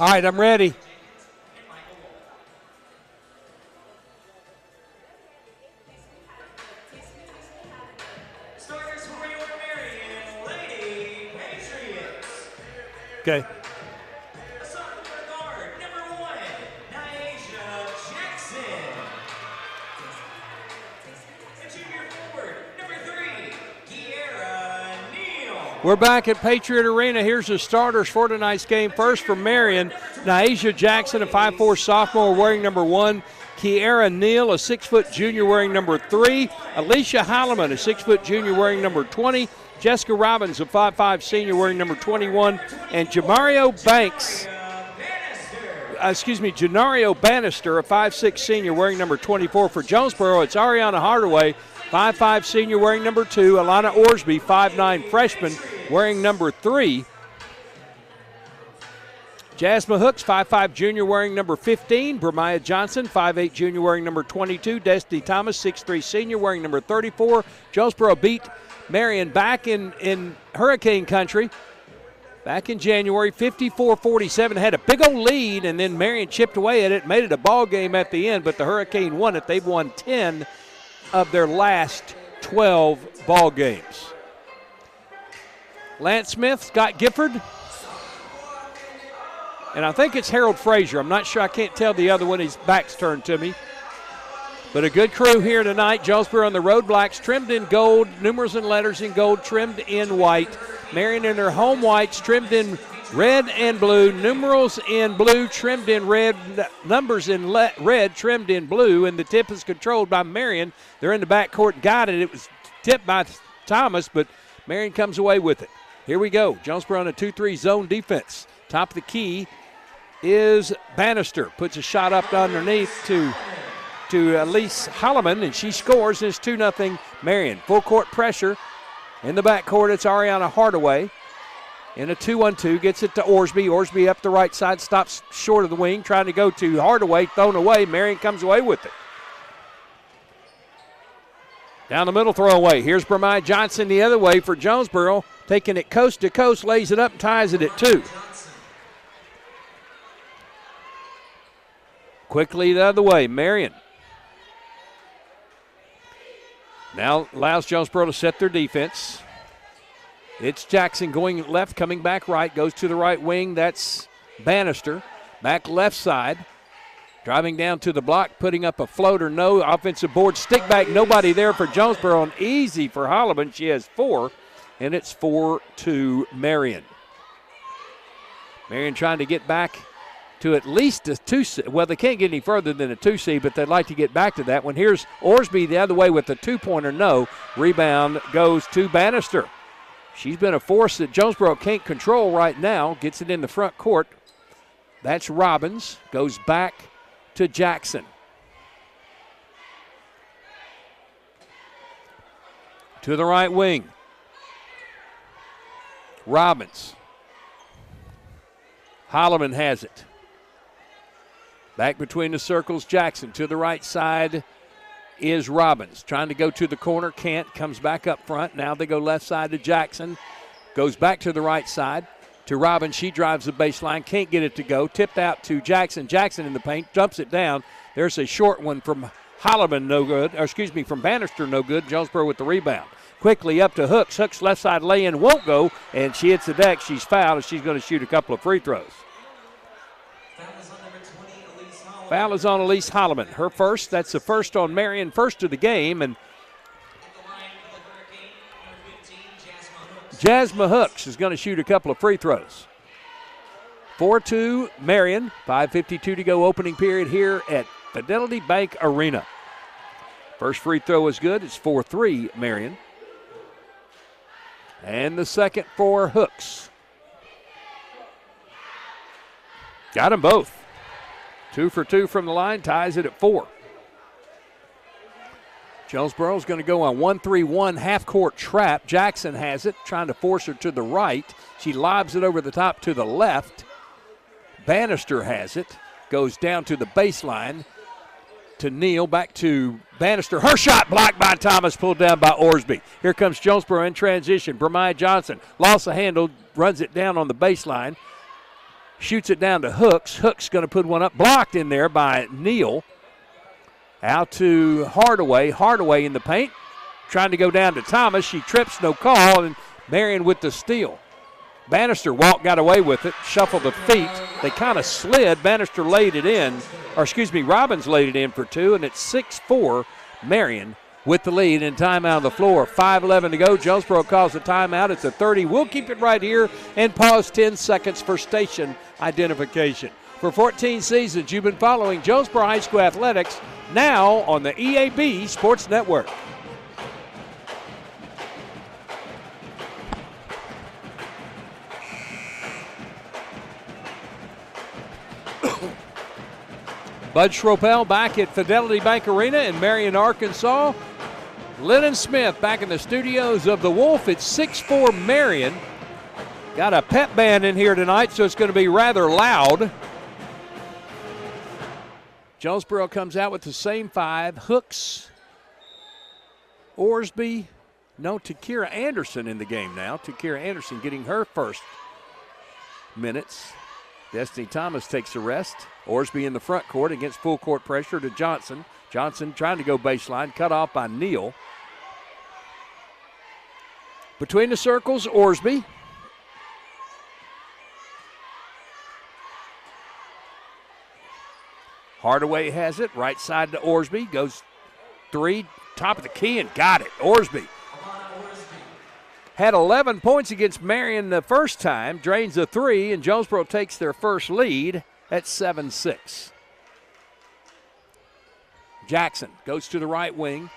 All right, I'm ready. Starters for your Marion Lady Patriots. Okay. Assault guard, number 1, Nyasha Jackson. And junior forward, number 3, Kiera Neal. We're back at Patriot Arena. Here's the starters for tonight's game. First for Marion, Nyasha Jackson, a 5'4" sophomore wearing number 1. Kiera Neal, a 6' junior wearing number 3. Alicia Holloman, a 6' junior wearing number 20. Jessica Robbins, a 5'5" senior wearing number 21. And Janario Bannister, a 5'6" senior wearing number 24. For Jonesboro, it's Ariana Hardaway, 5'5" senior wearing number 2. Alana Orsby, 5'9" freshman wearing number 3. Jasmine Hooks, 5'5" junior wearing number 15. Bremiah Johnson, 5'8" junior wearing number 22. Destiny Thomas, 6'3" senior wearing number 34. Jonesboro beat Marion back in Hurricane Country back in January, 54-47. Had a big old lead, and then Marion chipped away at it, made it a ball game at the end, but the Hurricane won it. They've won 10 of their last 12 ball games. Lance Smith, Scott Gifford, and I think it's Harold Frazier. I'm not sure. I can't tell the other one. His back's turned to me. But a good crew here tonight. Jonesboro on the road blacks, trimmed in gold, numerals and letters in gold, trimmed in white. Marion in their home whites, trimmed in red and blue, numerals in blue, trimmed in red, numbers in red, trimmed in blue, and the tip is controlled by Marion. They're in the backcourt, guided. It was tipped by Thomas, but Marion comes away with it. Here we go. Jonesboro on a 2-3 zone defense. Top of the key is Bannister. Puts a shot up underneath to Elise Holloman, and she scores. It's 2-0 Marion. Full court pressure. In the backcourt, it's Ariana Hardaway. In a 2-on-2, gets it to Orsby. Orsby up the right side, stops short of the wing, trying to go to Hardaway, thrown away. Marion comes away with it. Down the middle, throwaway. Here's Bremiah Johnson the other way for Jonesboro, taking it coast to coast, lays it up, and ties it at 2. Quickly the other way, Marion. Now allows Jonesboro to set their defense. It's Jackson going left, coming back right, goes to the right wing. That's Bannister. Back left side. Driving down to the block, putting up a floater. No offensive board. Stick back, nobody there for Jonesboro. And easy for Holloman. She has 4, and it's 4-2 Marion. Marion trying to get back to at least a 2 seed. Well, they can't get any further than a 2 seed, but they'd like to get back to that one. Here's Orsby the other way with a 2-pointer. No. Rebound goes to Bannister. She's been a force that Jonesboro can't control right now. Gets it in the front court. That's Robbins. Goes back to Jackson. To the right wing. Robbins. Holloman has it. Back between the circles, Jackson. To the right side is Robbins. Trying to go to the corner, can't. Comes back up front. Now they go left side to Jackson. Goes back to the right side to Robbins. She drives the baseline, can't get it to go. Tipped out to Jackson. Jackson in the paint, dumps it down. There's a short one from Holloman, no good. Or excuse me, from Bannister, no good. Jonesboro with the rebound. Quickly up to Hooks. Hooks left side lay-in, won't go, and she hits the deck. She's fouled, and she's going to shoot a couple of free throws. Foul is on Elise Holloman. Her first. That's the first on Marion, first of the game. And Jasmine Hooks is going to shoot a couple of free throws. 4-2 Marion. 5:52 to go opening period here at Fidelity Bank Arena. First free throw is good. It's 4-3 Marion. And the second for Hooks. Got them both. 2 for 2 from the line, ties it at 4. Jonesboro's going to go on 1-3-1 half-court trap. Jackson has it, trying to force her to the right. She lobs it over the top to the left. Bannister has it, goes down to the baseline to Neal, back to Bannister. Her shot blocked by Thomas, pulled down by Orsby. Here comes Jonesboro in transition. Bramiah Johnson lost the handle, runs it down on the baseline, shoots it down to Hooks. Hooks going to put one up, blocked in there by Neal. Out to Hardaway. Hardaway in the paint, trying to go down to Thomas. She trips, no call, and Marion with the steal. Bannister got away with it, shuffled the feet. They kind of slid. Bannister laid it in, Robbins laid it in for two, and it's 6-4 Marion with the lead and timeout on the floor. 5:11 to go. Jonesboro calls the timeout. It's a 30. We'll keep it right here and pause 10 seconds for station identification. For 14 seasons, you've been following Jonesboro High School athletics, now on the EAB Sports Network. Bud Schropel back at Fidelity Bank Arena in Marion, Arkansas. Lennon Smith back in the studios of the Wolf. It's 6-4 Marion. Got a pep band in here tonight, so it's going to be rather loud. Jonesboro comes out with the same five. Hooks, Orsby, Takira Anderson in the game now. Takira Anderson getting her first minutes. Destiny Thomas takes a rest. Orsby in the front court against full court pressure to Johnson. Johnson trying to go baseline, cut off by Neal. Between the circles, Orsby. Hardaway has it, right side to Orsby, goes three, top of the key, and got it. Orsby had 11 points against Marion the first time, drains a three, and Jonesboro takes their first lead at 7-6. Jackson goes to the right wing.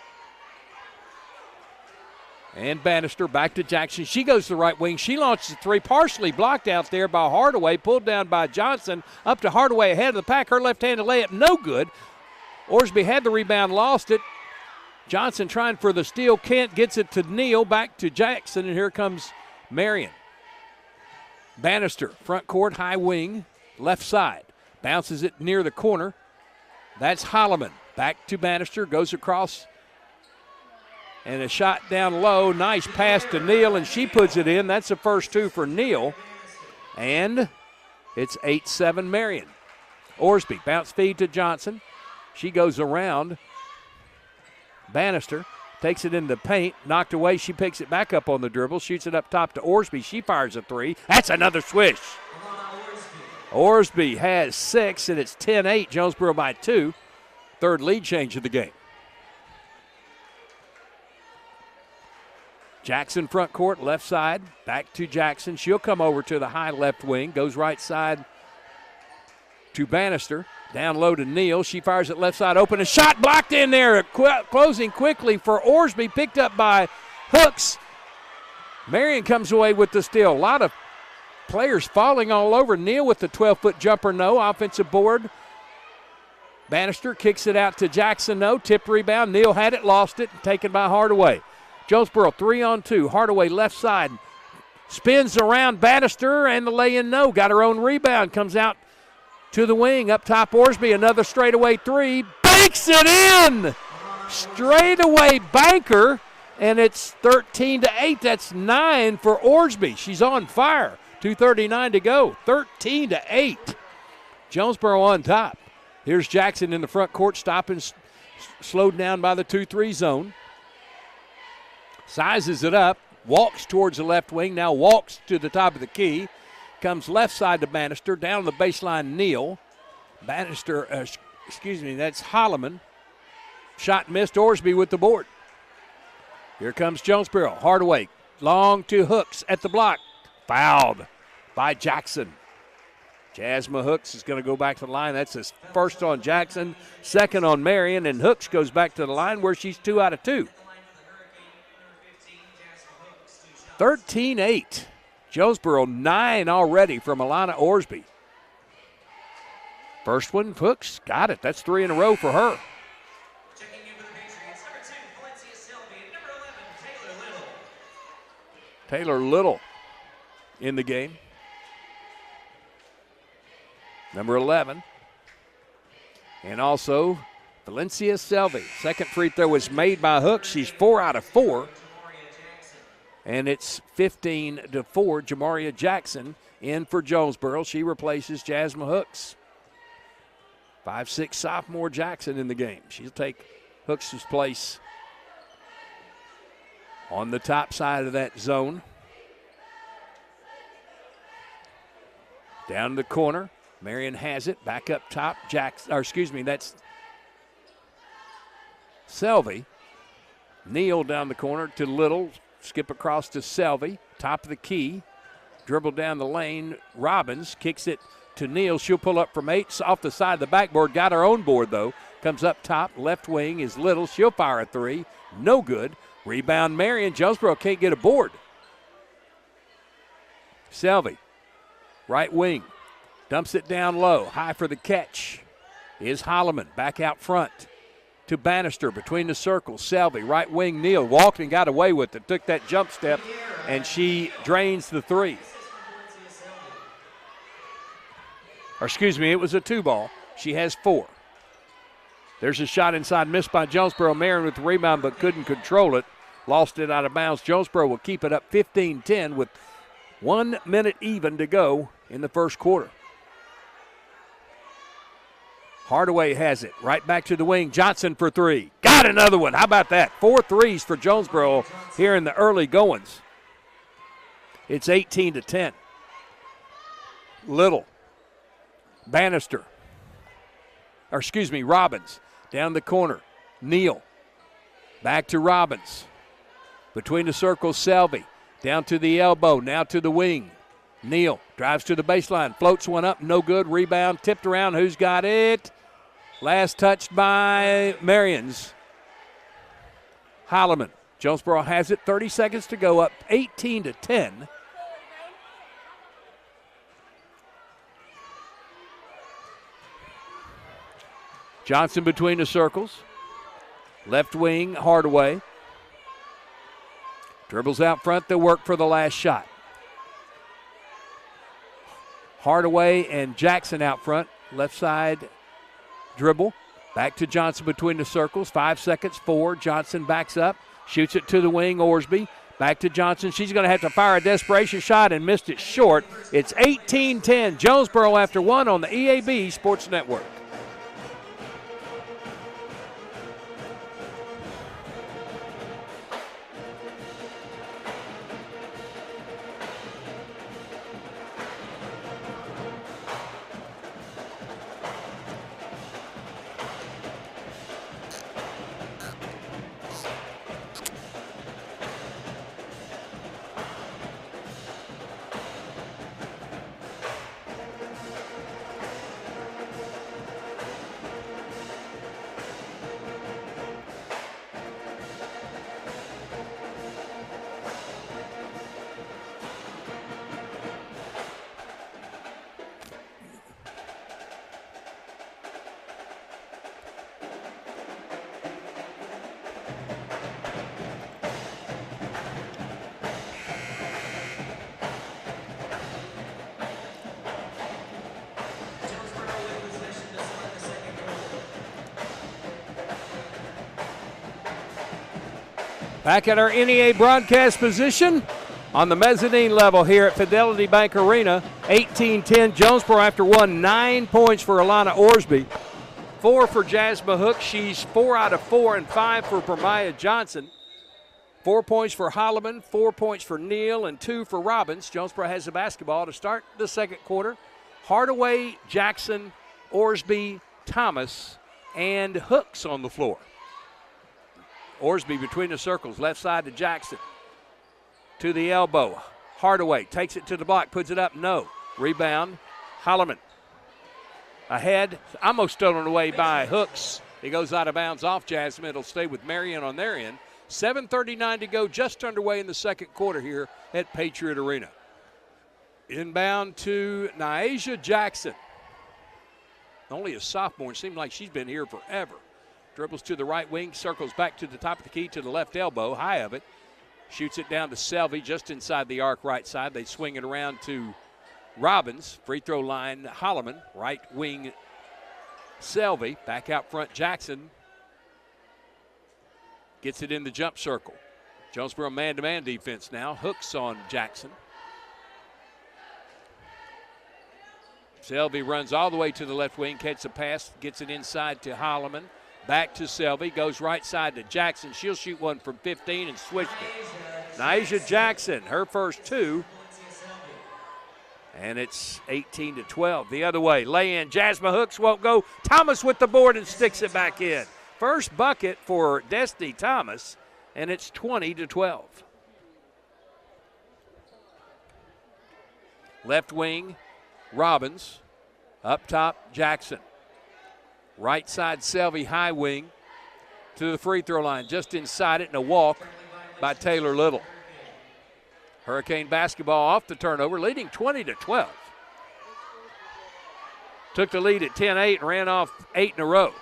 And Bannister back to Jackson. She goes to the right wing. She launches a three, partially blocked out there by Hardaway, pulled down by Johnson. Up to Hardaway ahead of the pack. Her left-handed layup, no good. Orsby had the rebound, lost it. Johnson trying for the steal, can't, gets it to Neal, back to Jackson, and here comes Marion. Bannister, front court, high wing, left side. Bounces it near the corner. That's Holloman. Back to Bannister, goes across, and a shot down low. Nice pass to Neal, and she puts it in. That's the first two for Neal, and it's 8-7 Marion. Orsby, bounce feed to Johnson. She goes around. Bannister takes it in the paint, knocked away. She picks it back up on the dribble, shoots it up top to Orsby. She fires a three. That's another swish. Orsby has 6, and it's 10-8. Jonesboro by 2. Third lead change of the game. Jackson front court, left side, back to Jackson. She'll come over to the high left wing, goes right side to Bannister. Down low to Neal. She fires it left side open. A shot blocked in there. Closing quickly for Orsby. Picked up by Hooks. Marion comes away with the steal. A lot of players falling all over. Neal with the 12-foot jumper, no. Offensive board. Bannister kicks it out to Jackson, no. Tip rebound. Neal had it, lost it. Taken by Hardaway. Jonesboro 3-on-2. Hardaway left side. Spins around Bannister and the lay-in, no. Got her own rebound. Comes out to the wing, up top Orsby, another straightaway three, banks it in! Straightaway banker, and it's 13-8. That's 9 for Orsby. She's on fire. 2:39 to go. 13-8. Jonesboro on top. Here's Jackson in the front court, stopping, slowed down by the 2-3 zone. Sizes it up, walks towards the left wing, now walks to the top of the key. Comes left side to Bannister, down the baseline, Neal. Bannister, that's Holloman. Shot missed, Orsby with the board. Here comes Jonesboro. Hardaway, long to Hooks at the block. Fouled by Jackson. Jasmine Hooks is going to go back to the line. That's his first on Jackson, second on Marion, and Hooks goes back to the line where she's 2 out of 2. 13-8. Jonesboro 9 already from Alana Orsby. First one, Hooks got it. That's 3 in a row for her. Checking in for the Patriots, number 2, Valencia Sylvie, and number 11, Taylor Little. Taylor Little in the game. Number 11. And also Valencia Selvey. Second free throw was made by Hooks. She's 4 out of 4. And it's 15-4. Jamaria Jackson in for Jonesboro. She replaces Jasmine Hooks. 5'6" sophomore Jackson in the game. She'll take Hooks' place on the top side of that zone. Down the corner. Marion has it. Back up top. That's Selvey. Neal down the corner to Little. Skip across to Selvey. Top of the key. Dribble down the lane. Robbins kicks it to Neal. She'll pull up from 8 off the side of the backboard. Got her own board, though. Comes up top. Left wing is Little. She'll fire a 3. No good. Rebound Marion. Jonesboro can't get a board. Selvey. Right wing. Dumps it down low. High for the catch is Holloman. Back out front to Bannister between the circles. Selvey, right wing, Neal. Walked and got away with it. Took that jump step, and she drains the 3. It was a 2-ball. She has 4. There's a shot inside, missed by Jonesboro. Marion with the rebound, but couldn't control it. Lost it out of bounds. Jonesboro will keep it up 15-10 with 1 minute even to go in the first quarter. Hardaway has it. Right back to the wing. Johnson for 3. Got another one. How about that? 4 threes for Jonesboro here in the early goings. It's 18-10. Little. Bannister. Robbins. Down the corner. Neal. Back to Robbins. Between the circles, Selvey. Down to the elbow. Now to the wing. Neal drives to the baseline. Floats one up. No good. Rebound. Tipped around. Who's got it? Last touched by Marion's. Holloman. Jonesboro has it. 30 seconds to go, up 18-10. Johnson between the circles. Left wing, Hardaway. Dribbles out front. They'll work for the last shot. Hardaway and Jackson out front. Left side dribble. Back to Johnson between the circles. 5 seconds. 4. Johnson backs up. Shoots it to the wing. Orsby. Back to Johnson. She's going to have to fire a desperation shot and missed it short. It's 18-10. Jonesboro after 1 on the EAB Sports Network. Back at our NEA broadcast position on the mezzanine level here at Fidelity Bank Arena. 18-10 Jonesboro after 1. 9 points for Alana Orsby. 4 for Jasmine Hook. She's 4 out of 4 and 5 for Permia Johnson. 4 points for Holloman, 4 points for Neal, and 2 for Robbins. Jonesboro has the basketball to start the second quarter. Hardaway, Jackson, Orsby, Thomas, and Hooks on the floor. Orsby between the circles, left side to Jackson. To the elbow. Hardaway takes it to the block, puts it up, no. Rebound, Holloman. Ahead, almost stolen away by Hooks. He goes out of bounds off Jasmine. It'll stay with Marion on their end. 7:39 to go, just underway in the second quarter here at Patriot Arena. Inbound to Nyasia Jackson. Only a sophomore. It seemed like she's been here forever. Dribbles to the right wing, circles back to the top of the key to the left elbow, high of it. Shoots it down to Selvey just inside the arc right side. They swing it around to Robbins. Free throw line, Holloman. Right wing Selvey. Back out front, Jackson gets it in the jump circle. Jonesboro man-to-man defense now. Hooks on Jackson. Selvey runs all the way to the left wing, catches a pass, gets it inside to Holloman. Back to Selvey, goes right side to Jackson. She'll shoot one from 15 and switched it. Nyjah Jackson, her first two. And it's 18-12. The other way, lay in. Jasmine Hooks won't go. Thomas with the board and sticks it back in. First bucket for Destiny Thomas, and it's 20-12. Left wing, Robbins. Up top, Jackson. Right side, Selvey, high wing to the free throw line. Just inside it and a walk by Taylor Little. Hurricane basketball off the turnover, leading 20-12. Took the lead at 10-8 and ran off 8 in a row.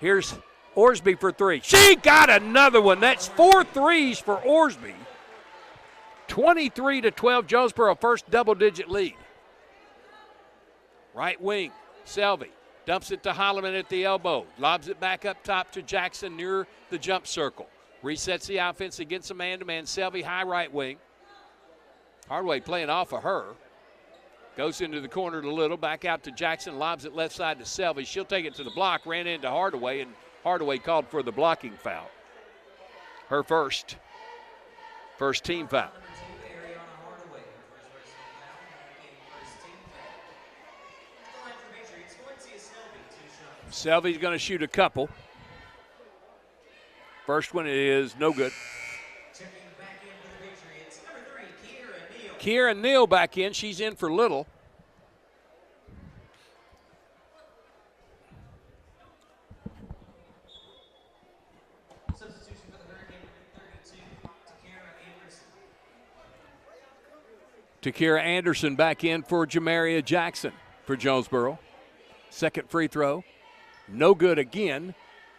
Here's Orsby for three. She got another one. That's 4 threes for Orsby. 23-12, Jonesboro, first double-digit lead. Right wing, Selvey. Dumps it to Holloman at the elbow. Lobs it back up top to Jackson near the jump circle. Resets the offense against a man-to-man. Selvey, high right wing. Hardaway playing off of her. Goes into the corner to Little. Back out to Jackson. Lobs it left side to Selvey. She'll take it to the block. Ran into Hardaway, and Hardaway called for the blocking foul. Her first team foul. Selvey's going to shoot a couple. First one is no good. Kiera Neal back in. She's in for Little. Substitution for the Hurricane, 32, Takira Anderson back in for Jamaria Jackson for Jonesboro. Second free throw. No good again.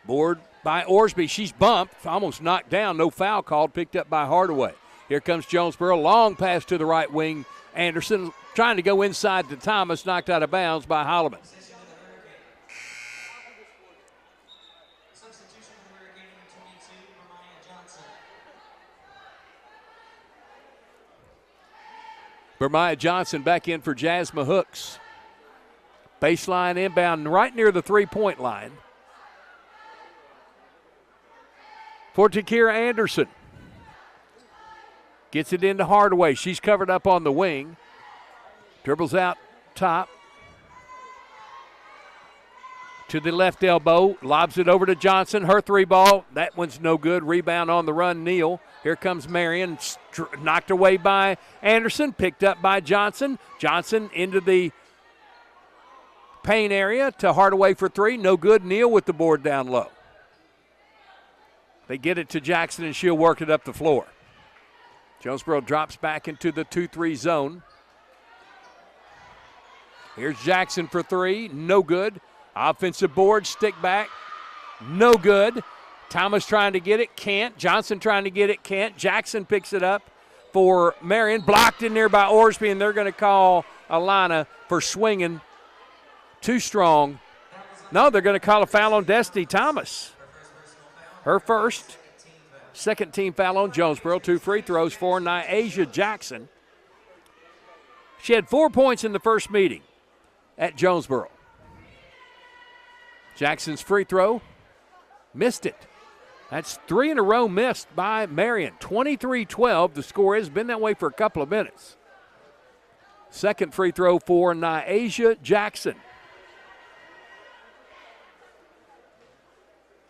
Board by Orsby. She's bumped, almost knocked down. No foul called, picked up by Hardaway. Here comes Jonesboro. Long pass to the right wing. Anderson trying to go inside to Thomas, knocked out of bounds by Holloman. Substitution for the Hurricane, 22, Bermiah Johnson. Bermiah Johnson back in for Jasmine Hooks. Baseline inbound right near the three-point line. For Takira Anderson. Gets it into Hardaway. She's covered up on the wing. Dribbles out top. To the left elbow. Lobs it over to Johnson. Her three ball. That one's no good. Rebound on the run, Neal. Here comes Marion. Knocked away by Anderson. Picked up by Johnson. Johnson into the paint area to Hardaway for three. No good. Neal with the board down low. They get it to Jackson, and she'll work it up the floor. Jonesboro drops back into the 2-3 zone. Here's Jackson for three. No good. Offensive board, stick back. No good. Thomas trying to get it. Can't. Johnson trying to get it. Can't. Jackson picks it up for Marion. Blocked in there by Orsby, and they're going to call Alana for swinging too strong. No, they're going to call a foul on Destiny Thomas. Her first. Second team foul on Jonesboro. 2 free throws for Nyjah Jackson. She had 4 points in the first meeting at Jonesboro. Jackson's free throw. Missed it. That's 3 in a row missed by Marion. 23-12. The score has been that way for a couple of minutes. Second free throw for Nyjah Jackson.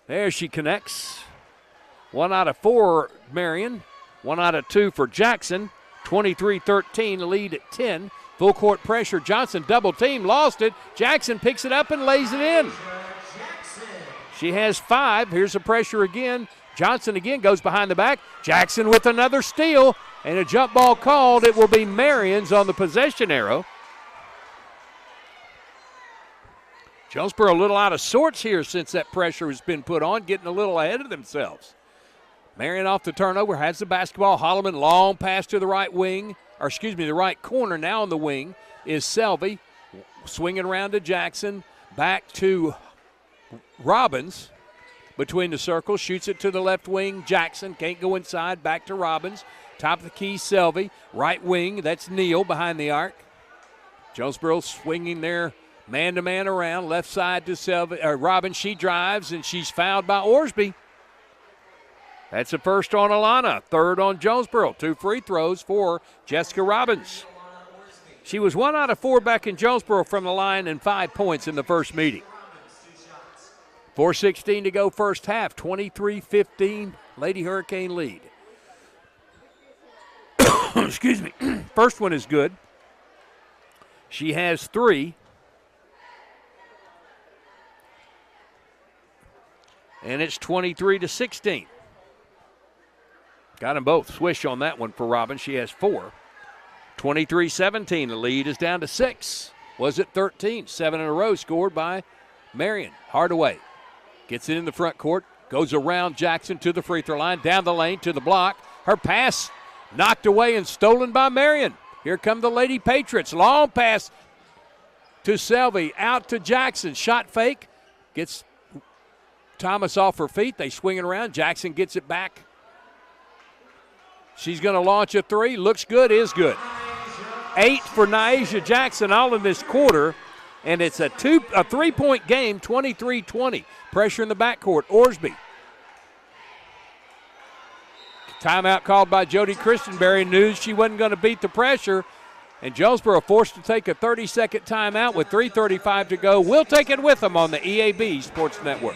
There she connects. 1 out of 4, Marion. 1 out of 2 for Jackson. 23-13, lead at 10. Full court pressure. Johnson double team, lost it. Jackson picks it up and lays it in. She has 5. Here's the pressure again. Johnson again goes behind the back. Jackson with another steal and a jump ball called. It will be Marion's on the possession arrow. Jonesboro a little out of sorts here since that pressure has been put on, getting a little ahead of themselves. Marion off the turnover, has the basketball. Holloman, long pass to the right wing, the right corner now on the wing is Selvey. Swinging around to Jackson. Back to Robbins between the circles. Shoots it to the left wing. Jackson can't go inside. Back to Robbins. Top of the key, Selvey. Right wing, that's Neal behind the arc. Jonesboro swinging there man-to-man around. Left side to Selvey. Robbins, she drives, and she's fouled by Orsby. That's the first on Alana. Third on Jonesboro. 2 free throws for Jessica Robbins. She was 1 out of 4 back in Jonesboro from the line and 5 points in the first meeting. 4:16 to go first half. 23-15, Lady Hurricane lead. Excuse me. First one is good. She has 3. And it's 23-16. Got them both. Swish on that one for Robbins. She has 4. 23-17. The lead is down to 6. Was it 13? 7 in a row scored by Marion. Hardaway gets it in the front court. Goes around Jackson to the free throw line. Down the lane to the block. Her pass knocked away and stolen by Marion. Here come the Lady Patriots. Long pass to Selvey. Out to Jackson. Shot fake. Gets Thomas off her feet. They swing it around. Jackson gets it back. She's going to launch a 3. Looks good, is good. 8 for Nyasia Jackson all in this quarter. And it's a 3-point game, 23-20. Pressure in the backcourt. Orsby. Timeout called by Jody Christenberry. Knew she wasn't going to beat the pressure. And Jonesboro forced to take a 30-second timeout with 3:35 to go. We'll take it with them on the EAB Sports Network.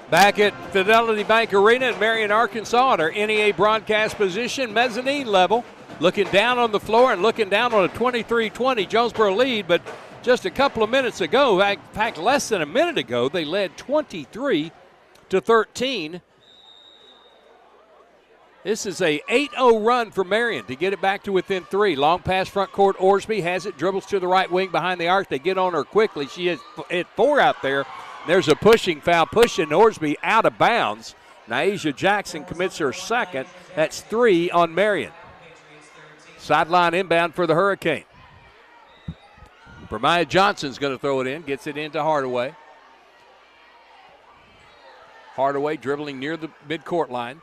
Back at Fidelity Bank Arena in Marion, Arkansas, at our NEA broadcast position, mezzanine level, looking down on the floor and looking down on a 23-20 Jonesboro lead. But just a couple of minutes ago, in fact, less than a minute ago, they led 23-13. This is a 8-0 run for Marion to get it back to within 3. Long pass front court. Orsby has it, dribbles to the right wing behind the arc. They get on her quickly. She has hit 4 out there. There's a pushing foul, pushing Orsby out of bounds. Nyasia Jackson commits her second. That's 3 on Marion. Sideline inbound for the Hurricane. Bermiah Johnson's going to throw it in, gets it into Hardaway. Hardaway dribbling near the midcourt line.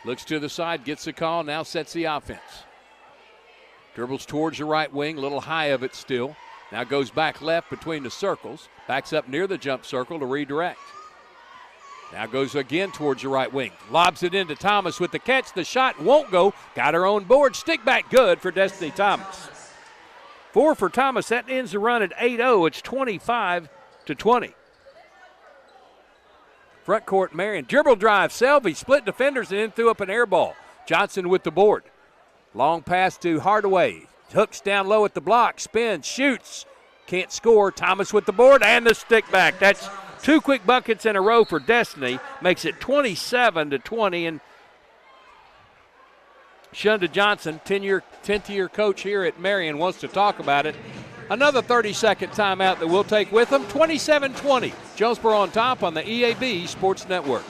Looks to the side, gets the call, now sets the offense. Dribbles towards the right wing, a little high of it still. Now goes back left between the circles. Backs up near the jump circle to redirect. Now goes again towards the right wing. Lobs it into Thomas with the catch. The shot won't go. Got her own board. Stick back good for Destiny Thomas. 4 for Thomas. That ends the run at 8-0. It's 25-20. Front court, Marion. Dribble drive. Selvey split defenders and then threw up an air ball. Johnson with the board. Long pass to Hardaway. Hooks down low at the block. Spins. Shoots. Can't score. Thomas with the board and the stick back. That's 2 quick buckets in a row for Destiny. Makes it 27-20. And Shunda Johnson, 10th-year coach here at Marion, wants to talk about it. Another 30-second timeout that we'll take with them. 27-20. Jonesboro on top on the EAB Sports Network.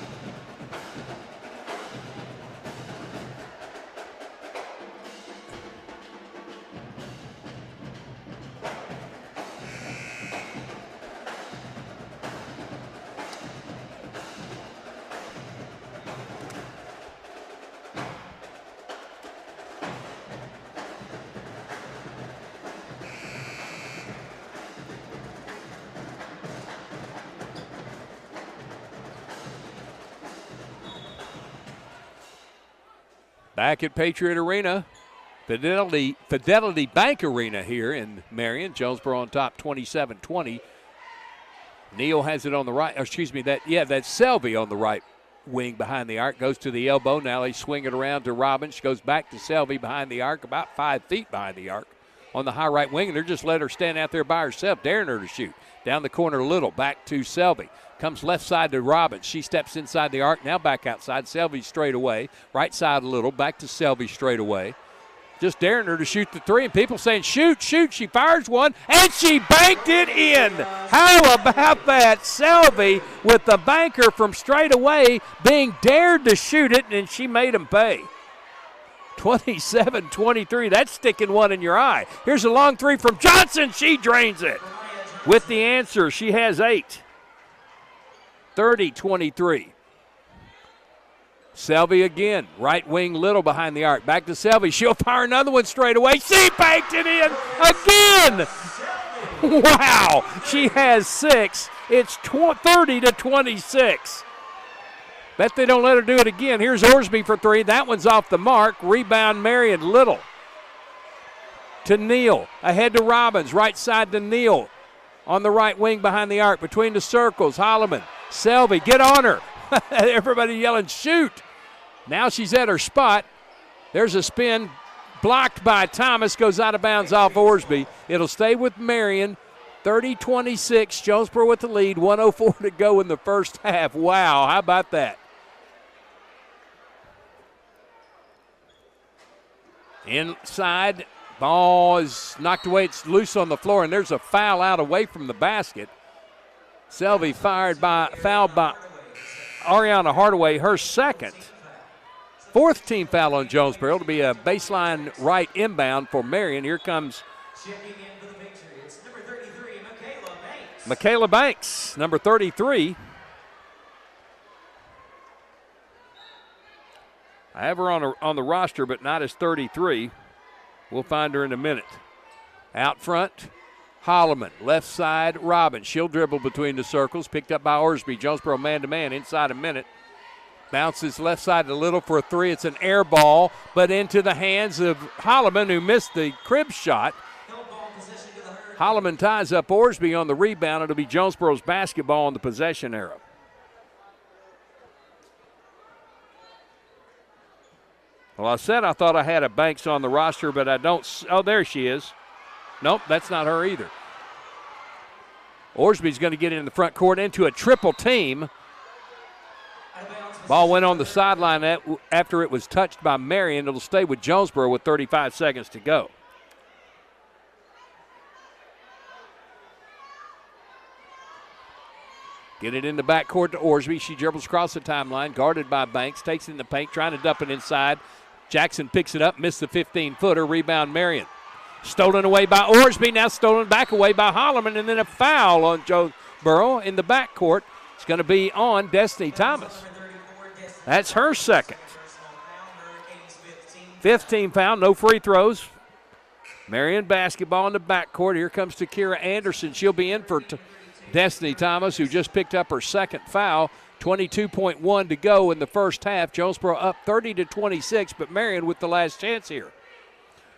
Back at Patriot Arena, Fidelity Bank Arena here in Marion. Jonesboro on top 27-20. Neal has it on the right. That's Selvey on the right wing behind the arc, goes to the elbow. Now they swing it around to Robbins. She goes back to Selvey behind the arc, about 5 feet behind the arc on the high right wing, and they're just letting her stand out there by herself, daring her to shoot. Down the corner, Little, back to Selvey. Comes left side to Robbins. She steps inside the arc, now back outside. Selvey straight away. Right side, Little, back to Selvey straight away. Just daring her to shoot the three, and people saying, shoot, shoot. She fires one, and she banked it in. How about that? Selvey with the banker from straight away being dared to shoot it, and she made him pay. 27-23. That's sticking one in your eye. Here's a long three from Johnson. She drains it. With the answer, she has 8. 30-23. Selvey again. Right wing, Little behind the arc. Back to Selvey. She'll fire another one straight away. She banked it in again. Wow. She has 6. It's 30-26. Bet they don't let her do it again. Here's Orsby for 3. That one's off the mark. Rebound, Marion. Little to Neal. Ahead to Robbins. Right side to Neal. On the right wing behind the arc. Between the circles, Holloman. Selvey, get on her. Everybody yelling, shoot. Now she's at her spot. There's a spin. Blocked by Thomas. Goes out of bounds off Orsby. It'll stay with Marion. 30-26. Jonesboro with the lead. 1:04 to go in the first half. Wow, how about that? Inside, ball is knocked away. It's loose on the floor, and there's a foul out away from the basket. Selvey fouled by Ariana Hardaway, her second. 4th team foul on Jonesboro. It'll be a baseline right inbound for Marion. Here comes Michaela Banks, number 33. I have her on the roster, but not as 33. We'll find her in a minute. Out front, Holloman. Left side, Robbins. She'll dribble between the circles. Picked up by Orsby. Jonesboro man-to-man inside a minute. Bounces left side to Little for a 3. It's an air ball, but into the hands of Holloman, who missed the crib shot. Holloman ties up Orsby on the rebound. It'll be Jonesboro's basketball on the possession arrow. Well, I said I thought I had a Banks on the roster, but I don't. Oh, there she is. Nope, that's not her either. Orsby's going to get in the front court into a triple team. Ball went on the sideline after it was touched by Marion. It'll stay with Jonesboro with 35 seconds to go. Get it in the backcourt to Orsby. She dribbles across the timeline, guarded by Banks. Takes it in the paint, trying to dump it inside. Jackson picks it up, missed the 15-footer. Rebound, Marion. Stolen away by Orsby, now stolen back away by Holloman, and then a foul on Jonesboro in the backcourt. It's going to be on Destiny Thomas. That's her second. 15 foul, no free throws. Marion basketball in the backcourt. Here comes Takira Anderson. She'll be in for Destiny Thomas, who just picked up her second foul. 22.1 to go in the first half. Jonesboro up 30-26, but Marion with the last chance here.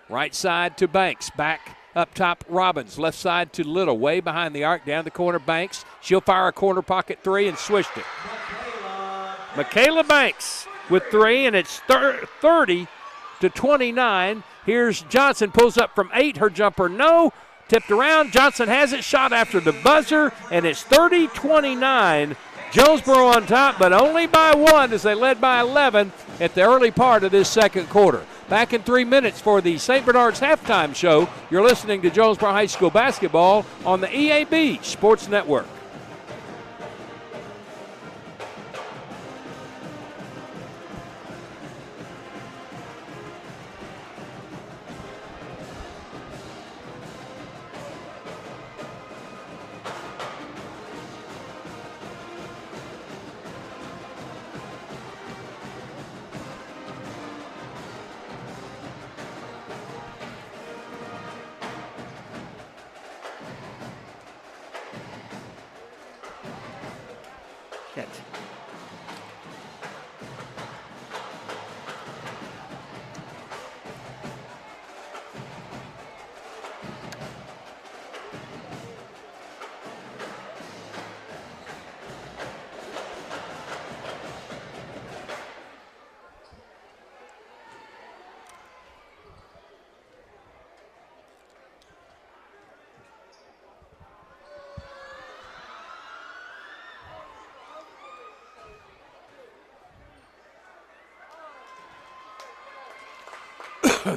Right side to Banks. Back up top, Robbins. Left side to Little. Way behind the arc. Down the corner, Banks. She'll fire a corner pocket 3 and swished it. Michaela Banks with 3, and it's 30-29. Here's Johnson. Pulls up from 8. Her jumper, no. Tipped around. Johnson has it. Shot after the buzzer, and it's 30-29. Jonesboro on top, but only by 1 as they led by 11 at the early part of this second quarter. Back in 3 minutes for the St. Bernard's halftime show. You're listening to Jonesboro High School basketball on the EAB Sports Network. All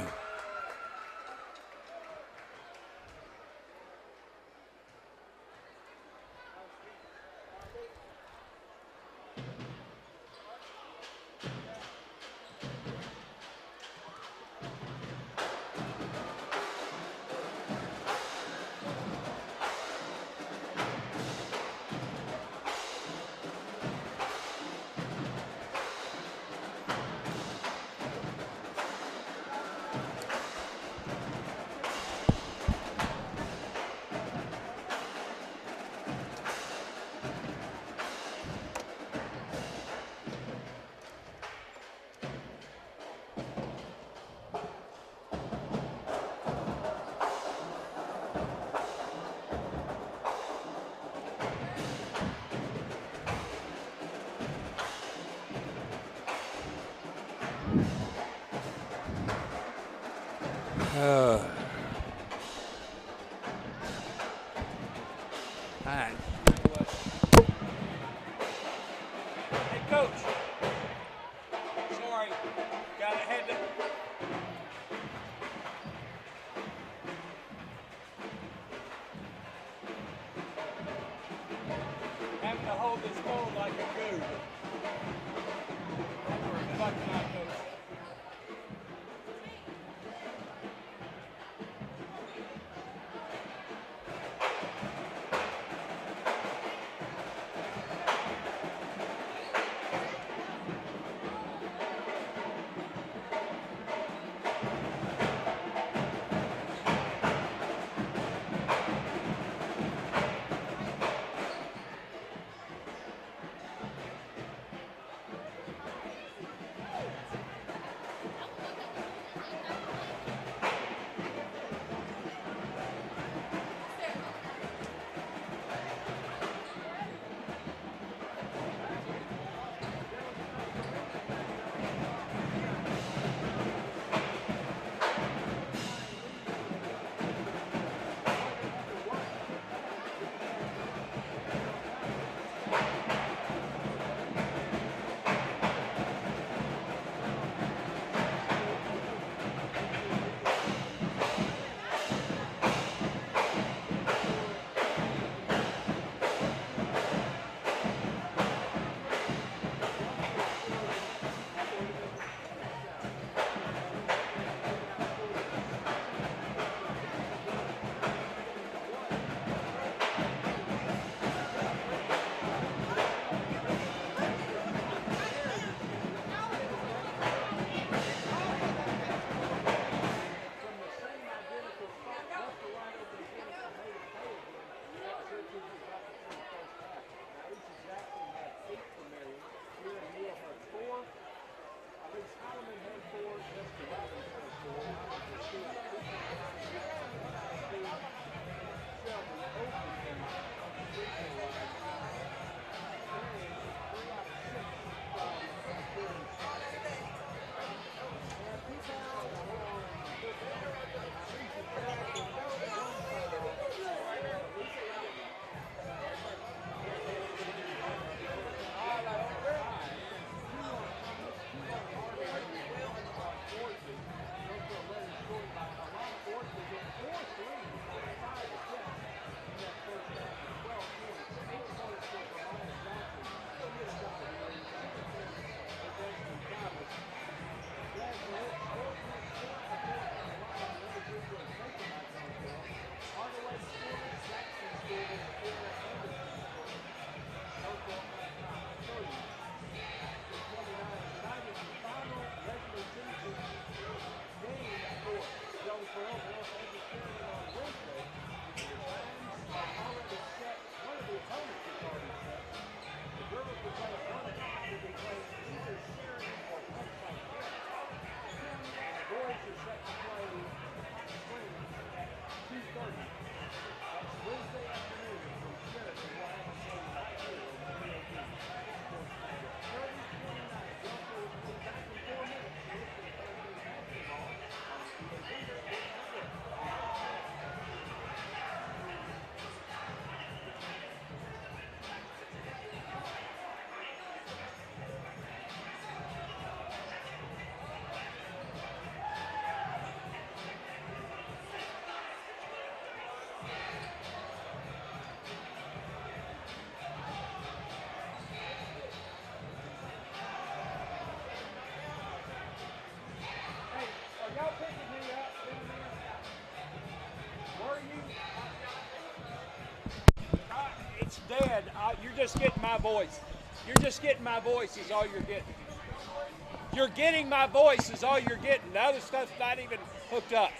right. Hey, Coach. Sorry. Got it. Had to. Having to hold this phone like a goo. Good luck tonight, Coach. dead. You're just getting my voice. You're just getting my voice is all you're getting. You're getting my voice is all you're getting. The other stuff's not even hooked up.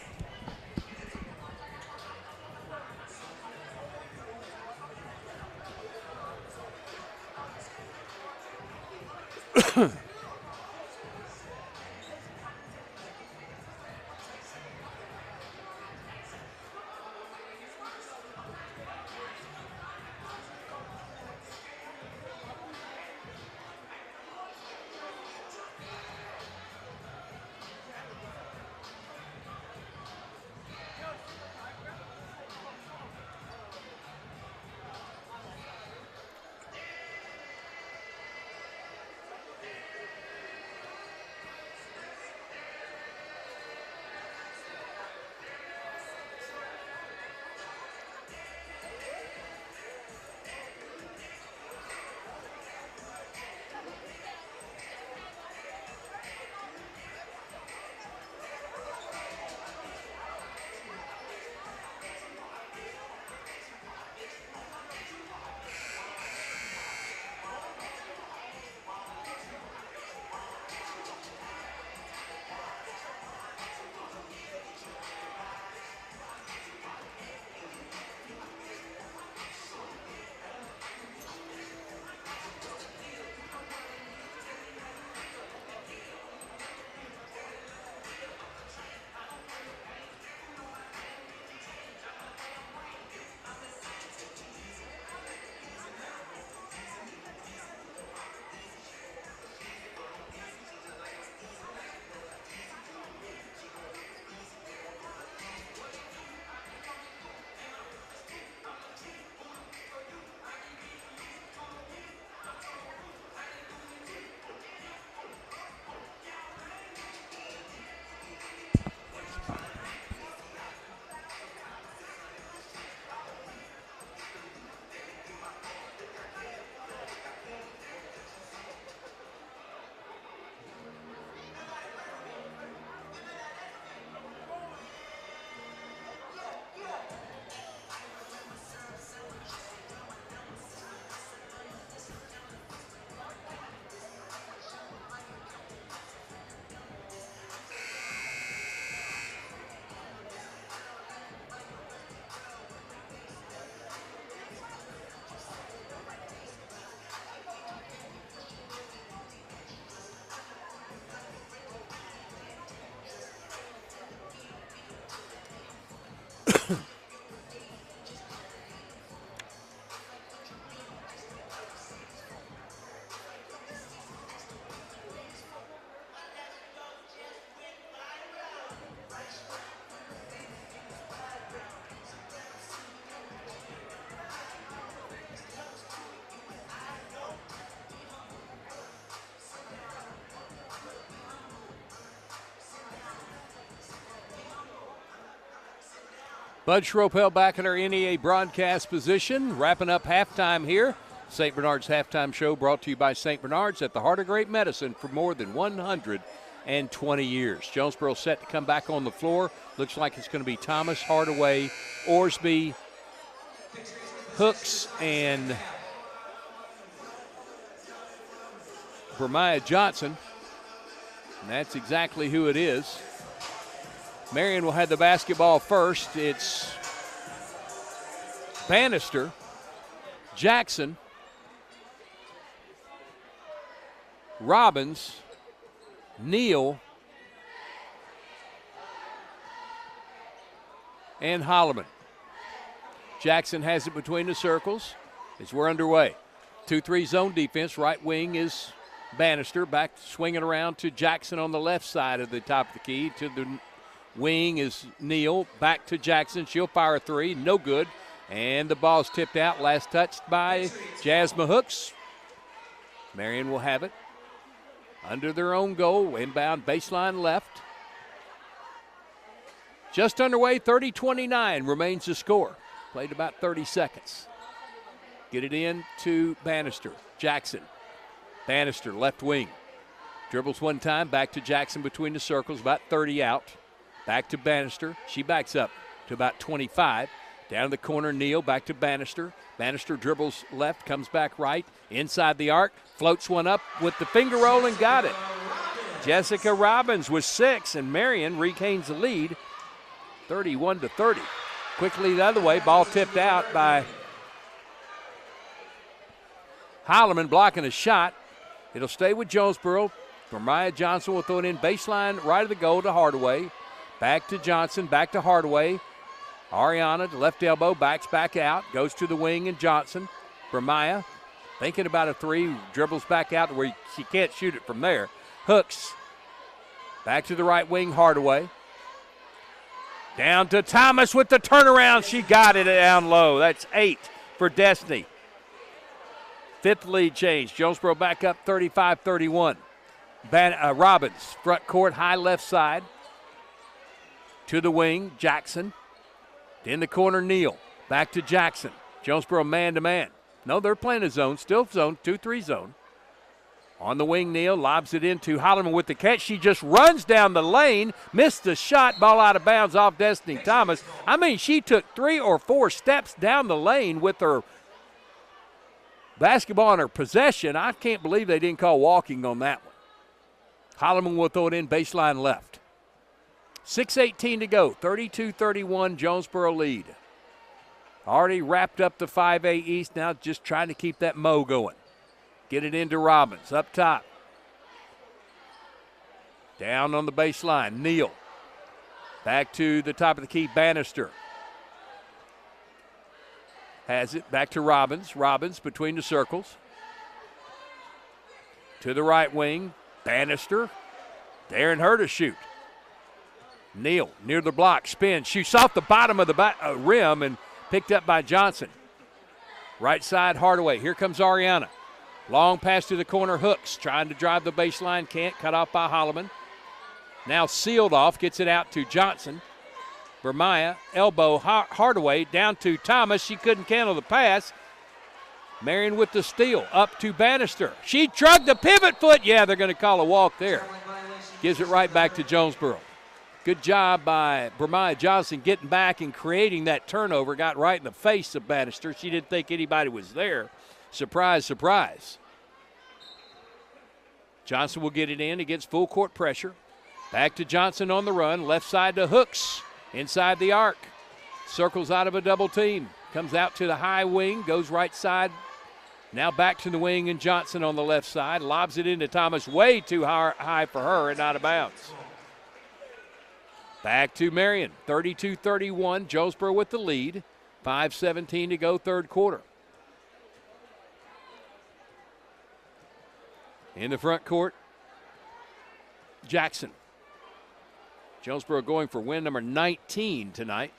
Bud Schropel back in our NEA broadcast position, wrapping up halftime here. St. Bernard's Halftime Show brought to you by St. Bernard's at the heart of great medicine for more than 120 years. Jonesboro set to come back on the floor. Looks like it's going to be Thomas, Hardaway, Orsby, Hooks, and Jeremiah Johnson. And that's exactly who it is. Marion will have the basketball first. It's Bannister, Jackson, Robbins, Neal, and Holloman. Jackson has it between the circles as we're underway. 2-3 zone defense. Right wing is Bannister. Back swinging around to Jackson on the left side of the top of the key. To the wing is Neal. Back to Jackson. She'll fire a three. No good. And the ball's tipped out. Last touched by Jasmine Hooks. Marion will have it. Under their own goal. Inbound baseline left. Just underway. 30-29 remains the score. Played about 30 seconds. Get it in to Bannister. Jackson. Bannister, left wing. Dribbles one time. Back to Jackson between the circles. About 30 out. Back to Bannister. She backs up to about 25. Down to the corner, Neal, back to Bannister. Bannister dribbles left, comes back right, inside the arc, floats one up with the finger roll and got it. Jessica Robbins with 6, and Marion regains the lead, 31-30. Quickly the other way, ball tipped out by Holloman blocking a shot. It'll stay with Jonesboro. Mariah Johnson will throw it in baseline right of the goal to Hardaway. Back to Johnson, back to Hardaway. Ariana, the left elbow, backs back out, goes to the wing, and Johnson. Bramiah, thinking about a 3, dribbles back out to where she can't shoot it from there. Hooks, back to the right wing, Hardaway. Down to Thomas with the turnaround. She got it down low. That's 8 for Destiny. 5th lead change. Jonesboro back up 35-31. Robbins, front court, high left side. To the wing, Jackson. In the corner, Neal. Back to Jackson. Jonesboro man-to-man. No, they're playing a zone. Still zone, 2-3 zone. On the wing, Neal lobs it into Holloman with the catch. She just runs down the lane, missed the shot, ball out of bounds off Destiny Thomas. I mean, she took 3 or 4 steps down the lane with her basketball in her possession. I can't believe they didn't call walking on that one. Holloman will throw it in baseline left. 6:18 to go, 32-31, Jonesboro lead. Already wrapped up the 5A East, now just trying to keep that mo going. Get it into Robbins, up top. Down on the baseline, Neal. Back to the top of the key, Bannister. Has it, back to Robbins. Robbins between the circles. To the right wing, Bannister. Daring her to shoot. Neal near the block, spin, shoots off the bottom of the rim and picked up by Johnson. Right side, Hardaway. Here comes Ariana. Long pass to the corner, Hooks trying to drive the baseline, can't, cut off by Holloman. Now sealed off, gets it out to Johnson. Bramiah, elbow, Hardaway, down to Thomas. She couldn't handle the pass. Marion with the steal, up to Bannister. She drugged the pivot foot. Yeah, they're going to call a walk there. Gives it right back to Jonesboro. Good job by Bramiah Johnson getting back and creating that turnover. Got right in the face of Bannister. She didn't think anybody was there. Surprise, surprise. Johnson will get it in against full court pressure. Back to Johnson on the run. Left side to Hooks. Inside the arc. Circles out of a double team. Comes out to the high wing. Goes right side. Now back to the wing and Johnson on the left side. Lobs it into Thomas. Way too high for her and out of bounds. Back to Marion. 32-31. Jonesboro with the lead. 5:17 to go, third quarter. In the front court, Jackson. Jonesboro going for win number 19 tonight.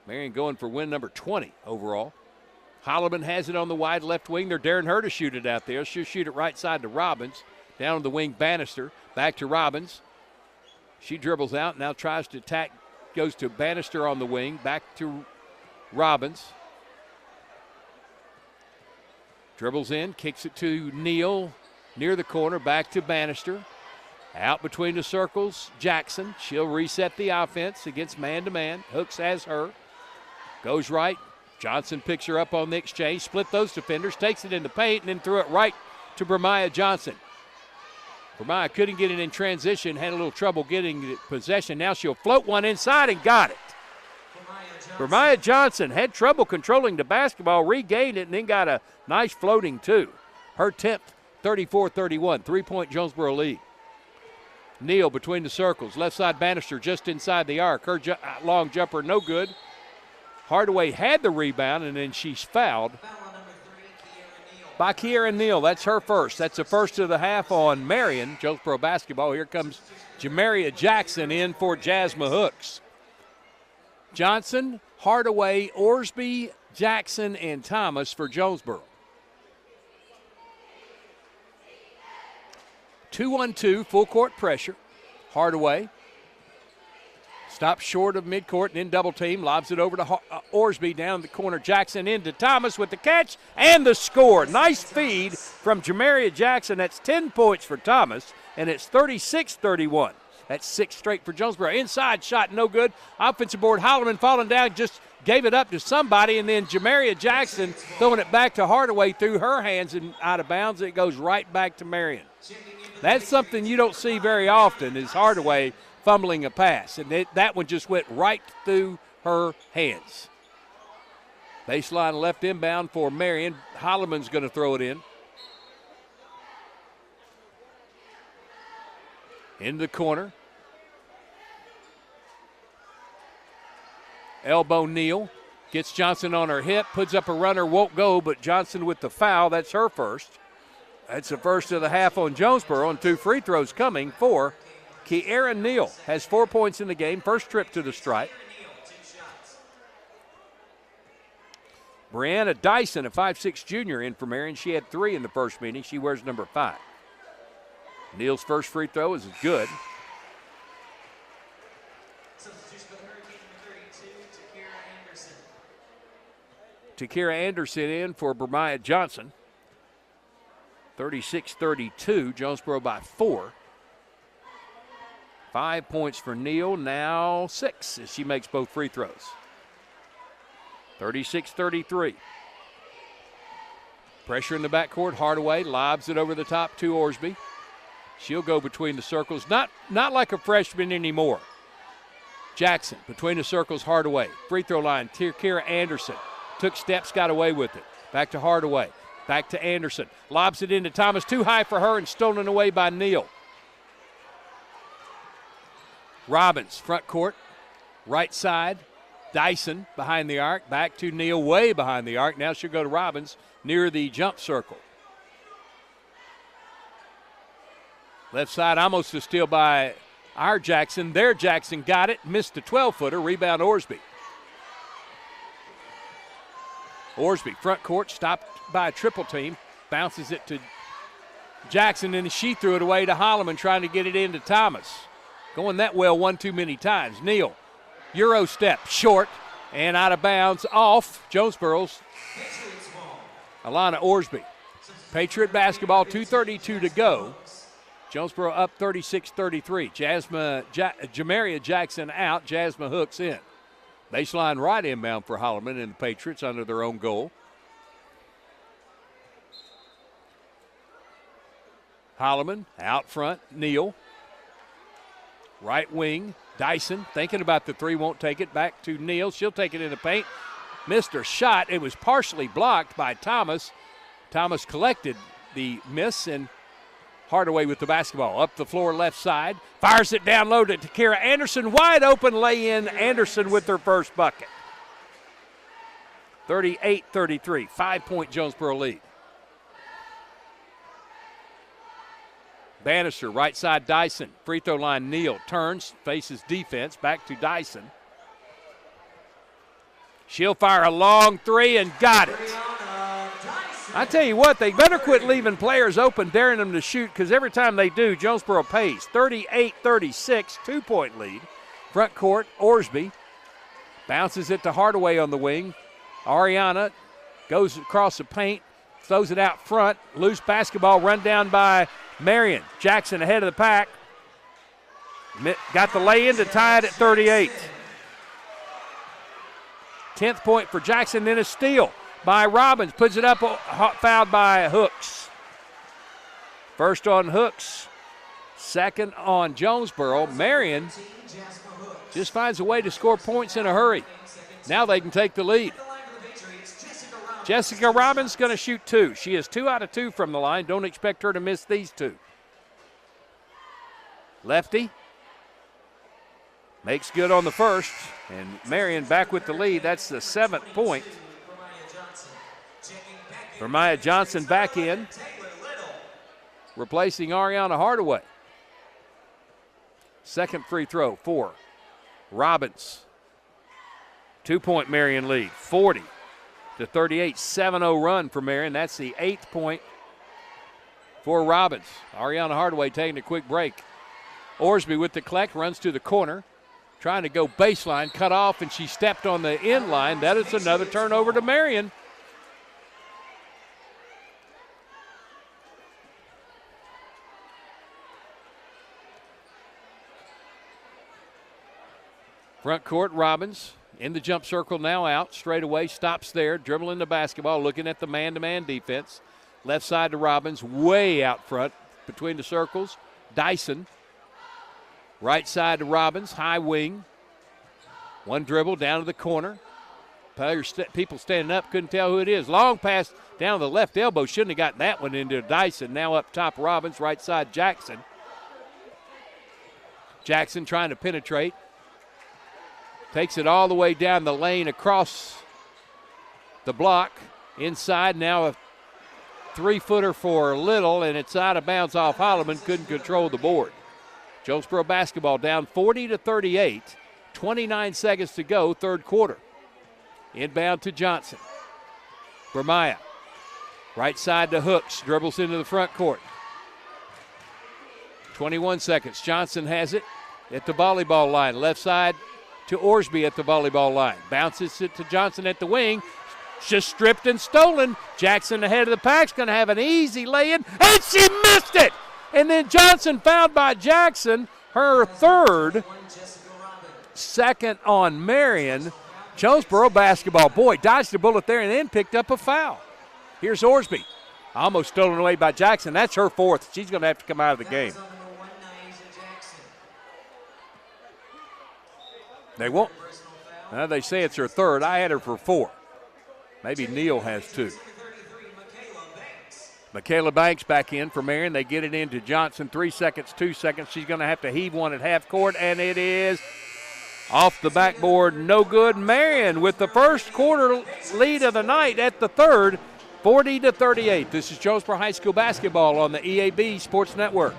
Marion going for win number 20 overall. Holloman has it on the wide left wing. They're daring her to shoot it out there. She'll shoot it right side to Robbins. Down on the wing, Bannister. Back to Robbins. She dribbles out, now tries to attack. Goes to Bannister on the wing. Back to Robbins. Dribbles in, kicks it to Neal. Near the corner, back to Bannister. Out between the circles, Jackson. She'll reset the offense against man-to-man. Hooks has her. Goes right. Johnson picks her up on the exchange. Split those defenders. Takes it in the paint and then threw it right to Bramiah Johnson. Bramiah couldn't get it in transition. Had a little trouble getting the possession. Now she'll float one inside and got it. Bramiah Johnson had trouble controlling the basketball. Regained it and then got a nice floating too. Her 10th. 34-31, 3-point Jonesboro lead. Neal between the circles. Left side Bannister just inside the arc. Her long jumper no good. Hardaway had the rebound and then she's fouled by Kiera Neal. That's her first. That's the first of the half on Marion. Jonesboro basketball. Here comes Jamaria Jackson in for Jasmine Hooks. Johnson, Hardaway, Orsby, Jackson, and Thomas for Jonesboro. 2-on-2, full court pressure. Hardaway stops short of midcourt and then double team. Lobs it over to Orsby down the corner. Jackson into Thomas with the catch and the score. Nice feed from Jamaria Jackson. That's 10 points for Thomas, and it's 36-31. That's 6 straight for Jonesboro. Inside shot, no good. Offensive board, Holloman falling down, just gave it up to somebody, and then Jamaria Jackson throwing it back to Hardaway through her hands and out of bounds. It goes right back to Marion. That's something you don't see very often, is Hardaway fumbling a pass, and that one just went right through her hands. Baseline left inbound for Marion. Holloman's going to throw it in. In the corner. Elbow Neal. Gets Johnson on her hip. Puts up a runner. Won't go, but Johnson with the foul. That's her first. That's the first of the half on Jonesboro, and 2 free throws coming for Kiara Neal. Has 4 points in the game. First trip to the stripe. Brianna Dyson, a 5'6" junior, in for Marion. She had 3 in the first meeting. She wears number 5. Neal's first free throw is good. Takira Anderson in for Bremiah Johnson. 36-32, Jonesboro by 4. 5 points for Neal, now 6 as she makes both free throws. 36-33. Pressure in the backcourt. Hardaway lobs it over the top to Orsby. She'll go between the circles. Not like a freshman anymore. Jackson between the circles. Hardaway. Free throw line. Kira Anderson took steps, got away with it. Back to Hardaway. Back to Anderson. Lobs it into Thomas. Too high for her and stolen away by Neal. Robbins, front court. Right side. Dyson behind the arc. Back to Neal, way behind the arc. Now she'll go to Robbins near the jump circle. Left side almost a steal by our Jackson. Their Jackson got it. Missed the 12-footer. Rebound Orsby. Orsby, front court, stopped by a triple team. Bounces it to Jackson, and she threw it away to Holloman, trying to get it into Thomas. Going that well one too many times. Neal, Euro step, short, and out of bounds, off Jonesboro's Alana Orsby. Patriot basketball, 2:32 to go. Jonesboro up 36-33. Jamaria Jackson out, Jasmine Hooks in. Baseline right inbound for Holloman and the Patriots under their own goal. Holloman out front, Neal. Right wing, Dyson thinking about the 3, won't take it. Back to Neal. She'll take it in the paint. Missed her shot. It was partially blocked by Thomas. Thomas collected the miss, and Hardaway with the basketball. Up the floor left side. Fires it down low to Takira Anderson. Wide open lay-in. Anderson with her first bucket. 38-33. 5-point Jonesboro lead. Bannister, right side Dyson. Free throw line Neal. Turns, faces defense. Back to Dyson. She'll fire a long 3 and got it. I tell you what, they better quit leaving players open, daring them to shoot, because every time they do, Jonesboro pays. 38-36, 2-point lead. Front court, Orsby bounces it to Hardaway on the wing. Ariana goes across the paint, throws it out front. Loose basketball run down by Marion. Jackson ahead of the pack. Got the lay-in to tie it at 38. 10th point for Jackson, then a steal by Robbins. Puts it up, fouled by Hooks. First on Hooks, second on Jonesboro. Marion just finds a way to score points in a hurry. Now they can take the lead. Jessica Robbins going to shoot 2. She is 2 out of 2 from the line. Don't expect her to miss these 2. Lefty makes good on the first, and Marion back with the lead. That's the 7th point. Bremiah Johnson back in, replacing Ariana Hardaway. Second free throw for Robbins. 2-point Marion lead, 40-38, 7-0 run for Marion. That's the 8th point for Robbins. Ariana Hardaway taking a quick break. Orsby with the collect, runs to the corner, trying to go baseline, cut off, and she stepped on the end line. That is another turnover to Marion. Front court, Robbins in the jump circle, now out, straight away, stops there, dribbling the basketball, looking at the man-to-man defense. Left side to Robbins, way out front between the circles. Dyson. Right side to Robbins, high wing. One dribble down to the corner. People standing up, couldn't tell who it is. Long pass down to the left elbow. Shouldn't have gotten that one into Dyson. Now up top, Robbins, right side, Jackson. Jackson trying to penetrate. Takes it all the way down the lane across the block. Inside, now a three-footer for Little, and it's out of bounds off Holloman. Couldn't control the board. Jonesboro basketball down 40-38. 29 seconds to go, third quarter. Inbound to Johnson. Bermaya. Right side to Hooks. Dribbles into the front court. 21 seconds. Johnson has it at the volleyball line. Left side to Orsby at the volleyball line. Bounces it to Johnson at the wing. Just stripped and stolen. Jackson ahead of the pack's going to have an easy lay-in, and she missed it! And then Johnson fouled by Jackson, her third. Second on Marion. Jonesboro basketball, boy, dodged a bullet there and then picked up a foul. Here's Orsby. Almost stolen away by Jackson. That's her fourth. She's going to have to come out of the game. They won't. They say it's her third. I had her for 4. Maybe Neal has 2. Michaela Banks back in for Marion. They get it into Johnson. 3 seconds, 2 seconds. She's going to have to heave one at half court, and it is off the backboard. No good. Marion with the first quarter lead of the night at the third, 40-38. This is Jonesboro High School basketball on the EAB Sports Network.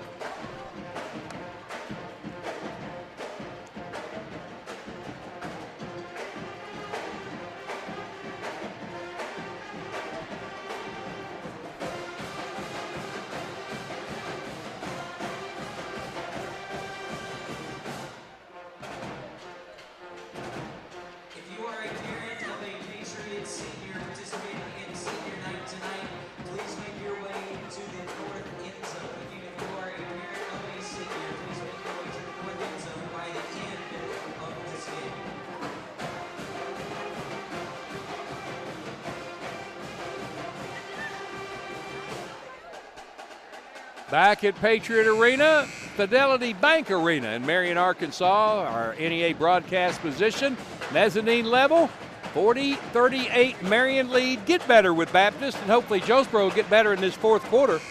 Back at Patriot Arena, Fidelity Bank Arena in Marion, Arkansas, our NEA broadcast position, mezzanine level, 40-38 Marion lead. Get better with Baptist, and hopefully Jonesboro will get better in this fourth quarter.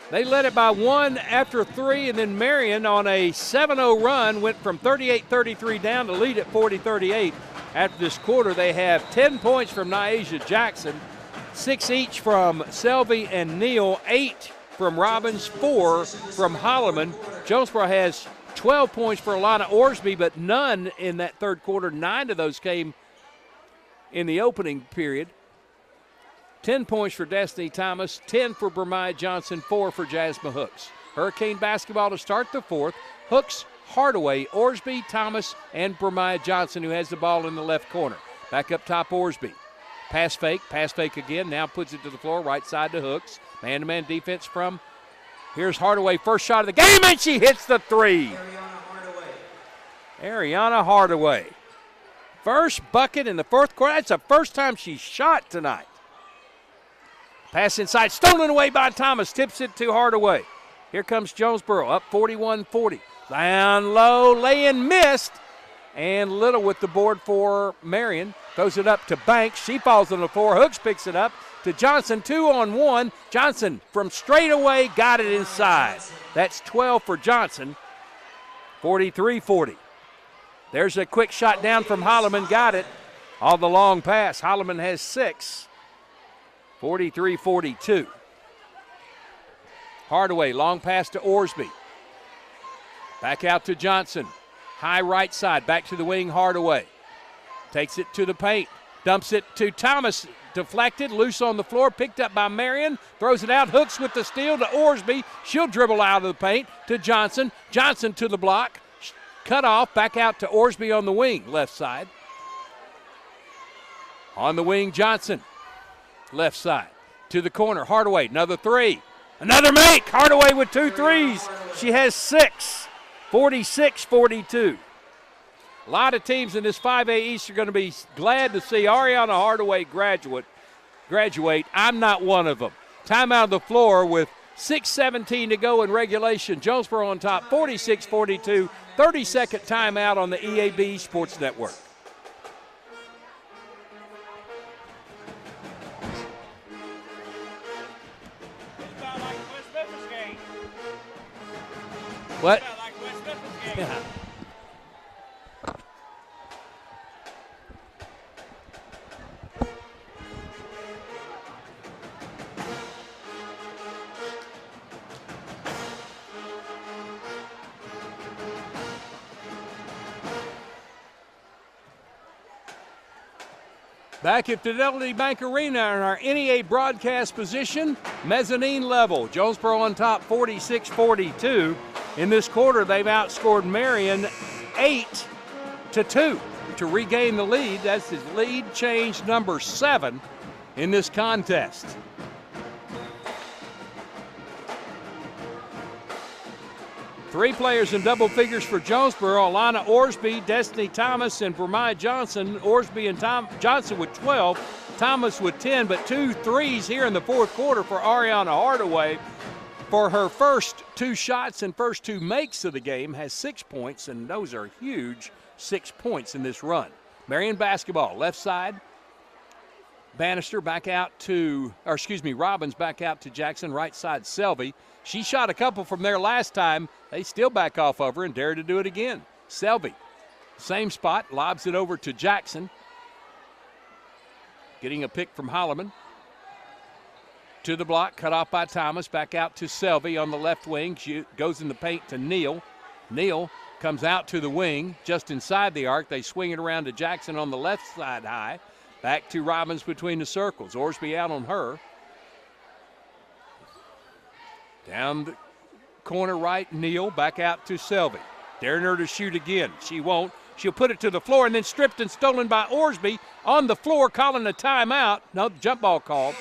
They led it by 1 after 3, and then Marion on a 7-0 run went from 38-33 down to lead at 40-38. After this quarter, they have 10 points from Nyasia Jackson, 6 each from Selvey and Neal, 8 from Robbins, 4 from Holloman. Jonesboro has 12 points for Alana Orsby, but none in that third quarter. 9 of those came in the opening period. 10 points for Destiny Thomas, 10 for Bermaya Johnson, 4 for Jasmine Hooks. Hurricane basketball to start the fourth. Hooks, Hardaway, Orsby, Thomas, and Bermaya Johnson, who has the ball in the left corner. Back up top, Orsby. Pass fake again, now puts it to the floor, right side to Hooks. Man-to-man defense from, here's Hardaway, first shot of the game, and she hits the three. Ariana Hardaway. First bucket in the fourth quarter. That's the first time she's shot tonight. Pass inside, stolen away by Thomas, tips it to Hardaway. Here comes Jonesboro, up 41-40. Down low, lay-in missed, and Little with the board for Marion. Throws it up to Banks. She falls on the floor. Hooks picks it up to Johnson, 2-on-1. Johnson from straight away got it inside. That's 12 for Johnson, 43-40. There's a quick shot down from Holloman, got it. On the long pass, Holloman has 6, 43-42. Hardaway, long pass to Orsby. Back out to Johnson. High right side, back to the wing, Hardaway. Takes it to the paint, dumps it to Thomas, deflected, loose on the floor, picked up by Marion, throws it out, Hooks with the steal to Orsby. She'll dribble out of the paint to Johnson. Johnson to the block, cut off, back out to Orsby on the wing, left side. On the wing, Johnson, left side, to the corner, Hardaway, another three. Another make, Hardaway with 2 threes. She has 6, 46-42. A lot of teams in this 5A East are going to be glad to see Ariana Hardaway graduate. I'm not one of them. Timeout of the floor with 6:17 to go in regulation. Jonesboro on top, 46-42. 30-second timeout on the EAB Sports Network. What? Yeah. Back at Fidelity Bank Arena in our NEA broadcast position, mezzanine level. Jonesboro on top, 46-42. In this quarter, they've outscored Marion 8-2 to regain the lead. That's his lead change number 7 in this contest. Three players in double figures for Jonesboro: Alana Orsby, Destiny Thomas, and Vermai Johnson. Orsby and Johnson with 12, Thomas with 10, but 2 threes here in the fourth quarter for Ariana Hardaway. For her first 2 shots and first 2 makes of the game, has 6 points, and those are huge 6 points in this run. Marion basketball, left side. Bannister back out to, Robbins back out to Jackson, right side Selvey. She shot a couple from there last time. They still back off of her and dare to do it again. Selvey, same spot, lobs it over to Jackson. Getting a pick from Holloman. To the block, cut off by Thomas, back out to Selvey on the left wing. She goes in the paint to Neal. Neal comes out to the wing, just inside the arc. They swing it around to Jackson on the left side high. Back to Robbins between the circles. Orsby out on her. Down the corner right, Neal back out to Selvey. Daring her to shoot again. She won't. She'll put it to the floor and then stripped and stolen by Orsby on the floor, calling a timeout. No, jump ball called.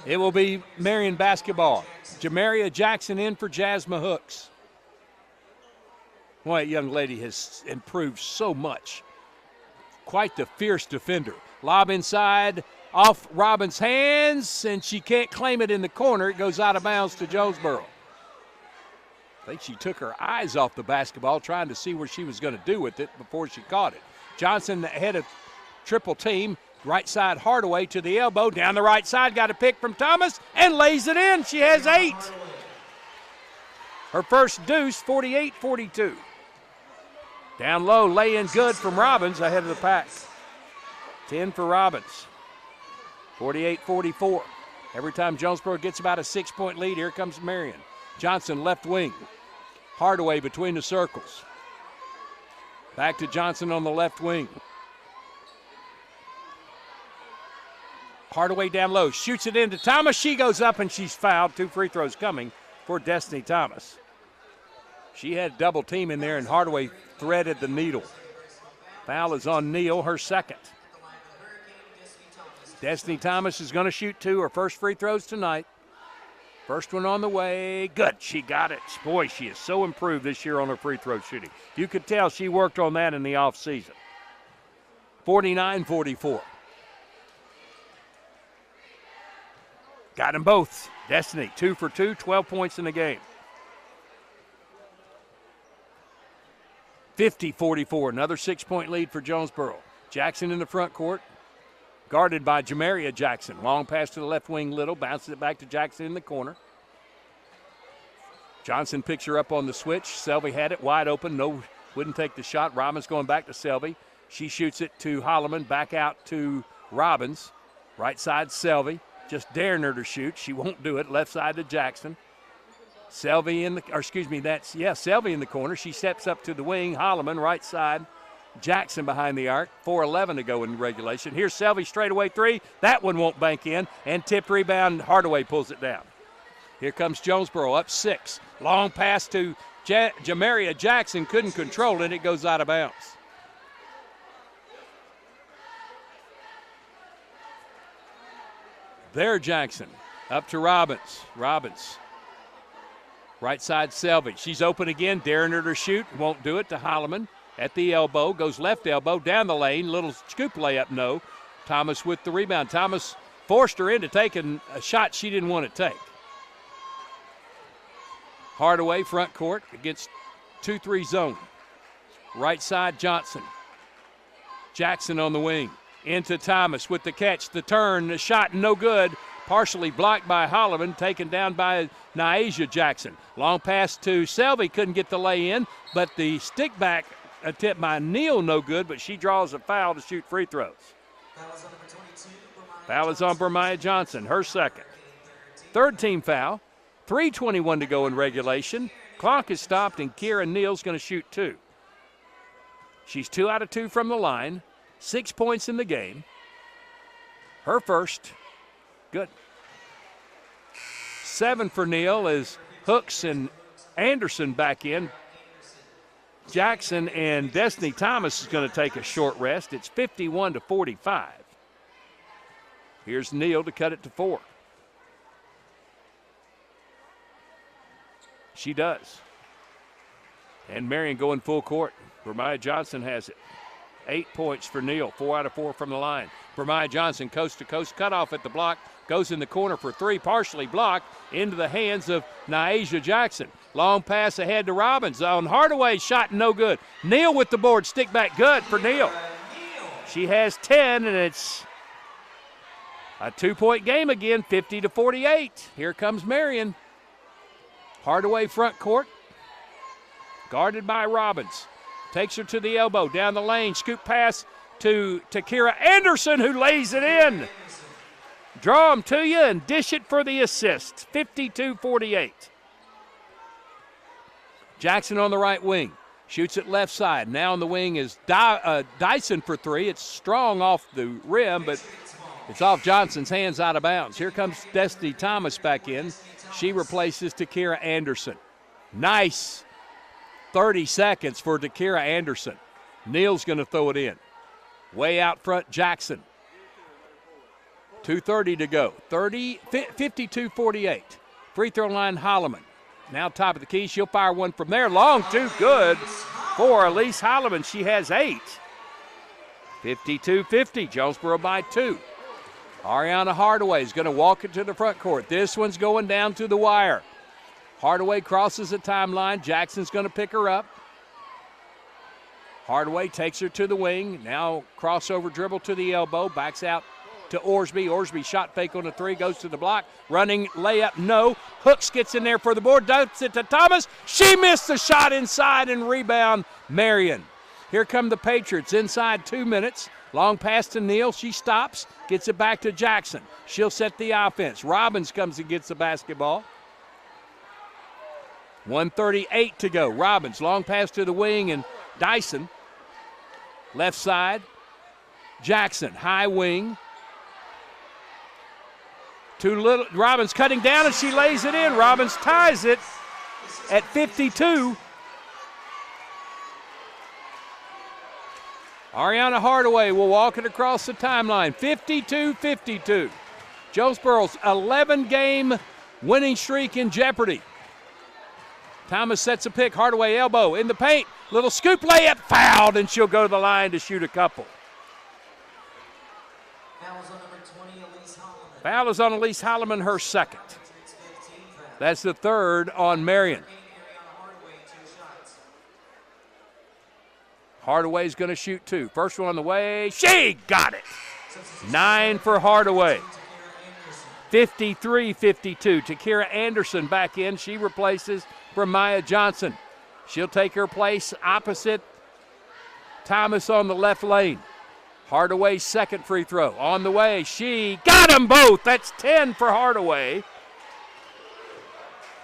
It will be Marion basketball. Jamaria Jackson in for Jasmine Hooks. Boy, that young lady has improved so much. Quite the fierce defender. Lob inside, off Robbins' hands, and she can't claim it in the corner. It goes out of bounds to Jonesboro. I think she took her eyes off the basketball, trying to see what she was going to do with it before she caught it. Johnson ahead of triple team. Right side Hardaway to the elbow. Down the right side, got a pick from Thomas and lays it in. She has 8. Her first deuce, 48-42. Down low, lay in good from Robbins ahead of the pack. 10 for Robbins. 48-44. Every time Jonesboro gets about a 6-point lead, here comes Marion. Johnson left wing. Hardaway between the circles. Back to Johnson on the left wing. Hardaway down low, shoots it into Thomas. She goes up and she's fouled. 2 free throws coming for Destiny Thomas. She had double team in there and Hardaway threaded the needle. Foul is on Neal, her second. Destiny Thomas is going to shoot 2, her first free throws tonight. First one on the way, good, she got it. Boy, she is so improved this year on her free throw shooting. You could tell she worked on that in the offseason. 49-44. Got them both. Destiny, 2 for 2, 12 points in the game. 50-44, another 6-point lead for Jonesboro. Jackson in the front court, guarded by Jamaria Jackson. Long pass to the left wing, Little, bounces it back to Jackson in the corner. Johnson picks her up on the switch. Selvey had it wide open, wouldn't take the shot. Robbins going back to Selvey. She shoots it to Holloman, back out to Robbins. Right side, Selvey. Just daring her to shoot. She won't do it. Left side to Jackson. Selvey in the corner. She steps up to the wing. Holloman, right side. Jackson behind the arc. 4:11 to go in regulation. Here's Selvey, straightaway 3. That one won't bank in. And tipped rebound. Hardaway pulls it down. Here comes Jonesboro up 6. Long pass to Jamaria Jackson. Couldn't control it. It goes out of bounds. There, Jackson. Up to Robbins. Robbins Right side, Selvey. She's open again, daring her to shoot. Won't do it to Holloman at the elbow. Goes left elbow, down the lane. Little scoop layup, no. Thomas with the rebound. Thomas forced her into taking a shot she didn't want to take. Hardaway, front court against 2-3 zone. Right side, Johnson. Jackson on the wing. Into Thomas with the catch, the turn, the shot, no good. Partially blocked by Holloman, taken down by Nyasia Jackson. Long pass to Selvey, couldn't get the lay in, but the stick back attempt by Neal, no good, but she draws a foul to shoot free throws. Foul is on Bermiah Johnson, her second. Third team foul. 3:21 to go in regulation. Clock is stopped, and Kira Neal's going to shoot 2. She's 2 out of 2 from the line, 6 points in the game. Her first. Good. 7 for Neal as Hooks and Anderson back in. Jackson and Destiny Thomas is going to take a short rest. It's 51-45. Here's Neal to cut it to 4. She does. And Marion going full court. Bermiah Johnson has it. 8 points for Neal, 4 out of 4 from the line. Bermiah Johnson, coast to coast, cut off at the block, goes in the corner for 3, partially blocked, into the hands of Nyasia Jackson. Long pass ahead to Robbins. On Hardaway, shot no good. Neal with the board, stick back, good for Neal. She has 10, and it's a 2-point game again, 50-48. Here comes Marion. Hardaway front court, guarded by Robbins. Takes her to the elbow, down the lane, scoop pass to Kira Anderson, who lays it in. Draw them to you and dish it for the assist, 52-48. Jackson on the right wing, shoots it left side. Now on the wing is Dyson for 3. It's strong off the rim, but it's off Johnson's hands, out of bounds. Here comes Destiny Thomas back in. She replaces Takira Anderson. Nice 30 seconds for Takira Anderson. Neal's going to throw it in. Way out front, Jackson. 2:30 to go. 52-48. Free throw line, Holloman. Now top of the key. She'll fire one from there. Long two, good for Elise Holloman. She has 8. 52-50. Jonesboro by 2. Ariana Hardaway is going to walk it to the front court. This one's going down to the wire. Hardaway crosses the timeline. Jackson's going to pick her up. Hardaway takes her to the wing. Now crossover dribble to the elbow. Backs out to Orsby. Orsby shot fake on the 3. Goes to the block. Running layup, no. Hooks gets in there for the board. Dumps it to Thomas. She missed the shot inside, and rebound Marion. Here come the Patriots inside 2 minutes. Long pass to Neal. She stops. Gets it back to Jackson. She'll set the offense. Robbins comes and gets the basketball. 1:38 to go. Robbins, long pass to the wing, and Dyson. Left side. Jackson, high wing. Robbins cutting down, and she lays it in. Robbins ties it at 52. Ariana Hardaway will walk it across the timeline. 52-52. Jonesboro's 11-game winning streak in jeopardy. Thomas sets a pick. Hardaway elbow in the paint. Little scoop layup, fouled, and she'll go to the line to shoot a couple. Foul is on Elise Holloman, her second. That's the third on Marion. Hardaway's going to shoot 2. First one on the way. She got it. 9 for Hardaway. 53-52. Takira Anderson back in. She replaces Bermiah Johnson. She'll take her place opposite Thomas on the left lane. Hardaway's second free throw. On the way. She got them both. That's 10 for Hardaway.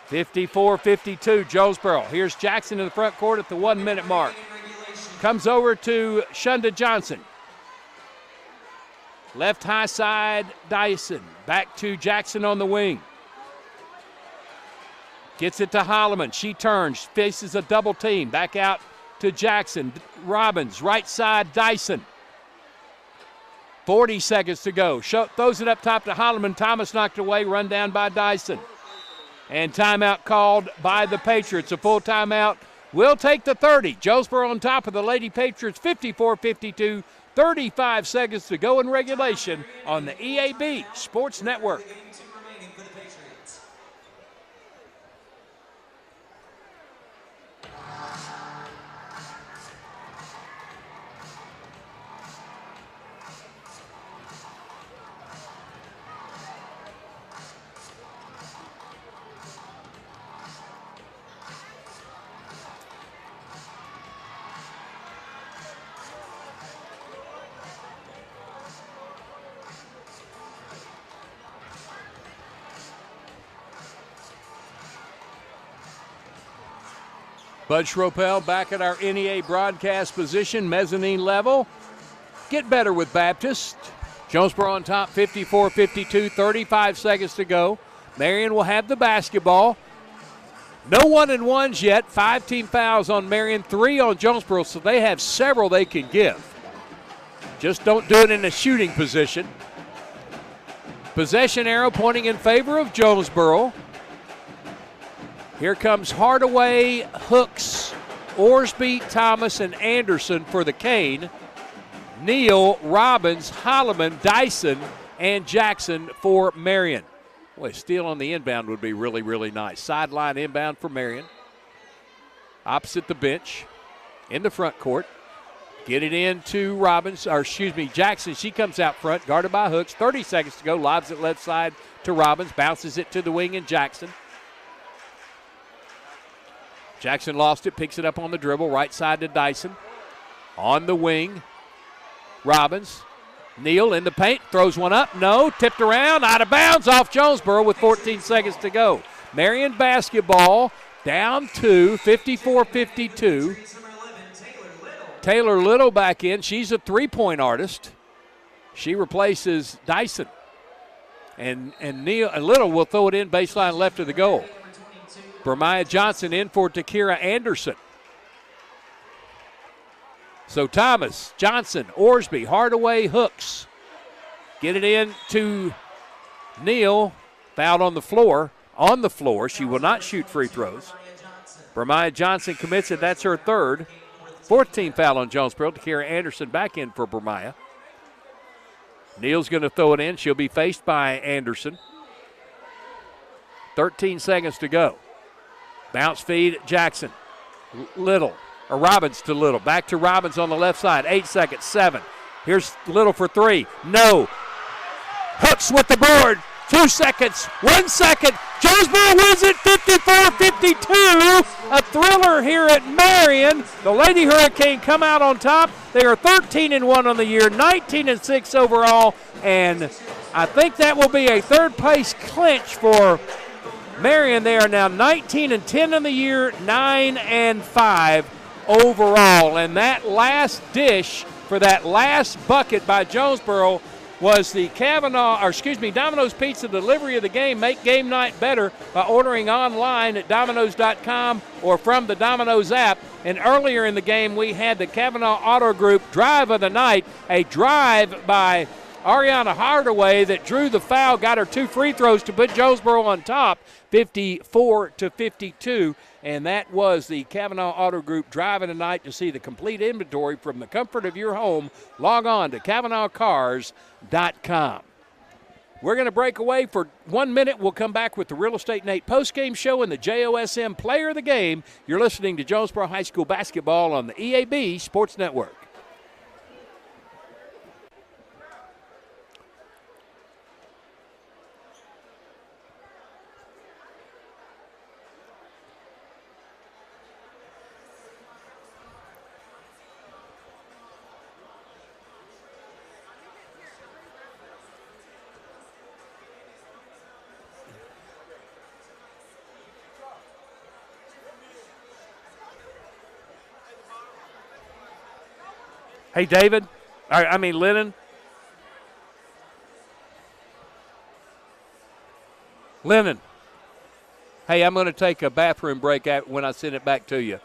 54-52. Jonesboro. Here's Jackson in the front court at the 1-minute mark. Comes over to Shunda Johnson. Left high side, Dyson. Back to Jackson on the wing. Gets it to Holloman. She turns, faces a double team. Back out to Jackson. Robbins, right side, Dyson. 40 seconds to go. Throws it up top to Holloman. Thomas knocked away, run down by Dyson. And timeout called by the Patriots. A full timeout will take the 30. Jonesboro on top of the Lady Patriots, 54-52. 35 seconds to go in regulation on the EAB Sports Network. Bud Schropel back at our NEA broadcast position, mezzanine level. Get better with Baptist. Jonesboro on top, 54-52, 35 seconds to go. Marion will have the basketball. No 1-and-1s yet. 5 team fouls on Marion, 3 on Jonesboro, so they have several they can give. Just don't do it in a shooting position. Possession arrow pointing in favor of Jonesboro. Here comes Hardaway, Hooks, Orsby, Thomas, and Anderson for the Cane. Neal, Robbins, Holloman, Dyson, and Jackson for Marion. Boy, steal on the inbound would be really, really nice. Sideline inbound for Marion. Opposite the bench, in the front court. Get it into Jackson. She comes out front, guarded by Hooks. 30 seconds to go. Lobs it left side to Robbins. Bounces it to the wing and Jackson. Jackson lost it, picks it up on the dribble, right side to Dyson. On the wing, Robbins. Neal in the paint, throws one up, no, tipped around, out of bounds, off Jonesboro with 14 seconds to go. Marion basketball down 2, 54-52. Taylor Little back in. She's a three-point artist. She replaces Dyson. And Little will throw it in baseline left of the goal. Bermiah Johnson in for Takira Anderson. So Thomas, Johnson, Orsby, Hardaway, Hooks. Get it in to Neal. Fouled on the floor. On the floor. She will not shoot free throws. Bermiah Johnson commits it. That's her third. 14th foul on Jonesboro. Takira Anderson back in for Bermiah. Neal's going to throw it in. She'll be faced by Anderson. 13 seconds to go. Bounce feed, Jackson. Robbins to Little. Back to Robbins on the left side. 8 seconds, 7. Here's Little for 3. No. Hooks with the board. 2 seconds, 1 second. Jonesboro wins it 54-52. A thriller here at Marion. The Lady Hurricane come out on top. They are 13-1 on the year, 19-6 overall. And I think that will be a third place clinch for Marion. They are now 19-10 in the year, 9-5 overall. And that last dish for that last bucket by Jonesboro was the Domino's Pizza delivery of the game. Make game night better by ordering online at Domino's.com or from the Domino's app. And earlier in the game, we had the Kavanaugh Auto Group drive of the night, a drive by Ariana Hardaway that drew the foul, got her 2 free throws to put Jonesboro on top, 54-52. And that was the Kavanaugh Auto Group drive of the night. To see the complete inventory from the comfort of your home, log on to CavanaughCars.com. We're going to break away for 1 minute. We'll come back with the Real Estate Nate postgame show and the JOSM Player of the Game. You're listening to Jonesboro High School basketball on the EAB Sports Network. Hey, David. Lennon. Lennon. Hey, I'm going to take a bathroom break when I send it back to you.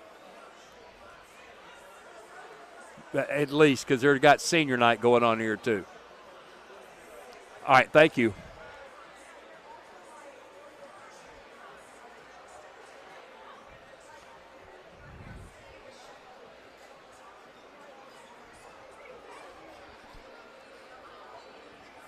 At least, because they've got senior night going on here, too. All right, thank you.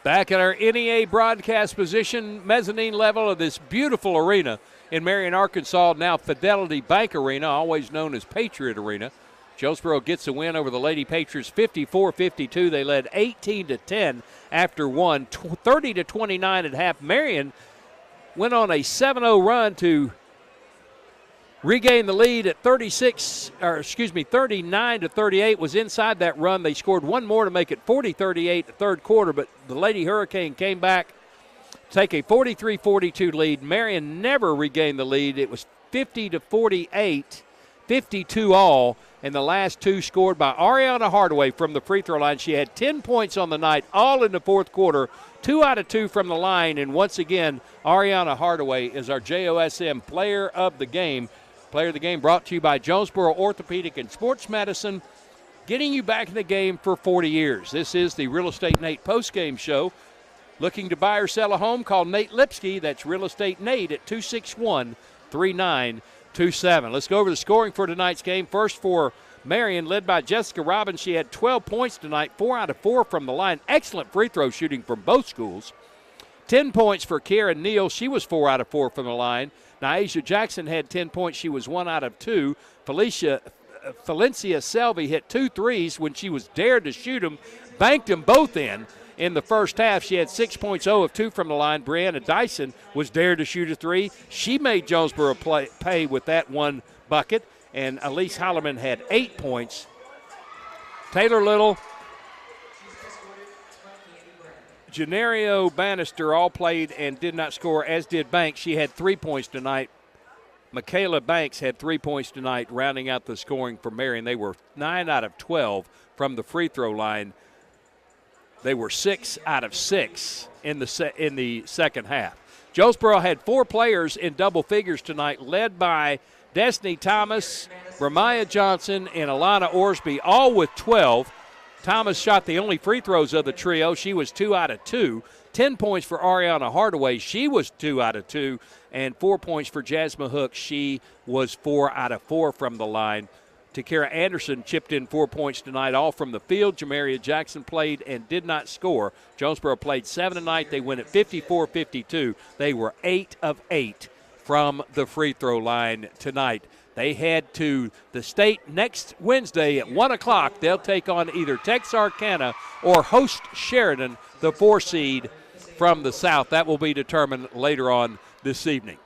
Back at our NEA broadcast position, mezzanine level of this beautiful arena in Marion, Arkansas, now Fidelity Bank Arena, always known as Patriot Arena. Jonesboro gets a win over the Lady Patriots 54-52. They led 18-10 after one, 30-29 at half. Marion went on a 7-0 run to regain the lead at 39-38, was inside that run. They scored one more to make it 40-38 the third quarter, but the Lady Hurricane came back, take a 43-42 lead. Marion never regained the lead. It was 50-48, 52 all, and the last two scored by Ariana Hardaway from the free throw line. She had 10 points on the night, all in the fourth quarter, 2 out of 2 from the line, and once again, Ariana Hardaway is our JOSM Player of the Game. Player of the Game brought to you by Jonesboro Orthopedic and Sports Medicine, getting you back in the game for 40 years. This is the Real Estate Nate postgame show. Looking to buy or sell a home, call Nate Lipsky. That's Real Estate Nate at 261-3927. Let's go over the scoring for tonight's game. First for Marion, led by Jessica Robbins. She had 12 points tonight, 4 out of 4 from the line. Excellent free throw shooting from both schools. 10 points for Karen Neal. She was 4 out of 4 from the line. Nyasha Jackson had 10 points. She was 1 out of 2. Valencia Selvey hit 2 threes when she was dared to shoot them, banked them both in the first half. She had 6 points, 0 of 2 from the line. Brianna Dyson was dared to shoot a 3. She made Jonesboro pay with that one bucket. And Elise Holloman had 8 points. Taylor Little, Genario Bannister all played and did not score, as did Banks. She had 3 points tonight. Michaela Banks had 3 points tonight, rounding out the scoring for Marion. They were 9 out of 12 from the free throw line. They were 6 out of 6 in the second half. Jonesboro had 4 players in double figures tonight, led by Destiny Thomas, Ramaya Johnson, and Alana Orsby, all with 12. Thomas shot the only free throws of the trio. She was 2 out of 2. 10 points for Ariana Hardaway. She was 2 out of 2. And 4 points for Jasmine Hook. She was 4 out of 4 from the line. Takara Anderson chipped in 4 points tonight, all from the field. Jamaria Jackson played and did not score. Jonesboro played 7 tonight. They win at 54-52. They were 8 of 8 from the free throw line tonight. They head to the state next Wednesday at 1 o'clock. They'll take on either Texarkana or host Sheridan, the 4 seed from the south. That will be determined later on this evening.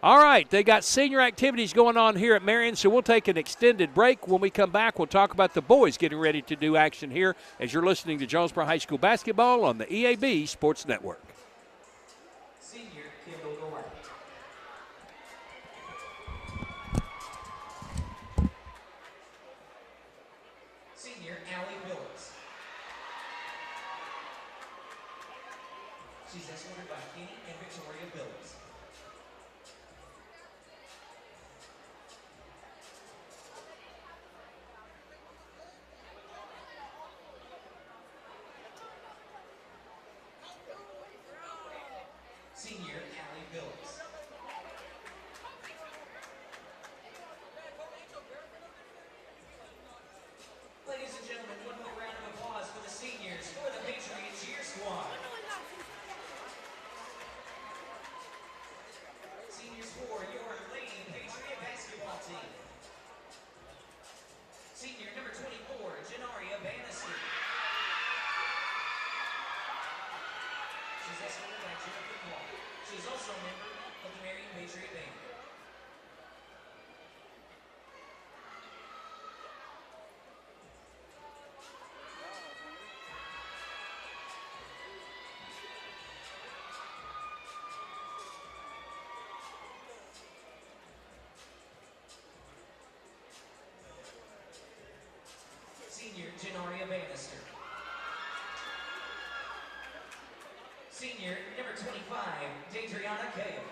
All right, they got senior activities going on here at Marion, so we'll take an extended break. When we come back, we'll talk about the boys getting ready to do action here as you're listening to Jonesboro High School basketball on the EAB Sports Network. Senior Kendall Gore. Senior Allie Phillips. She's escorted by Kenny and Victoria Phillips. Senior Allie Phillips. Ladies and gentlemen, one more round of applause for the seniors for the Patriots cheer squad. Seniors for your Lady Patriot basketball team. Senior number 24, Genaria Bannister. She's escorted by Jennifer Clark. She's also a member of the Marion Patriot Band. Senior Genaria Bannister. Senior number 25, Dadriana Kale.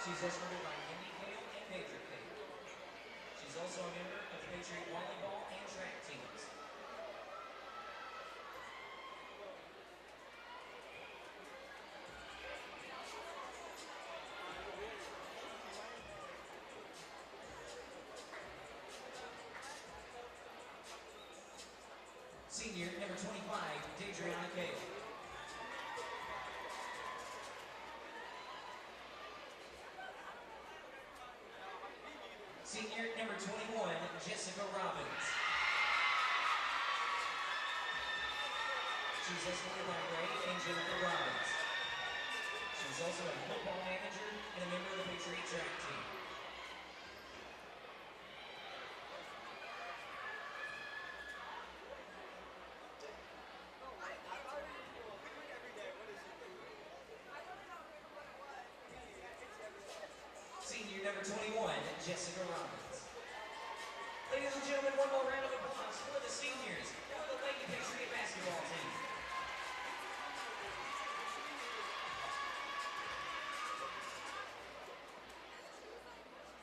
She's escorted by Indy Kale and Pedro Kale. She's also a member of the Patriot volleyball and track teams. Senior number 25, Deidreana Kale. Senior number 21, Jessica Robbins. She's escorted by Ray and Jennifer Robbins. She's also a football manager and a member of the Patriot track team. Senior number 21, Jessica Robbins. Ladies and gentlemen, one more round of applause for the seniors for the Lady Patriot basketball team.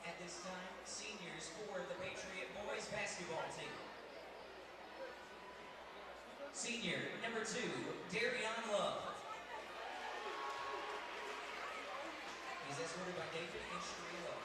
At this time, seniors for the Patriot boys basketball team. Senior number 2, Darion Love. He's escorted by David and Sheree Love.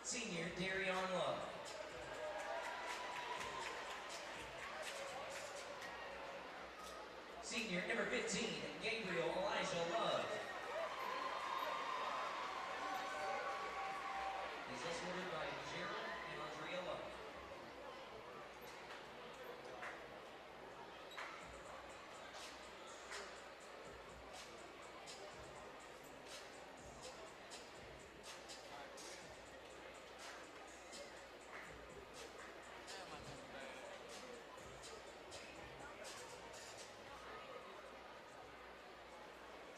Senior Darion Love. Senior number 15, Gabriel Elijah Love. He's escorted by Gerald and Andrea Love.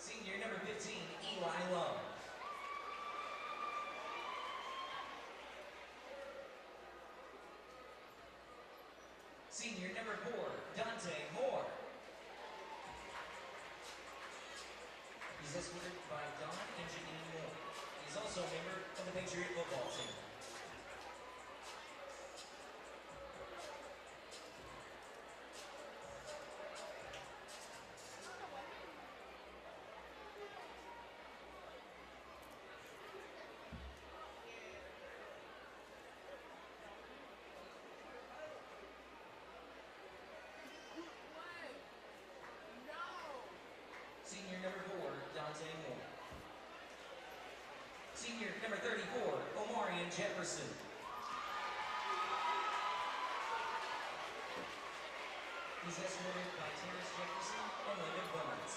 Senior number 15, Eli Love. Senior number 4, Dante Moore. He's escorted by Don and Janine Moore. He's also a member of the Patriot football team. Senior number 4, Dante Moore. Senior number 34, Omarion Jefferson. He's escorted by Terrence Jefferson and Linda Burns.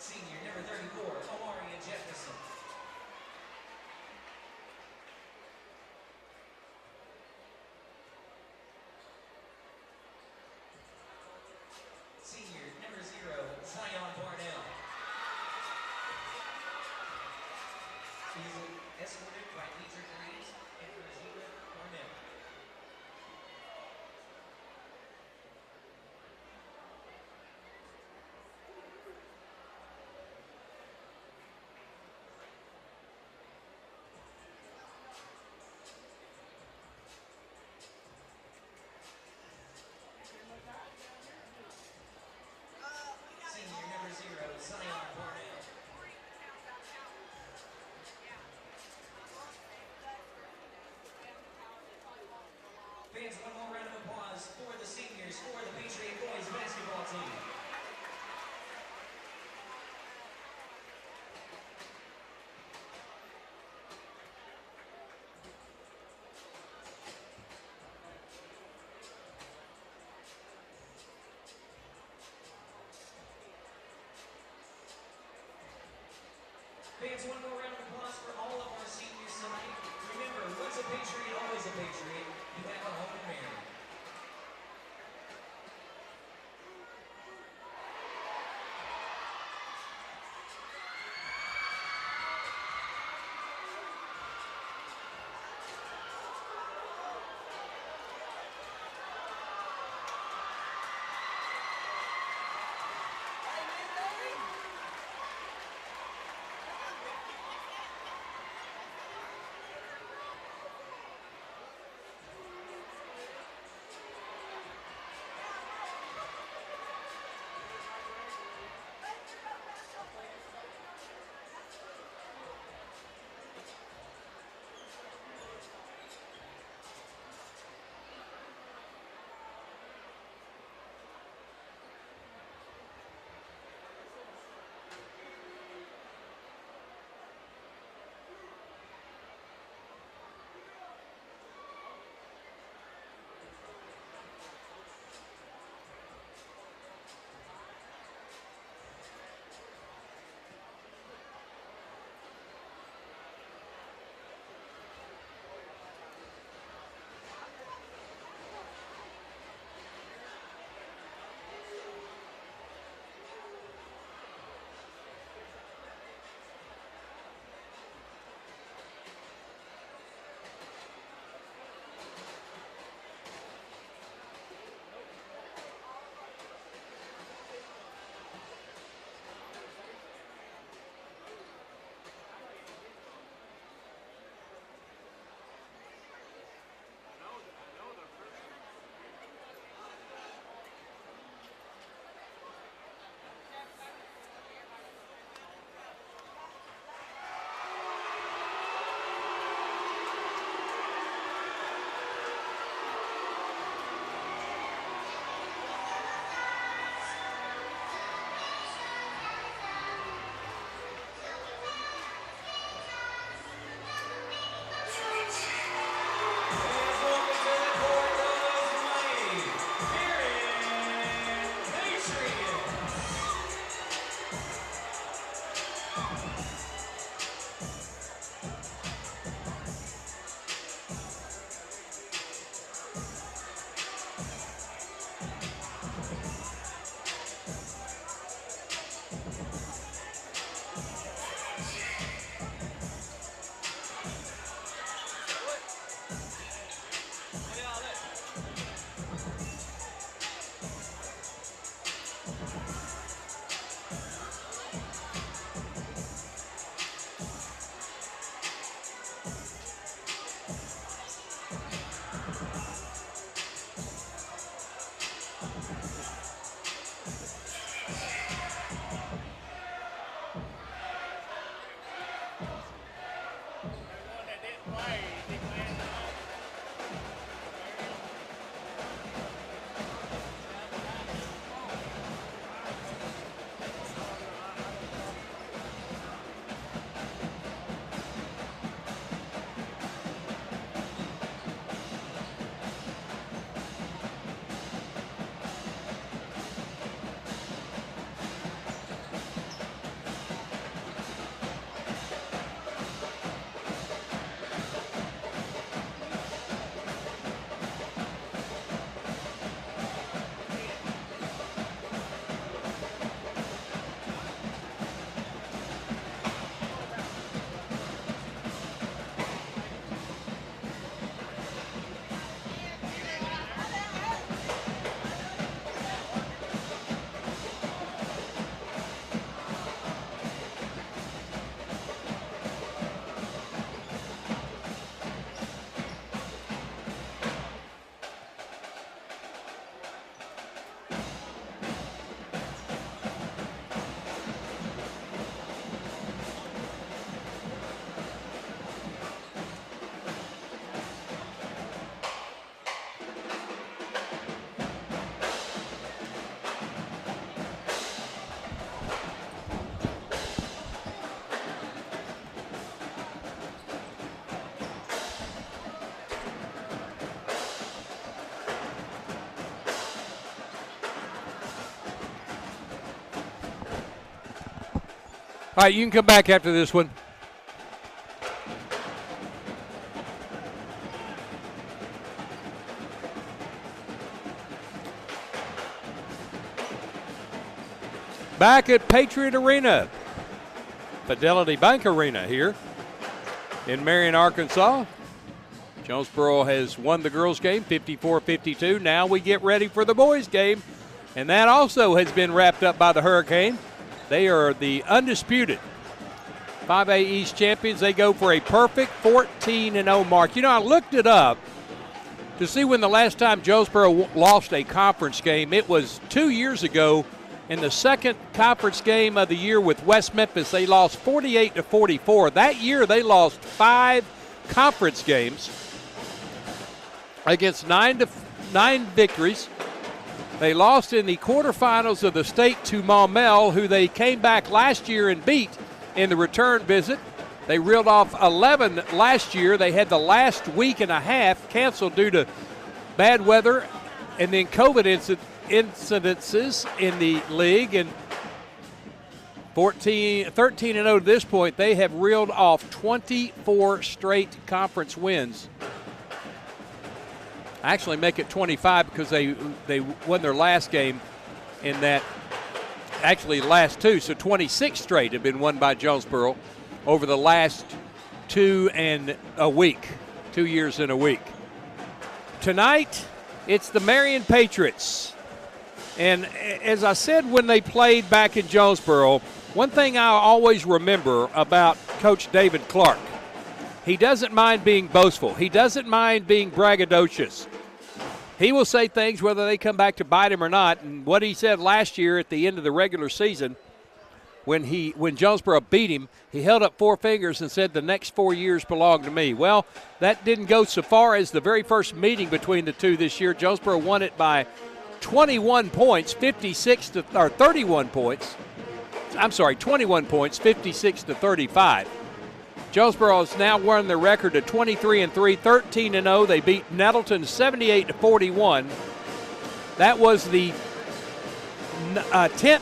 Senior number 34, Omarion Jefferson. Senior number 0, Zion Barnell. He's escorted by Dietrich Reeves and Regina Barnell. Senior number 0, Zion Barnell. Fans, one more round of applause for the seniors for the Patriot boys basketball team. Fans, one more round of applause for all of our seniors tonight. Remember, once a Patriot, always a Patriot. You have a home in Mary. All right, you can come back after this one. Back at Patriot Arena, Fidelity Bank Arena here in Marion, Arkansas. Jonesboro has won the girls' game 54-52. Now we get ready for the boys' game, and that also has been wrapped up by the Hurricane. They are the undisputed 5A East champions. They go for a perfect 14-0 mark. You know, I looked it up to see when the last time Jonesboro lost a conference game. It was 2 years ago in the second conference game of the year with West Memphis. They lost 48-44. That year they lost 5 conference games against 9 victories. They lost in the quarterfinals of the state to Maumelle, who they came back last year and beat in the return visit. They reeled off 11 last year. They had the last week and a half canceled due to bad weather and then COVID incidences in the league. And 13-0 to this point, they have reeled off 24 straight conference wins. Actually make it 25 because they won their last game in that, actually last 2, so 26 straight have been won by Jonesboro over the last 2 years and a week. Tonight, it's the Marion Patriots. And as I said when they played back in Jonesboro, one thing I always remember about Coach David Clark, he doesn't mind being boastful. He doesn't mind being braggadocious. He will say things whether they come back to bite him or not. And what he said last year at the end of the regular season, when Jonesboro beat him, he held up 4 fingers and said, "The next 4 years belong to me." Well, that didn't go so far as the very first meeting between the two this year. Jonesboro won it by 21 points, 31 points. I'm sorry, 21 points, 56-35. Jonesboro has now won their record to 23-3, 13-0. They beat Nettleton 78-41. That was the 10th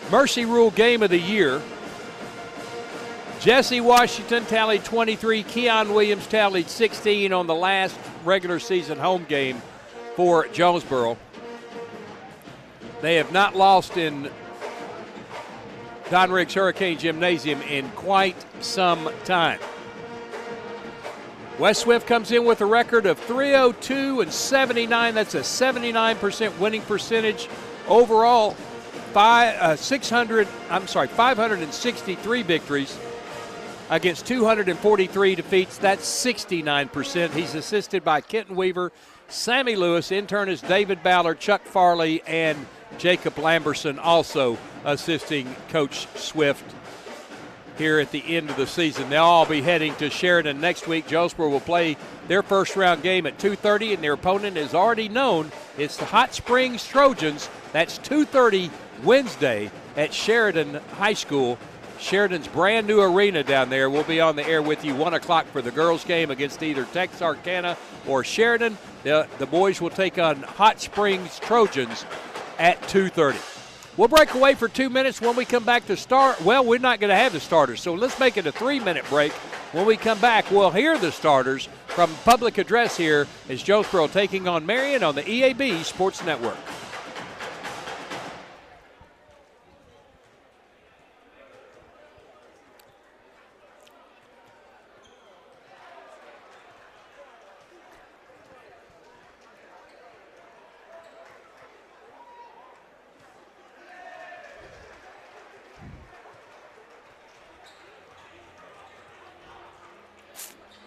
Mercy Rule game of the year. Jesse Washington tallied 23. Keon Williams tallied 16 on the last regular season home game for Jonesboro. They have not lost in Don Riggs Hurricane Gymnasium in quite some time. West Swift comes in with a record of 302-79. That's a 79% winning percentage. Overall, 563 victories against 243 defeats. That's 69%. He's assisted by Kenton Weaver, Sammy Lewis. Intern is David Ballard, Chuck Farley, and Jacob Lamberson also assisting Coach Swift here at the end of the season. They'll all be heading to Sheridan next week. Jonesboro will play their first round game at 2:30, and their opponent is already known. It's the Hot Springs Trojans. That's 2:30 Wednesday at Sheridan High School. Sheridan's brand new arena down there. We'll be on the air with you 1 o'clock for the girls' game against either Texarkana or Sheridan. The boys will take on Hot Springs Trojans at 2:30. We'll break away for 2 minutes. When we come back to start, well, we're not going to have the starters, so let's make it a 3-minute break. When we come back, we'll hear the starters from public address here as Jonesboro taking on Marion on the EAB Sports Network.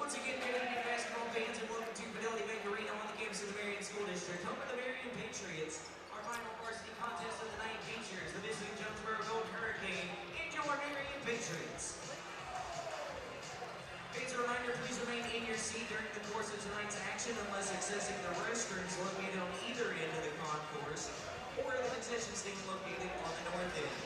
Once again, good evening, basketball fans, and welcome to Fidelity Bank Arena on the campus of the Marion School District, home of the Marion Patriots. Our final varsity contest of the night features the visiting Jonesboro Golden Hurricane and your Marion Patriots. Fans, a reminder, please remain in your seat during the course of tonight's action unless accessing the restrooms located on either end of the concourse or the concession stand located on the north end.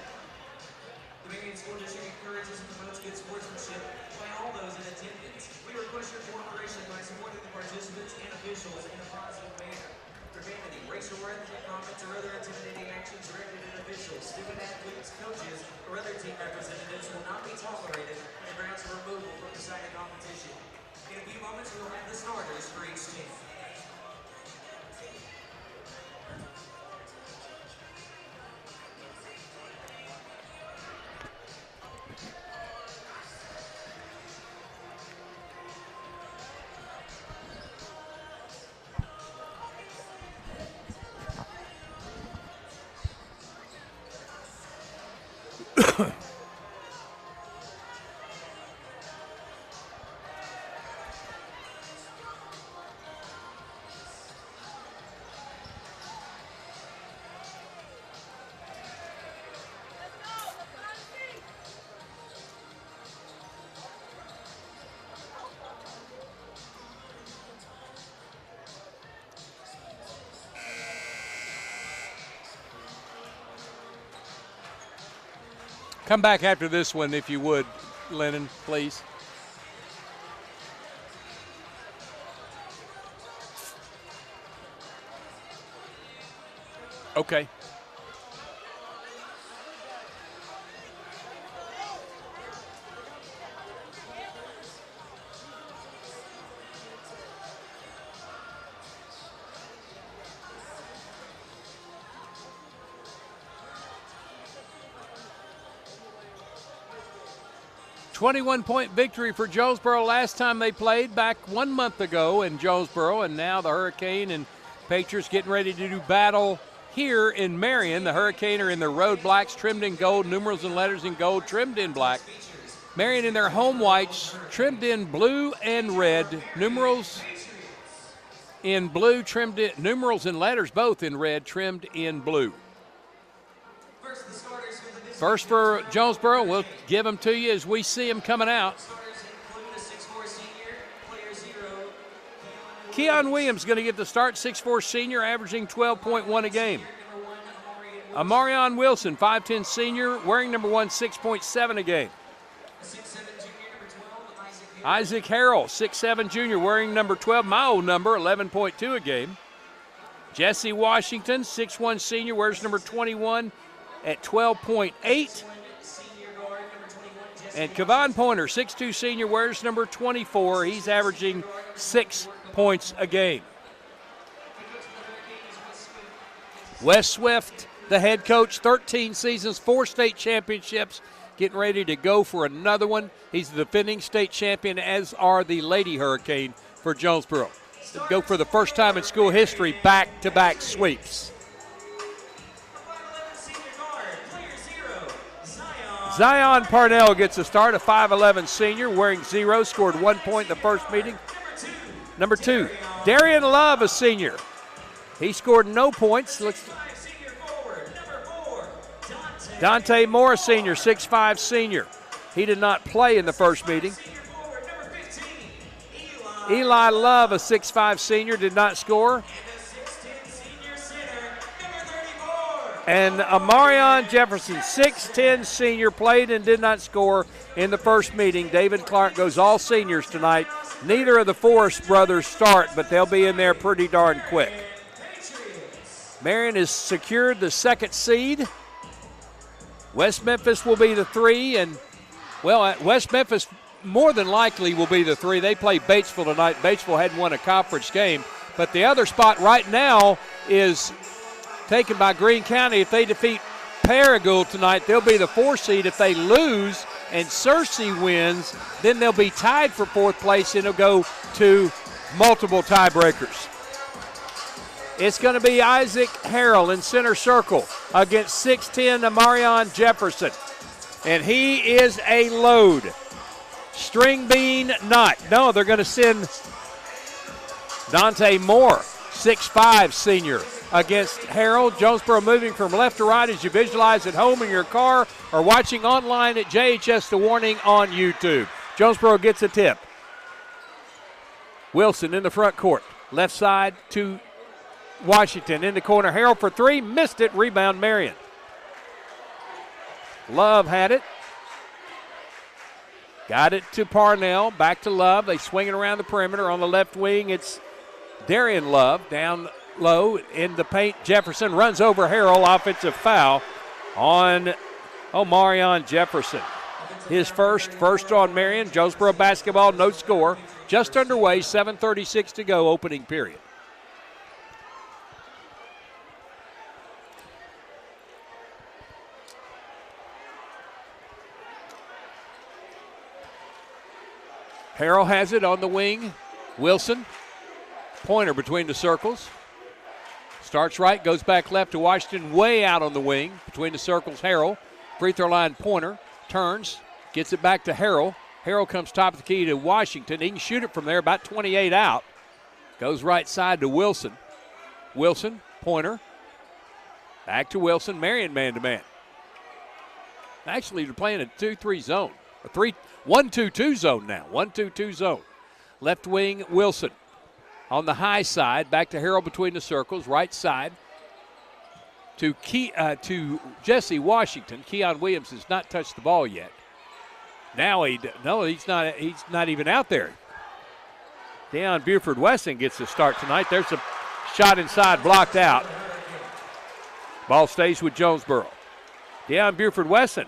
The Marion School District encourages and promotes good sportsmanship by all those in attendance. We request your cooperation by supporting the participants and officials in a positive manner. Profanity, racial slurs or ethnic comments or other intimidating actions directed at officials, student athletes, coaches, or other team representatives will not be tolerated and grounds of removal from the site of competition. In a few moments, we will have the starters for each team. Come back after this one, if you would, Lennon, please. Okay. "21-point victory for Jonesboro last time they played back 1 month ago in Jonesboro, and now the Hurricane and Patriots getting ready to do battle here in Marion. The Hurricane are in their road blacks, trimmed in gold, numerals and letters in gold, trimmed in black. Marion in their home whites, trimmed in blue and red, numerals in blue, trimmed in, numerals and letters both in red, trimmed in blue. First for Jonesboro, we'll give them to you as we see them coming out. Keon Williams going to get the start, 6'4" senior, averaging 12.1 a game. Amarion Wilson, 5'10" senior, wearing number 1, 6.7 a game. Isaac Harrell, 6'7" junior, wearing number 12, my old number, 11.2 a game. Jesse Washington, 6'1" senior, wears number 21 at 12.8. And Kevon Pointer, 6'2" senior, wears number 24. He's averaging 6 points a game. Wes Swift, the head coach, 13 seasons, 4 state championships, getting ready to go for another one. He's the defending state champion, as are the Lady Hurricane for Jonesboro. They go for the first time in school history, back-to-back sweeps. Zion Parnell gets a start, a 5'11" senior, wearing 0, scored 1 point in the first meeting. Number 2, Darian Love, a senior. He scored no points. Dante Moore, senior, 6'5" senior. He did not play in the first meeting. Eli Love, a 6'5" senior, did not score. And Amarion Jefferson, 6'10" senior, played and did not score in the first meeting. David Clark goes all seniors tonight. Neither of the Forrest brothers start, but they'll be in there pretty darn quick. Marion has secured the 2nd seed. West Memphis will be the 3, and, well, West Memphis more than likely will be the 3. They play Batesville tonight. Batesville hadn't won a conference game, but the other spot right now is taken by Greene County. If they defeat Paragould tonight, they'll be the 4 seed. If they lose and Searcy wins, then they'll be tied for 4th place, and it'll go to multiple tiebreakers. It's going to be Isaac Harrell in center circle against 6'10" Amarion Jefferson. And he is a load. String bean not. No, they're going to send Dante Moore, 6'5" senior, against Harold. Jonesboro moving from left to right as you visualize at home in your car or watching online at JHS The Warning on YouTube. Jonesboro gets a tip. Wilson in the front court. Left side to Washington in the corner. Harold for 3, missed it. Rebound Marion. Love had it. Got it to Parnell. Back to Love. They swing it around the perimeter. On the left wing, it's Darian Love. Down low in the paint. Jefferson runs over Harrell. Offensive foul on Omarion Jefferson. His first on Marion. Jonesboro basketball, no score. Just underway, 7:36 to go, opening period. Harrell has it on the wing. Wilson. Pointer between the circles. Starts right, goes back left to Washington, way out on the wing. Between the circles, Harrell. Free throw line, Pointer. Turns, gets it back to Harrell. Harrell comes top of the key to Washington. He can shoot it from there, about 28 out. Goes right side to Wilson. Wilson, Pointer. Back to Wilson, Marion man-to-man. Actually, they're playing a 2-3 zone. A 1-2-2 zone now. 1-2-2 zone. Left wing, Wilson. On the high side, back to Harrell between the circles. Right side to Jesse Washington. Keon Williams has not touched the ball yet. Now he's not even out there. Deion Buford-Wesson gets the start tonight. There's a shot inside, blocked out. Ball stays with Jonesboro. Deion Buford-Wesson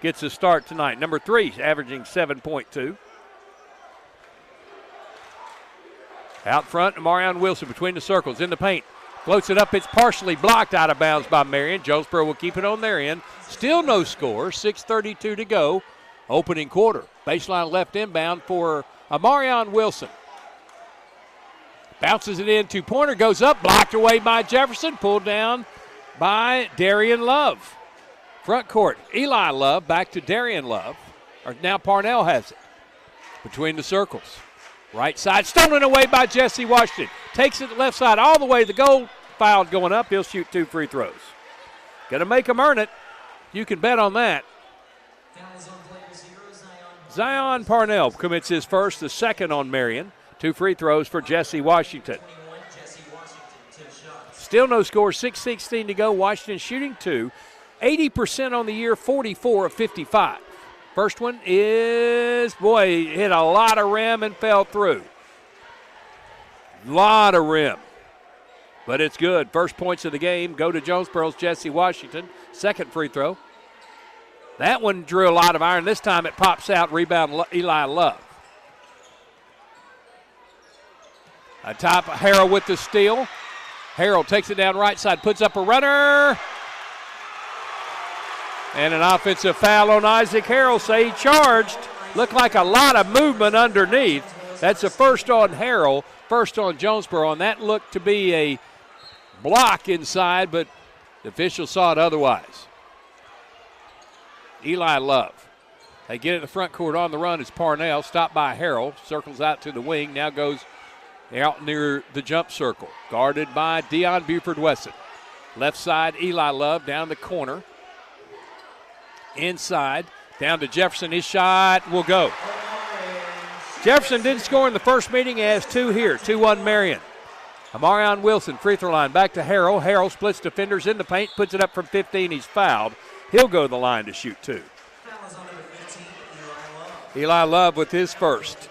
gets the start tonight. Number 3, averaging 7.2. Out front, Marion Wilson between the circles in the paint. Floats it up. It's partially blocked out of bounds by Marion. Jonesboro will keep it on their end. Still no score. 6:32 to go. Opening quarter. Baseline left inbound for Marion Wilson. Bounces it in. Two-pointer goes up. Blocked away by Jefferson. Pulled down by Darian Love. Front court. Eli Love back to Darian Love. Or now Parnell has it. Between the circles. Right side, stolen away by Jesse Washington. Takes it left side all the way to the goal. Foul going up. He'll shoot 2 free throws. Going to make him earn it. You can bet on that. Zion Parnell commits his first, the second on Marion. 2 free throws for Jesse Washington. Still no score, 6:16 to go. Washington shooting 2. 80% on the year, 44 of 55. First one is, boy, hit a lot of rim and fell through. Lot of rim. But it's good. First points of the game go to Jonesboro's Jesse Washington. Second free throw. That one drew a lot of iron. This time it pops out. Rebound Eli Love. Atop Harrell with the steal. Harrell takes it down right side. Puts up a runner. And an offensive foul on Isaac Harrell. Say he charged. Looked like a lot of movement underneath. That's a first on Harrell, first on Jonesboro. And that looked to be a block inside, but the official saw it otherwise. Eli Love. They get it in the front court on the run. It's Parnell, stopped by Harrell. Circles out to the wing. Now goes out near the jump circle. Guarded by Deion Buford-Wesson. Left side, Eli Love down the corner. Inside, down to Jefferson. His shot will go. Jefferson didn't score in the first meeting. He has 2 here. 2-1 Marion. Amarion Wilson, free throw line. Back to Harrell. Harrell splits defenders in the paint. Puts it up from 15. He's fouled. He'll go to the line to shoot 2. Eli Love with his first.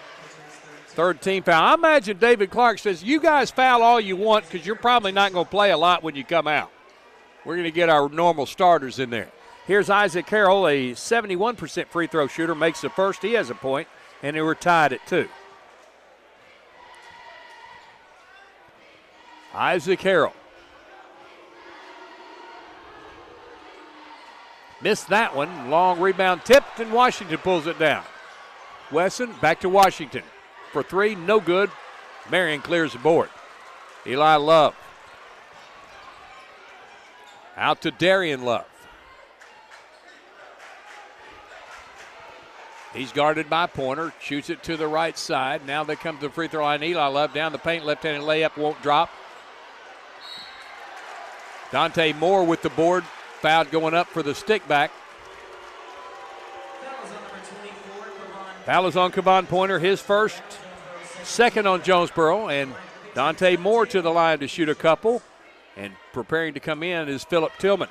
Third team foul. I imagine David Clark says, you guys foul all you want because you're probably not going to play a lot when you come out. We're going to get our normal starters in there. Here's Isaac Harrell, a 71% free throw shooter, makes the first. He has a point, and they were tied at 2. Isaac Harrell. Missed that one. Long rebound tipped, and Washington pulls it down. Wesson back to Washington. For 3, no good. Marion clears the board. Eli Love. Out to Darian Love. He's guarded by Pointer. Shoots it to the right side. Now they come to the free throw line. Eli Love down the paint. Left-handed layup won't drop. Dante Moore with the board. Foul going up for the stick back. Foul is on Kevon Pointer. His first. Second on Jonesboro. And Dante Moore to the line to shoot a couple. And preparing to come in is Phillip Tillman.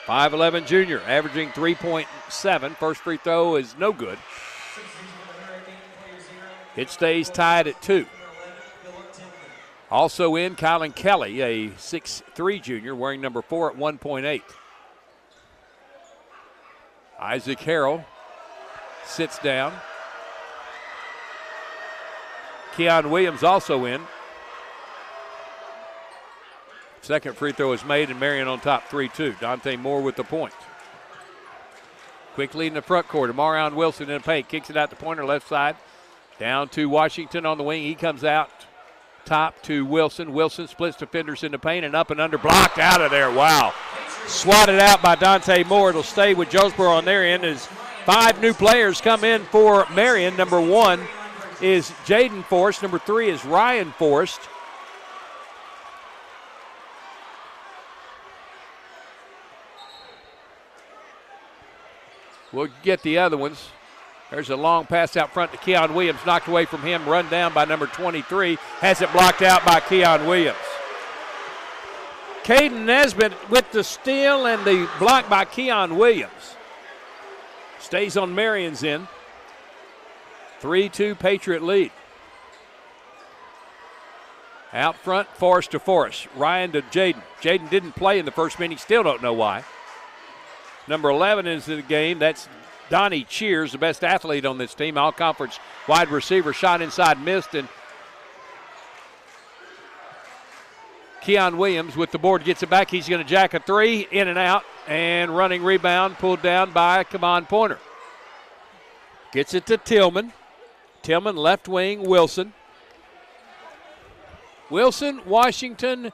5'11 junior, averaging 3.7. First free throw is no good. It stays tied at 2. Also in, Kylan Kelly, a 6'3 junior, wearing number 4 at 1.8. Isaac Harrell sits down. Keon Williams also in. Second free throw is made, and Marion on top 3-2. Dante Moore with the point. Quickly in the front court, Amarion Wilson in the paint. Kicks it out to Pointer, left side. Down to Washington on the wing. He comes out top to Wilson. Wilson splits defenders in the paint and up and under. Blocked out of there. Wow. Swatted out by Dante Moore. It'll stay with Jonesboro on their end as 5 new players come in for Marion. Number 1 is Jaden Forrest. Number 3 is Ryan Forrest. We'll get the other ones. There's a long pass out front to Keon Williams, knocked away from him, run down by number 23. Has it blocked out by Keon Williams. Caden Nesbitt with the steal and the block by Keon Williams. Stays on Marion's end. 3-2 Patriot lead. Out front, Forrest to Forrest. Ryan to Jaden. Jaden didn't play in the first meeting, still don't know why. Number 11 is in the game. That's Donnie Cheers, the best athlete on this team. All-conference wide receiver, shot inside, missed, and Keon Williams with the board gets it back. He's going to jack a 3, in and out, and running rebound pulled down by Kevon Pointer. Gets it to Tillman. Tillman, left wing, Wilson. Wilson, Washington,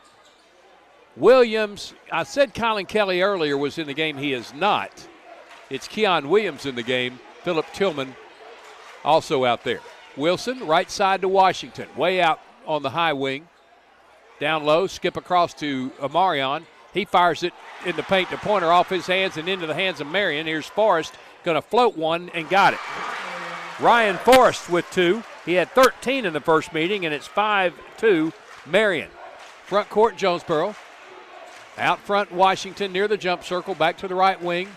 Williams. I said Colin Kelly earlier was in the game. He is not. It's Keon Williams in the game. Philip Tillman also out there. Wilson, right side to Washington. Way out on the high wing. Down low, skip across to Amarion. He fires it in the paint to Pointer, off his hands and into the hands of Marion. Here's Forrest, going to float one and got it. Ryan Forrest with 2. He had 13 in the first meeting, and it's 5-2 Marion. Front court, Jonesboro. Out front, Washington near the jump circle, back to the right wing.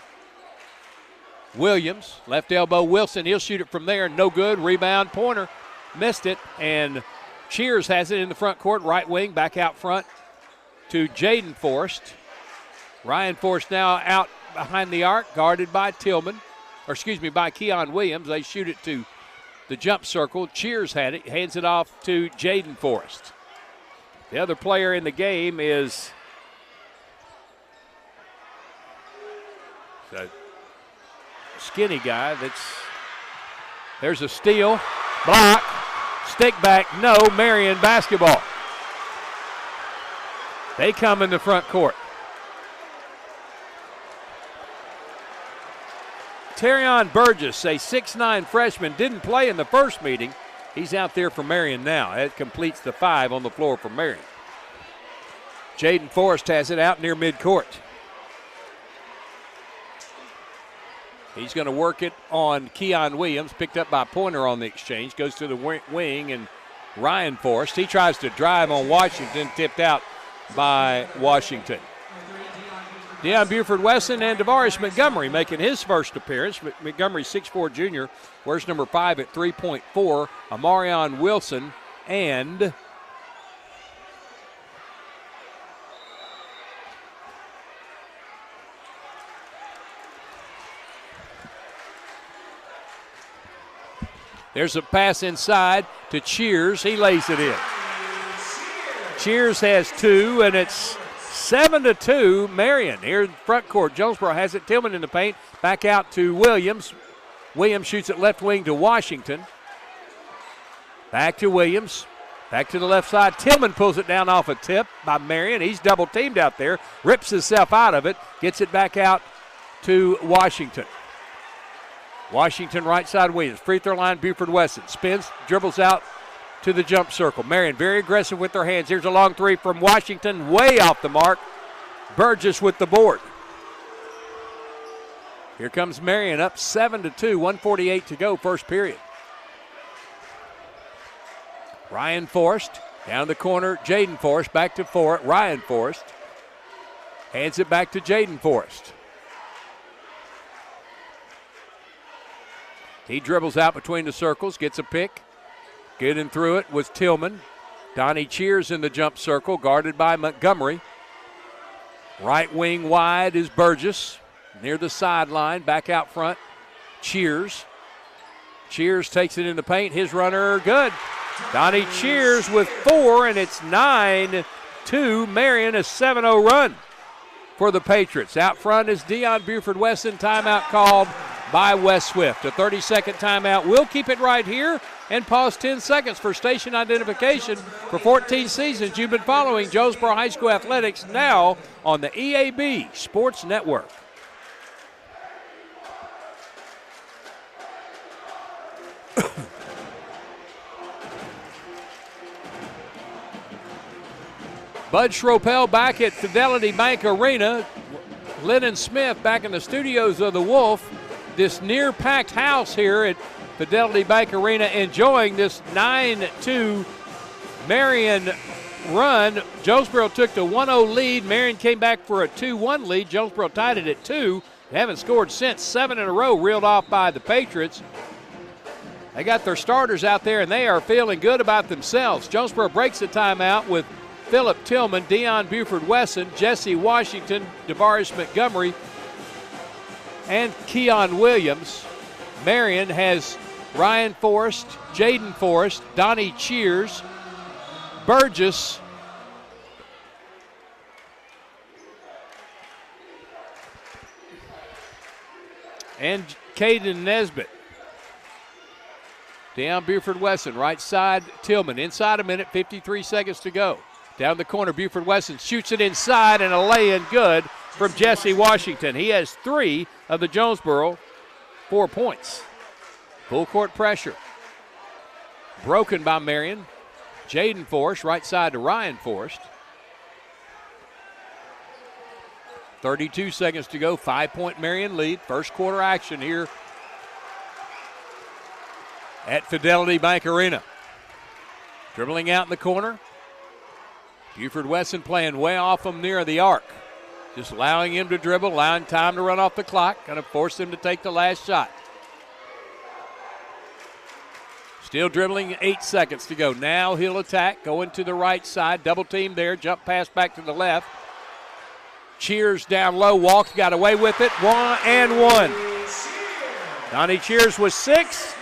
Williams, left elbow, Wilson. He'll shoot it from there. No good. Rebound, Pointer missed it, and Cheers has it in the front court, right wing, back out front to Jaden Forrest. Ryan Forrest now out behind the arc, guarded by Tillman, by Keon Williams. They shoot it to the jump circle. Cheers had it, hands it off to Jaden Forrest. The other player in the game is the skinny guy. There's a steal, block, stick back, no, Marion basketball. They come in the front court. Terrion Burgess, a 6'9 freshman, didn't play in the first meeting. He's out there for Marion now. That completes the 5 on the floor for Marion. Jaden Forrest has it out near midcourt. He's going to work it on Keon Williams, picked up by Pointer on the exchange. Goes to the wing, and Ryan Forrest. He tries to drive on Washington, tipped out by Washington. Deion Buford-Wesson and Tavares Montgomery making his first appearance. Montgomery, 6'4 junior, wears number 5 at 3.4. Amarion Wilson and there's a pass inside to Cheers. He lays it in. Cheers has 2, and it's 7-2 Marion. Here in front court, Jonesboro has it. Tillman in the paint. Back out to Williams. Williams shoots it left wing to Washington. Back to Williams. Back to the left side. Tillman pulls it down off a tip by Marion. He's double teamed out there. Rips himself out of it. Gets it back out to Washington. Washington right side Williams. Free throw line, Buford-Wesson. Spins, dribbles out to the jump circle. Marion very aggressive with their hands. Here's a long 3 from Washington, way off the mark. Burgess with the board. Here comes Marion up 7-2, 1:48 to go, first period. Ryan Forrest down the corner. Jaden Forrest back to Ryan Forrest. Hands it back to Jaden Forrest. He dribbles out between the circles, gets a pick. Getting through it was Tillman. Donnie Cheers in the jump circle, guarded by Montgomery. Right wing wide is Burgess. Near the sideline, back out front, Cheers. Cheers takes it in the paint. His runner, good. Donnie Cheers with 4, and it's 9-2. Marion, a 7-0 run for the Patriots. Out front is Deion Buford-Wesson. Timeout called by Wes Swift. A 30-second timeout. We'll keep it right here and pause 10 seconds for station identification. For 14 seasons, you've been following Jonesboro High School athletics, now on the EAB Sports Network. Bud Schropel back at Fidelity Bank Arena. Lennon Smith back in the studios of the Wolf. This near-packed house here at Fidelity Bank Arena, enjoying this 9-2 Marion run. Jonesboro took the 1-0 lead. Marion came back for a 2-1 lead. Jonesboro tied it at 2. They haven't scored since. 7 in a row reeled off by the Patriots. They got their starters out there, and they are feeling good about themselves. Jonesboro breaks the timeout with Philip Tillman, Deion Buford-Wesson, Jesse Washington, DeVaris Montgomery, and Keon Williams. Marion has Ryan Forrest, Jaden Forrest, Donnie Cheers, Burgess, and Caden Nesbitt. Deion Buford-Wesson, right side, Tillman. Inside a minute, 53 seconds to go. Down the corner, Buford-Wesson shoots it inside, and a lay-in good from Jesse Washington. He has 3 of the Jonesboro 4 points. Full court pressure. Broken by Marion. Jaden Forrest, right side to Ryan Forrest. 32 seconds to go, 5-point Marion lead. First quarter action here at Fidelity Bank Arena. Dribbling out in the corner. Buford-Wesson playing way off him near the arc. Just allowing him to dribble, allowing time to run off the clock, kind of force him to take the last shot. Still dribbling, 8 seconds to go. Now he'll attack, going to the right side, double team there, jump pass back to the left. Cheers down low, walked, got away with it, 1-1. Donnie Cheers was 6,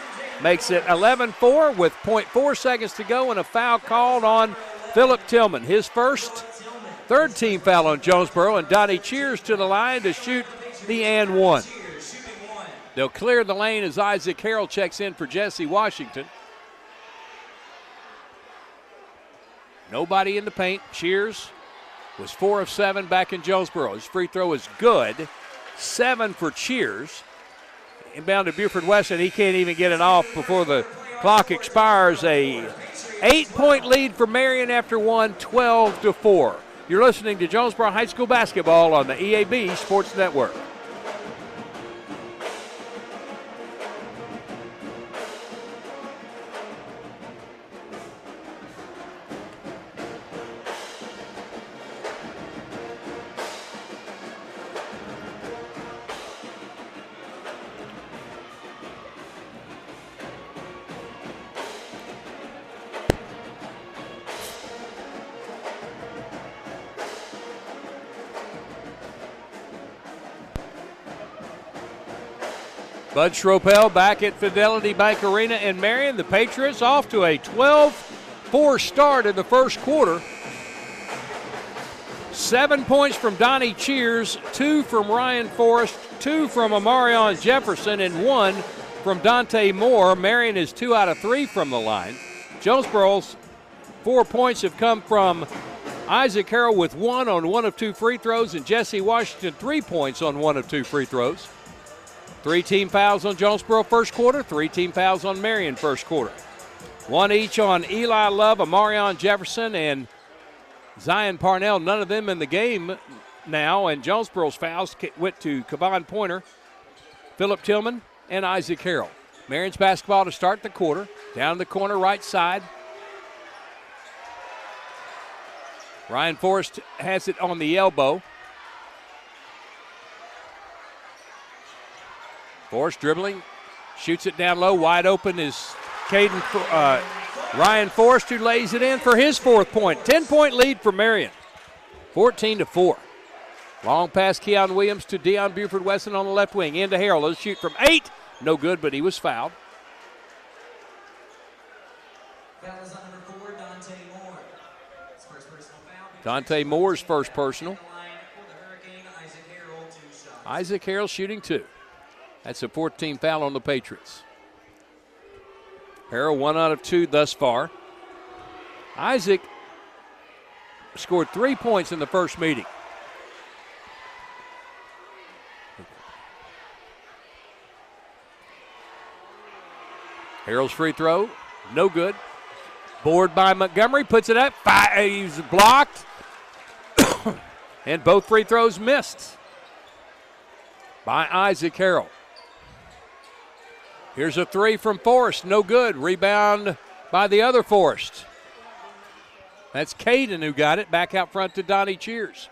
makes it 11-4 with 0.4 seconds to go, and a foul called on Philip Tillman. His third team foul on Jonesboro, and Donnie Cheers to the line to shoot the and one. They'll clear the lane as Isaac Harrell checks in for Jesse Washington. Nobody in the paint. Cheers was 4 of 7 back in Jonesboro. His free throw is good. 7 for Cheers. Inbound to Buford-Wesson. He can't even get it off before the clock expires. A 8-point lead for Marion after one, 12-4. You're listening to Jonesboro High School basketball on the EAB Sports Network. Bud Schropel back at Fidelity Bank Arena in Marion. The Patriots off to a 12-4 start in the first quarter. 7 points from Donnie Cheers, 2 from Ryan Forrest, 2 from Amarion Jefferson, and 1 from Dante Moore. Marion is 2 out of 3 from the line. Jonesboro's 4 points have come from Isaac Harrell with 1 on 1 of 2 free throws, and Jesse Washington 3 points on 1 of 2 free throws. 3 team fouls on Jonesboro first quarter, 3 team fouls on Marion first quarter. 1 each on Eli Love, Amarion Jefferson, and Zion Parnell. None of them in the game now, and Jonesboro's fouls went to Kevon Pointer, Philip Tillman, and Isaac Harrell. Marion's basketball to start the quarter. Down the corner right side. Ryan Forrest has it on the elbow. Forrest dribbling, shoots it down low. Wide open is Caden Ryan Forrest, who lays it in for his 4th point. 10-point lead for Marion. 14-4. Long pass, Keon Williams to Deion Buford-Wesson on the left wing. Into Harrell. Let's shoot from 8. No good, but he was fouled. Foul is on number 4, Dante Moore. His first personal foul. Dante Moore's first personal. For the Hurricane, Isaac Harrell, 2 shots. Isaac Harrell shooting 2. That's a 14th foul on the Patriots. Harrell 1 out of 2 thus far. Isaac scored 3 points in the first meeting. Harrell's free throw, no good. Board by Montgomery, puts it up. He's blocked. And both free throws missed by Isaac Harrell. Here's a 3 from Forrest, no good. Rebound by the other Forrest. That's Caden who got it, back out front to Donnie Cheers.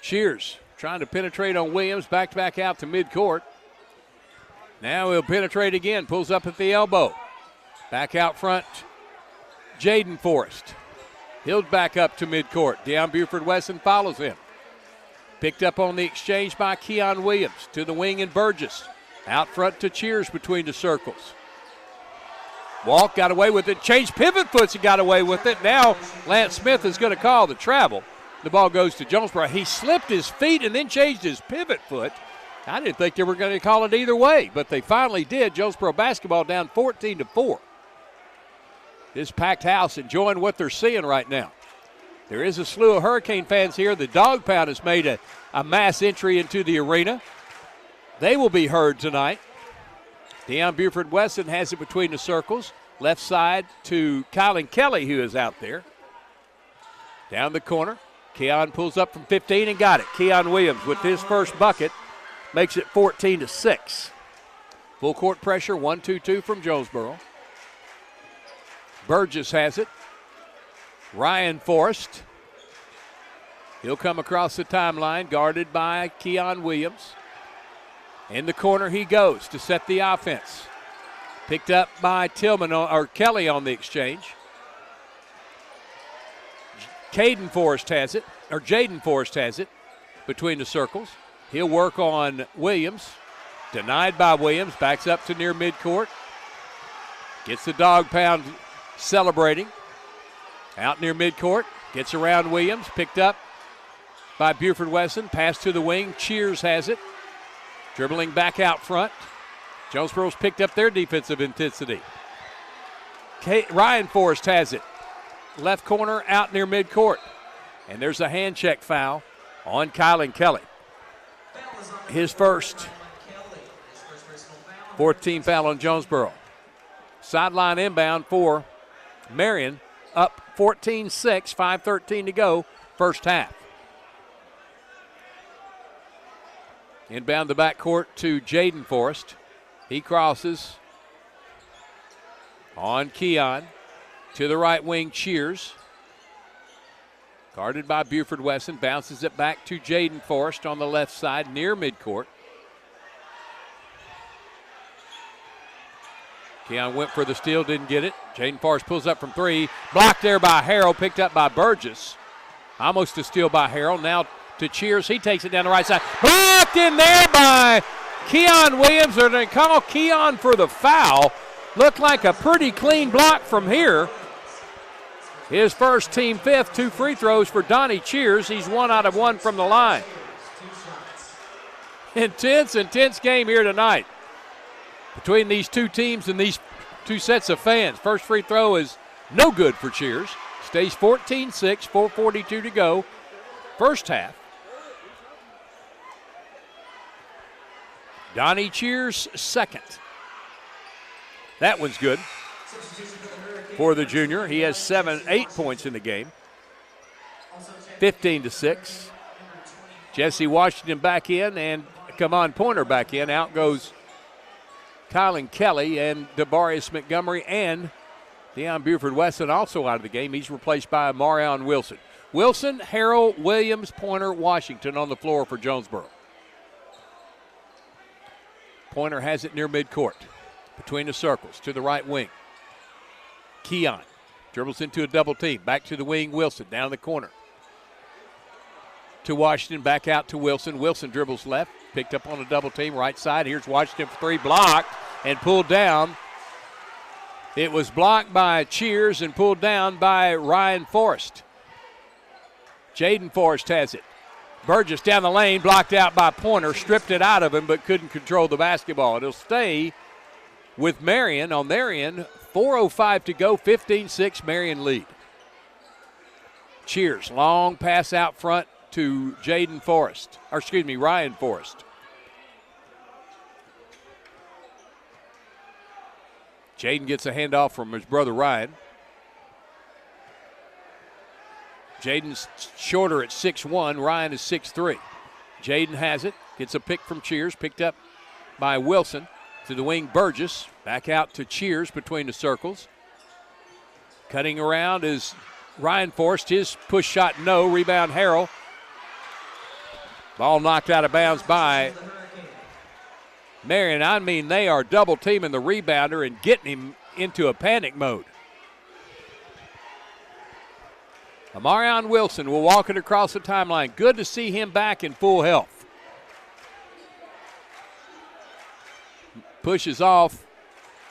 Cheers trying to penetrate on Williams, back out to midcourt. Now he'll penetrate again, pulls up at the elbow. Back out front, Jaden Forrest. He'll back up to midcourt. Deion Buford-Wesson follows him. Picked up on the exchange by Keon Williams to the wing and Burgess. Out front to Cheers between the circles. Walk got away with it. Changed pivot foots and got away with it. Now Lance Smith is going to call the travel. The ball goes to Jonesboro. He slipped his feet and then changed his pivot foot. I didn't think they were going to call it either way, but they finally did. Jonesboro basketball down 14-4. This packed house enjoying what they're seeing right now. There is a slew of Hurricane fans here. The Dog Pound has made a mass entry into the arena. They will be heard tonight. Deion Buford-Wesson has it between the circles. Left side to Kylan Kelly, who is out there. Down the corner. Keon pulls up from 15 and got it. Keon Williams with his first bucket makes it 14-6. Full court pressure, 1-2-2 from Jonesboro. Burgess has it. Ryan Forrest. He'll come across the timeline, guarded by Keon Williams. In the corner he goes to set the offense. Picked up by Kelly on the exchange. Jaden Forrest has it between the circles. He'll work on Williams. Denied by Williams. Backs up to near midcourt. Gets the Dog Pound celebrating. Out near midcourt. Gets around Williams. Picked up by Buford-Wesson. Pass to the wing. Cheers has it. Dribbling back out front. Jonesboro's picked up their defensive intensity. Ryan Forrest has it. Left corner out near midcourt. And there's a hand check foul on Kylan Kelly. His first. 14th foul on Jonesboro. Sideline inbound for Marion. Up 14-6, 5:13 to go, first half. Inbound the backcourt to Jaden Forrest. He crosses on Keon. To the right wing, Cheers. Guarded by Buford-Wesson. Bounces it back to Jaden Forrest on the left side near midcourt. Keon went for the steal, didn't get it. Jaden Forrest pulls up from 3. Blocked there by Harrell, picked up by Burgess. Almost a steal by Harrell. Now to Cheers. He takes it down the right side. Blocked in there by Keon Williams. They're going to call Keon for the foul. Looked like a pretty clean block from here. His first, team 5th, 2 free throws for Donnie Cheers. He's 1 out of 1 from the line. Intense game here tonight between these two teams and these two sets of fans. First free throw is no good for Cheers. Stays 14-6, 4:42 to go. First half. Donnie Cheers second. That one's good for the junior. He has 8 points in the game. 15-6. Jesse Washington back in and Kamon Pointer back in. Out goes Kylan Kelly and Debarius Montgomery and Deion Buford-Wesson also out of the game. He's replaced by Marion Wilson. Wilson, Harrell, Williams, Pointer, Washington on the floor for Jonesboro. Pointer has it near midcourt. Between the circles to the right wing. Keon dribbles into a double team. Back to the wing, Wilson down the corner. To Washington, back out to Wilson. Wilson dribbles left, picked up on a double team, right side. Here's Washington for three, blocked and pulled down. It was blocked by Cheers and pulled down by Ryan Forrest. Jaden Forrest has it. Burgess down the lane, blocked out by Pointer, stripped it out of him but couldn't control the basketball. It'll stay with Marion on their end. 4:05 to go, 15-6 Marion lead. Cheers, long pass out front to Ryan Forrest. Jaden gets a handoff from his brother Ryan. Jaden's shorter at 6'1", Ryan is 6'3". Jaden has it, gets a pick from Cheers, picked up by Wilson. To the wing, Burgess. Back out to Cheers between the circles. Cutting around is Ryan Forrest. His push shot, no. Rebound, Harrell. Ball knocked out of bounds by Marion. I mean, they are double teaming the rebounder and getting him into a panic mode. Amarion Wilson will walk it across the timeline. Good to see him back in full health. Pushes off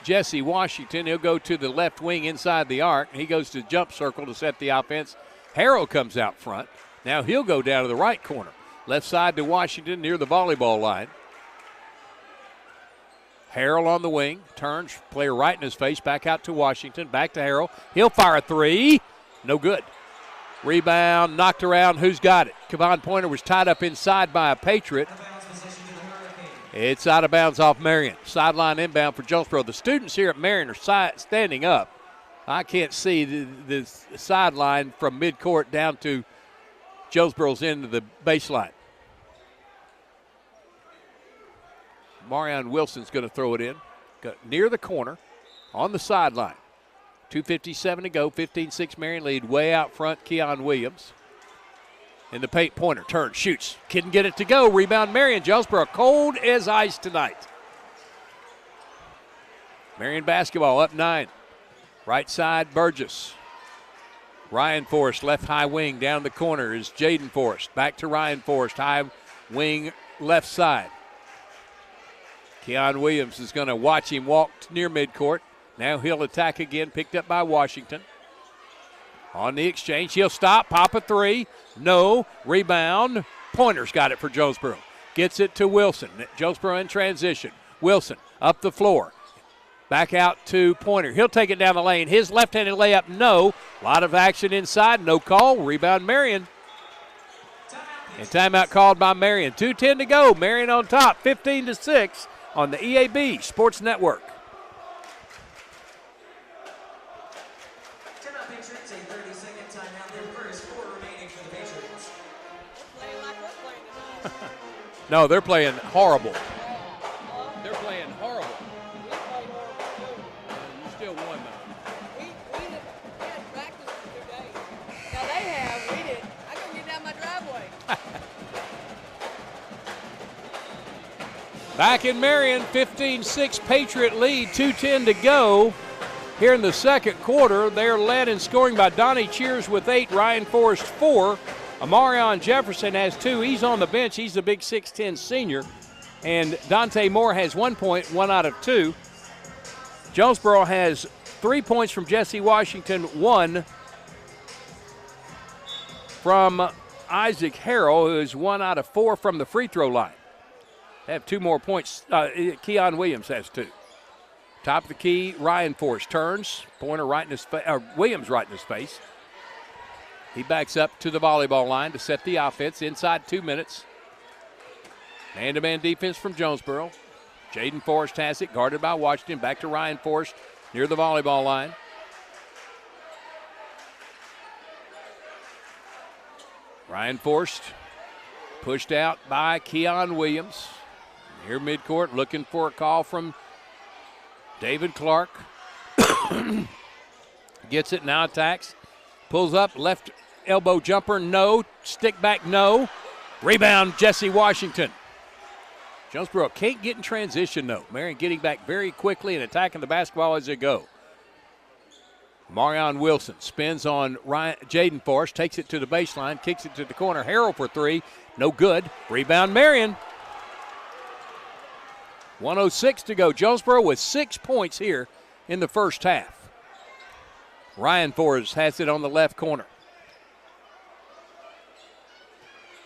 Jesse Washington. He'll go to the left wing inside the arc. He goes to jump circle to set the offense. Harrell comes out front. Now he'll go down to the right corner. Left side to Washington near the volleyball line. Harrell on the wing. Turns, player right in his face. Back out to Washington. Back to Harrell. He'll fire a three. No good. Rebound, knocked around. Who's got it? Kevon Pointer was tied up inside by a Patriot. It's out of bounds off Marion. Sideline inbound for Jonesboro. The students here at Marion are standing up. I can't see the sideline from midcourt down to Jonesboro's end of the baseline. Marion Wilson's going to throw it in. Near the corner on the sideline. 2:57 to go, 15-6 Marion lead. Way out front, Keon Williams. In the paint, Pointer turns, shoots. Couldn't get it to go. Rebound, Marion. Jonesboro cold as ice tonight. Marion basketball up 9. Right side, Burgess. Ryan Forrest, left high wing. Down the corner is Jaden Forrest. Back to Ryan Forrest, high wing, left side. Keon Williams is going to watch him walk near midcourt. Now he'll attack again, picked up by Washington. On the exchange, he'll stop, pop a three. No, rebound. Pointer's got it for Jonesboro. Gets it to Wilson. Jonesboro in transition. Wilson up the floor. Back out to Pointer. He'll take it down the lane. His left-handed layup, no. A lot of action inside, no call. Rebound, Marion. And timeout called by Marion. 2:10 to go. Marion on top, 15-6 on the EAB Sports Network. No, they're playing horrible. They're playing horrible. You still won, though. We had practice for 2 days. Now they have. We didn't. I couldn't get down my driveway. Back in Marion, 15-6 Patriot lead, 2:10 to go. Here in the second quarter, they're led in scoring by Donnie Cheers with 8, Ryan Forrest 4. Amarion Jefferson has 2. He's on the bench. He's a big 6'10 senior. And Dante Moore has 1 point, 1 out of 2. Jonesboro has 3 points from Jesse Washington, 1 from Isaac Harrell, who is 1 out of 4 from the free throw line. They have 2 more points. Keon Williams has 2. Top of the key, Ryan Forrest turns. Pointer right in his face, Williams right in his face. He backs up to the volleyball line to set the offense inside 2 minutes. Man-to-man defense from Jonesboro. Jaden Forrest has it, guarded by Washington. Back to Ryan Forrest near the volleyball line. Ryan Forrest pushed out by Keon Williams. Here midcourt, looking for a call from David Clark. Gets it, now attacks. Pulls up, left elbow jumper, no. Stick back, no. Rebound, Jesse Washington. Jonesboro can't get in transition, though. Marion getting back very quickly and attacking the basketball as they go. Marion Wilson spins on Jaden Forrest, takes it to the baseline, kicks it to the corner. Harrell for three, no good. Rebound Marion. 1:06 to go. Jonesboro with 6 points here in the first half. Ryan Forrest has it on the left corner.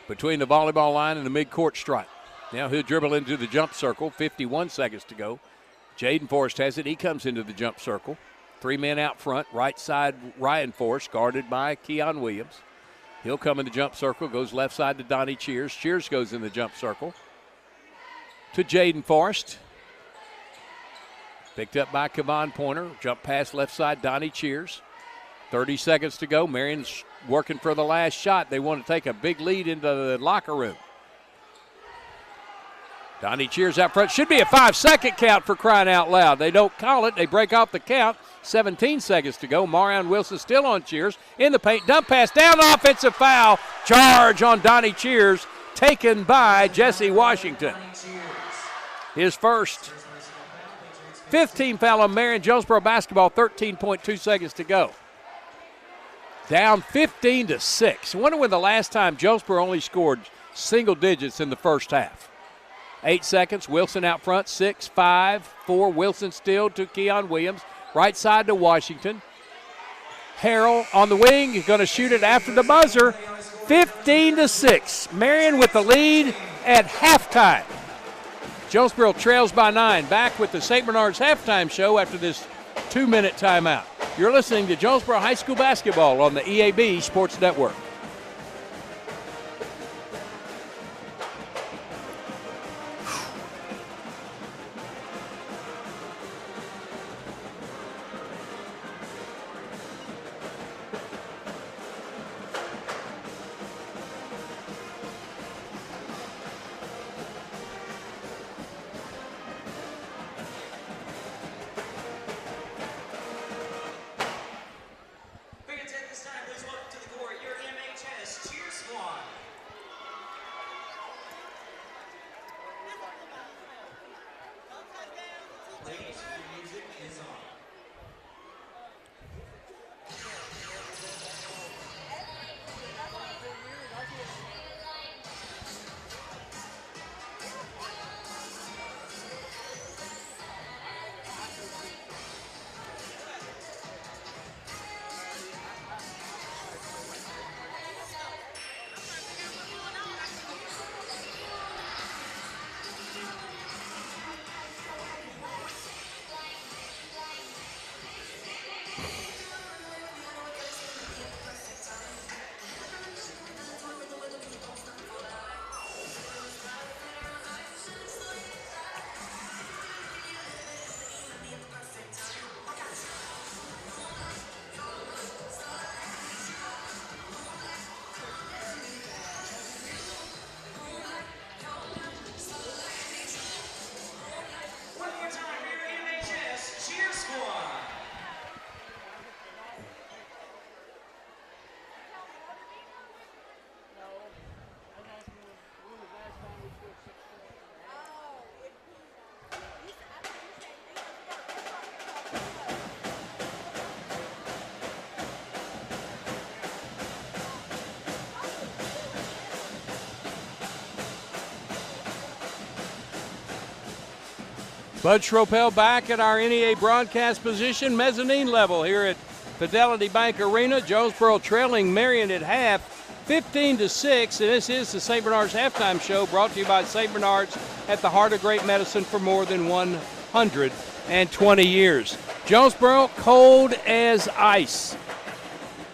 Between the volleyball line and the midcourt stripe. Now he'll dribble into the jump circle. 51 seconds to go. Jaden Forrest has it. He comes into the jump circle. 3 men out front. Right side, Ryan Forrest, guarded by Keon Williams. He'll come in the jump circle. Goes left side to Donnie Cheers. Cheers goes in the jump circle to Jaden Forrest. Picked up by Kevon Pointer. Jump pass left side, Donnie Cheers. 30 seconds to go. Marion's working for the last shot. They want to take a big lead into the locker room. Donnie Cheers out front. Should be a 5-second count for crying out loud. They don't call it. They break off the count. 17 seconds to go. Marion Wilson still on Cheers. In the paint. Dump pass down. Offensive foul. Charge on Donnie Cheers. Taken by Jesse Washington. His first 15 foul on Marion. Jonesboro basketball. 13.2 seconds to go. Down 15-6. I wonder when the last time Jonesboro only scored single digits in the first half. 8 seconds. Wilson out front. 6, 5, 4. Wilson still to Keon Williams. Right side to Washington. Harrell on the wing. He's going to shoot it after the buzzer. 15-6. Marion with the lead at halftime. Jonesboro trails by 9. Back with the St. Bernard's halftime show after this 2-minute timeout. You're listening to Jonesboro High School basketball on the EAB Sports Network. Fans at this time, please welcome to the court your MHS cheer squad. Ladies, your music is on. One more time for your MHS cheer squad. Bud Schropel back at our NEA broadcast position, mezzanine level here at Fidelity Bank Arena. Jonesboro trailing Marion at half, 15-6, and this is the St. Bernard's halftime show brought to you by St. Bernard's at the heart of great medicine for more than 120 years. Jonesboro cold as ice.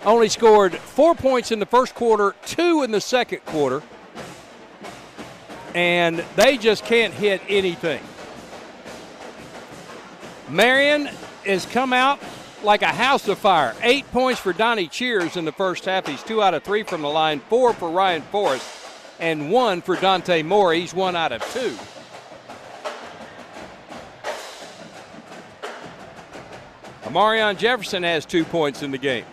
Only scored 4 points in the first quarter, 2 in the second quarter, and they just can't hit anything. Marion has come out like a house of fire. 8 points for Donnie Cheers in the first half. He's 2 out of 3 from the line, 4 for Ryan Forrest, and 1 for Dante Moore. He's 1 out of 2. Amarion Jefferson has 2 points in the game.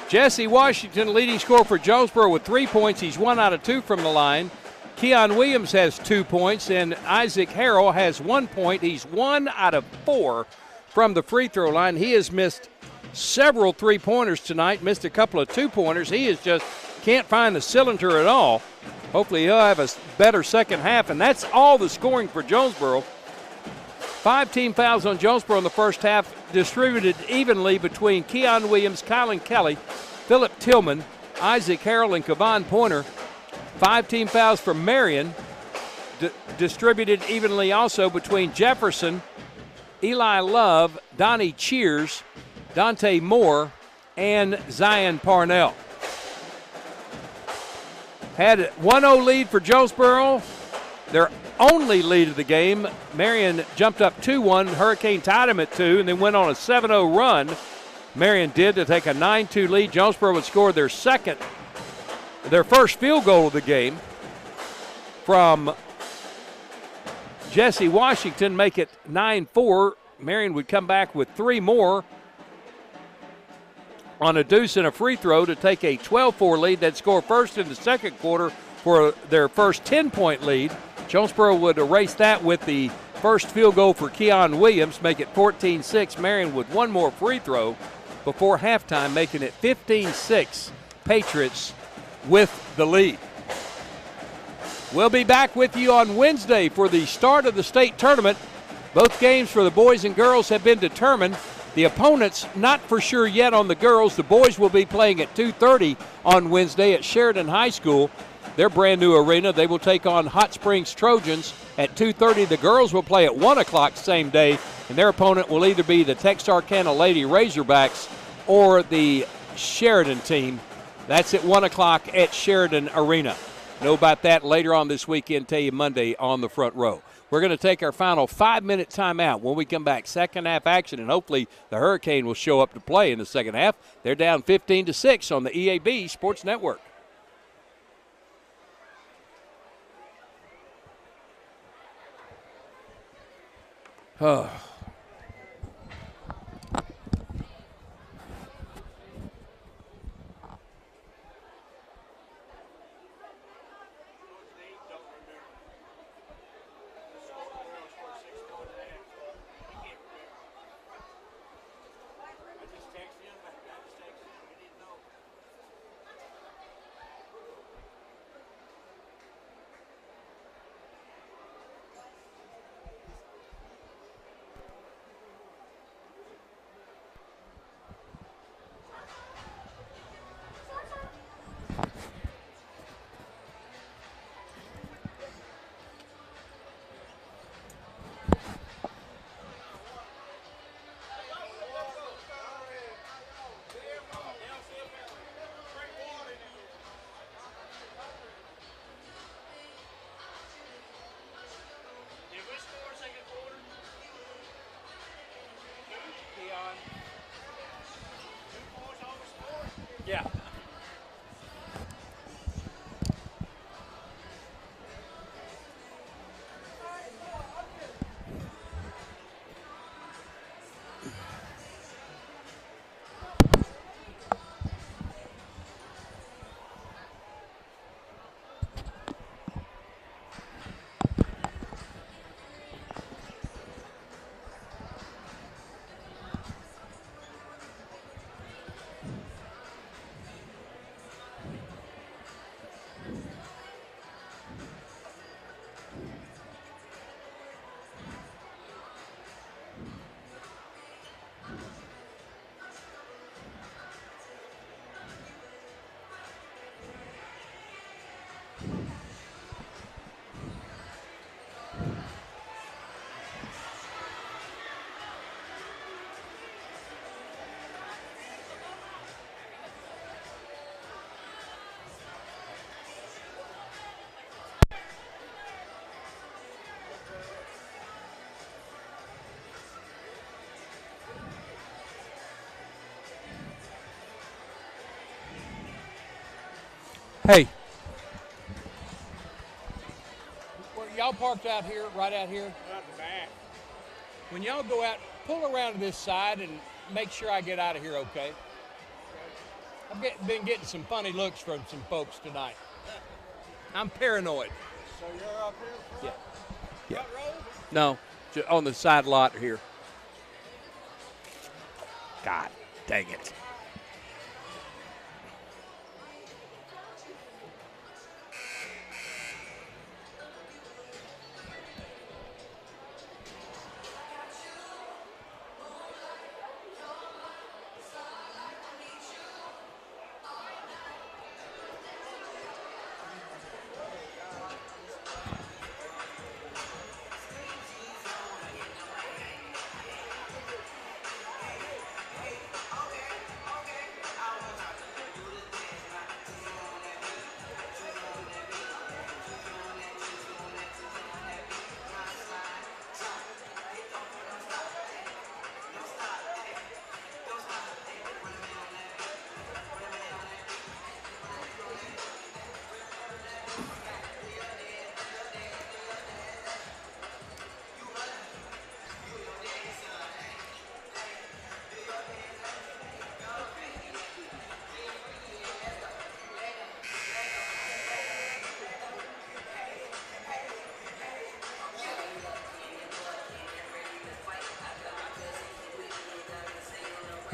Jesse Washington, leading scorer for Jonesboro with 3 points. He's 1 out of 2 from the line. Keon Williams has 2 points, and Isaac Harrell has 1 point. He's 1 out of 4 from the free throw line. He has missed several three-pointers tonight, missed a couple of two-pointers. He is just can't find the cylinder at all. Hopefully he'll have a better second half, and that's all the scoring for Jonesboro. 5 team fouls on Jonesboro in the first half, distributed evenly between Keon Williams, Kylan Kelly, Philip Tillman, Isaac Harrell, and Kevon Pointer. 5 team fouls for Marion, distributed evenly also between Jefferson, Eli Love, Donnie Cheers, Dante Moore, and Zion Parnell. Had a 1-0 lead for Jonesboro, their only lead of the game. Marion jumped up 2-1. Hurricane tied them at 2 and then went on a 7-0 run. Marion did to take a 9-2 lead. Jonesboro would score their first field goal of the game from Jesse Washington, make it 9-4. Marion would come back with 3 more on a deuce and a free throw to take a 12-4 lead. They'd score first in the second quarter for their first 10-point lead. Jonesboro would erase that with the first field goal for Keon Williams, make it 14-6. Marion with 1 more free throw before halftime, making it 15-6. Patriots with the lead. We'll be back with you on Wednesday for the start of the state tournament. Both games for the boys and girls have been determined. The opponents not for sure yet on the girls. The boys will be playing at 2:30 on Wednesday at Sheridan High School, their brand new arena. They will take on Hot Springs Trojans at 2:30. The girls will play at 1 o'clock same day, and their opponent will either be the Texarkana Lady Razorbacks or the Sheridan team. That's at 1 o'clock at Sheridan Arena. Know about that later on this weekend, tell you Monday on the front row. We're going to take our final 5-minute timeout. When we come back, second half action, and hopefully the Hurricane will show up to play in the second half. They're down 15-6 on the EAB Sports Network. Oh. Yeah. Hey, y'all parked out here, right out here? Out the back. When y'all go out, pull around to this side and make sure I get out of here okay. I've been getting some funny looks from some folks tonight. I'm paranoid. Yeah. Yeah. No, on the side lot here. God dang it.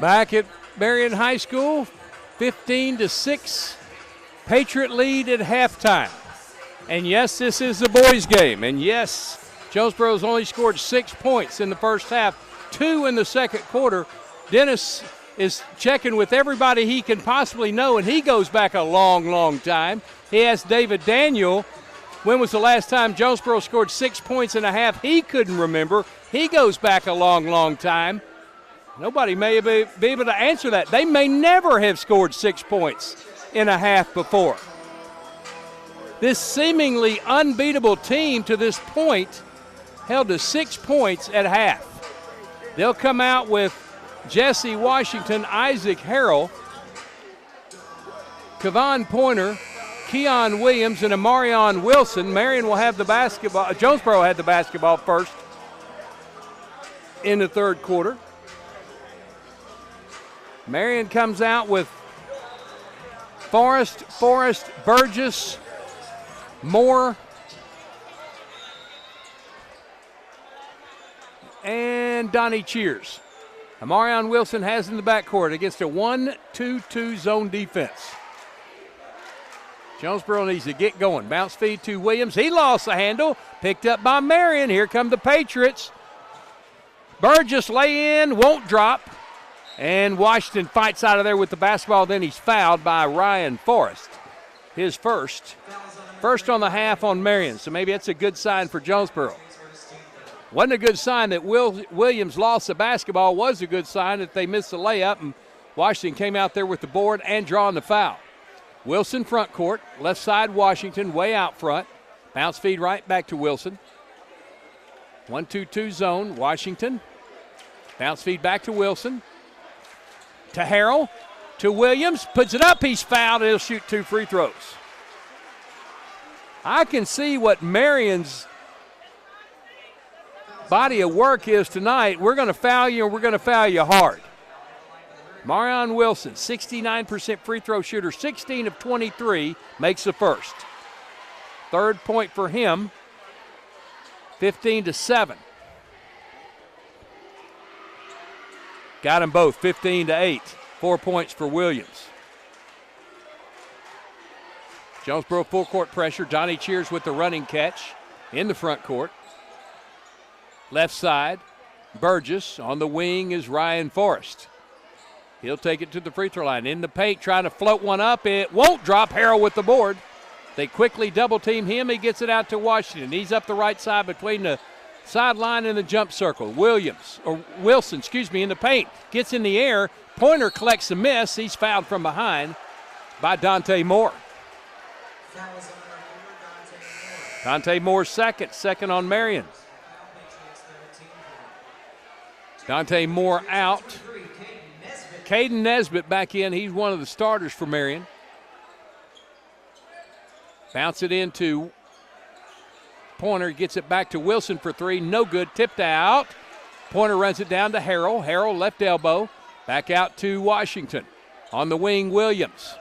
Back at Marion High School, 15-6, Patriot lead at halftime. And yes, this is the boys' game. And yes, Jonesboro's only scored 6 points in the first half, 2 in the second quarter. Dennis is checking with everybody he can possibly know, and he goes back a long, long time. He asked David Daniel, when was the last time Jonesboro scored 6 points in a half? He couldn't remember. He goes back a long, long time. Nobody may be able to answer that. They may never have scored 6 points in a half before. This seemingly unbeatable team to this point held to 6 points at half. They'll come out with Jesse Washington, Isaac Harrell, Kevon Pointer, Keon Williams, and Amarion Wilson. Marion will have the basketball. Jonesboro had the basketball first in the third quarter. Marion comes out with Forrest, Burgess, Moore, and Donnie Cheers. Amarion Wilson has in the backcourt against a 1-2-2 zone defense. Jonesboro needs to get going. Bounce feed to Williams. He lost the handle. Picked up by Marion. Here come the Patriots. Burgess lay in, won't drop. And Washington fights out of there with the basketball. Then he's fouled by Ryan Forrest. His first on the half on Marion. So maybe that's a good sign for Jonesboro. Wasn't a good sign that Williams lost the basketball. Was a good sign that they missed the layup. And Washington came out there with the board and drawing the foul. Wilson front court. Left side Washington way out front. Bounce feed right back to Wilson. 1-2-2 zone. Washington. Bounce feed back to Wilson. To Harrell, to Williams, puts it up, he's fouled, he'll shoot 2 free throws. I can see what Marion's body of work is tonight. We're going to foul you, and we're going to foul you hard. Marion Wilson, 69% free throw shooter, 16 of 23, makes the first. Third point for him, 15-7. Got them both, 15-8. 4 points for Williams. Jonesboro full court pressure. Donnie Cheers with the running catch in the front court. Left side, Burgess. On the wing is Ryan Forrest. He'll take it to the free throw line. In the paint, trying to float one up. It won't drop. Harrell with the board. They quickly double team him. He gets it out to Washington. He's up the right side between the sideline and the jump circle. Wilson, in the paint. Gets in the air. Pointer collects a miss. He's fouled from behind by Dante Moore. Dante Moore second on Marion. Dante Moore out. Caden Nesbitt back in. He's one of the starters for Marion. Bounce it into Pointer, gets it back to Wilson for 3. No good. Tipped out. Pointer runs it down to Harrell. Harrell left elbow. Back out to Washington. On the wing, Williams.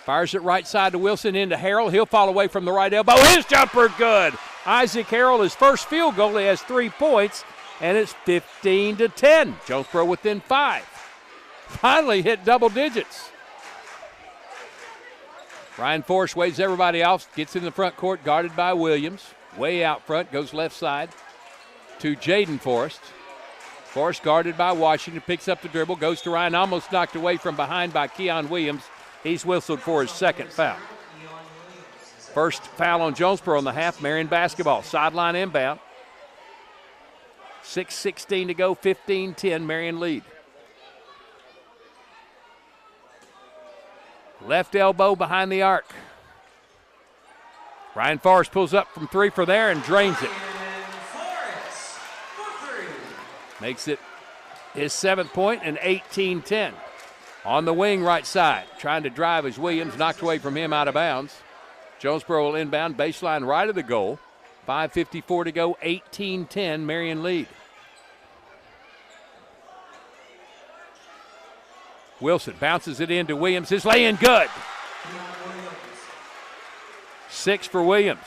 Fires it right side to Wilson into Harrell. He'll fall away from the right elbow. His jumper good. Isaac Harrell, his first field goal. He has 3 points, and it's 15-10. Jonesboro within 5. Finally hit double digits. Ryan Forrest waves everybody off, gets in the front court, guarded by Williams. Way out front, goes left side to Jaden Forrest. Forrest guarded by Washington, picks up the dribble, goes to Ryan, almost knocked away from behind by Keon Williams. He's whistled for his second foul. First foul on Jonesboro in the half. Marion basketball, sideline inbound. 6:16 to go, 15-10, Marion lead. Left elbow behind the arc. Ryan Forrest pulls up from 3 for there and drains it. Makes it his 7th point and 18-10. On the wing right side, trying to drive as Williams, knocked away from him out of bounds. Jonesboro will inbound, baseline right of the goal. 5:54 to go, 18-10, Marion lead. Wilson bounces it into Williams. His lay-in good. 6 for Williams.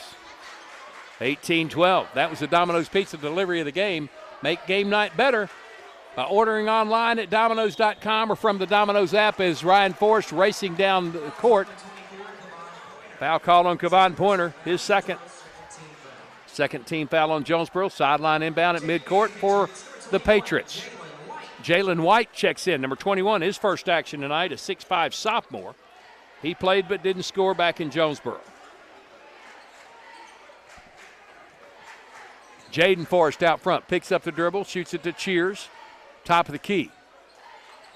18-12. That was the Domino's Pizza delivery of the game. Make game night better by ordering online at Domino's.com or from the Domino's app as Ryan Forrest racing down the court. Foul call on Kavan Pointer, his second. Second team foul on Jonesboro. Sideline inbound at midcourt for the Patriots. Jalen White checks in, number 21, his first action tonight, a 6'5 sophomore. He played but didn't score back in Jonesboro. Jaden Forrest out front, picks up the dribble, shoots it to Cheers, top of the key.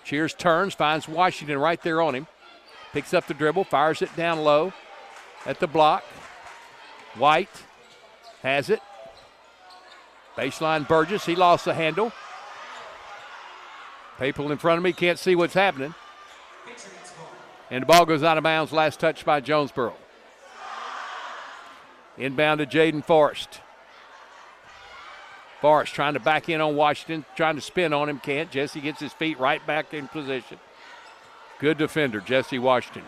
Cheers turns, finds Washington right there on him. Picks up the dribble, fires it down low at the block. White has it. Baseline Burgess, he lost the handle. People in front of me can't see what's happening. And the ball goes out of bounds, last touch by Jonesboro. Inbound to Jaden Forrest. Forrest trying to back in on Washington, trying to spin on him, can't. Jesse gets his feet right back in position. Good defender, Jesse Washington.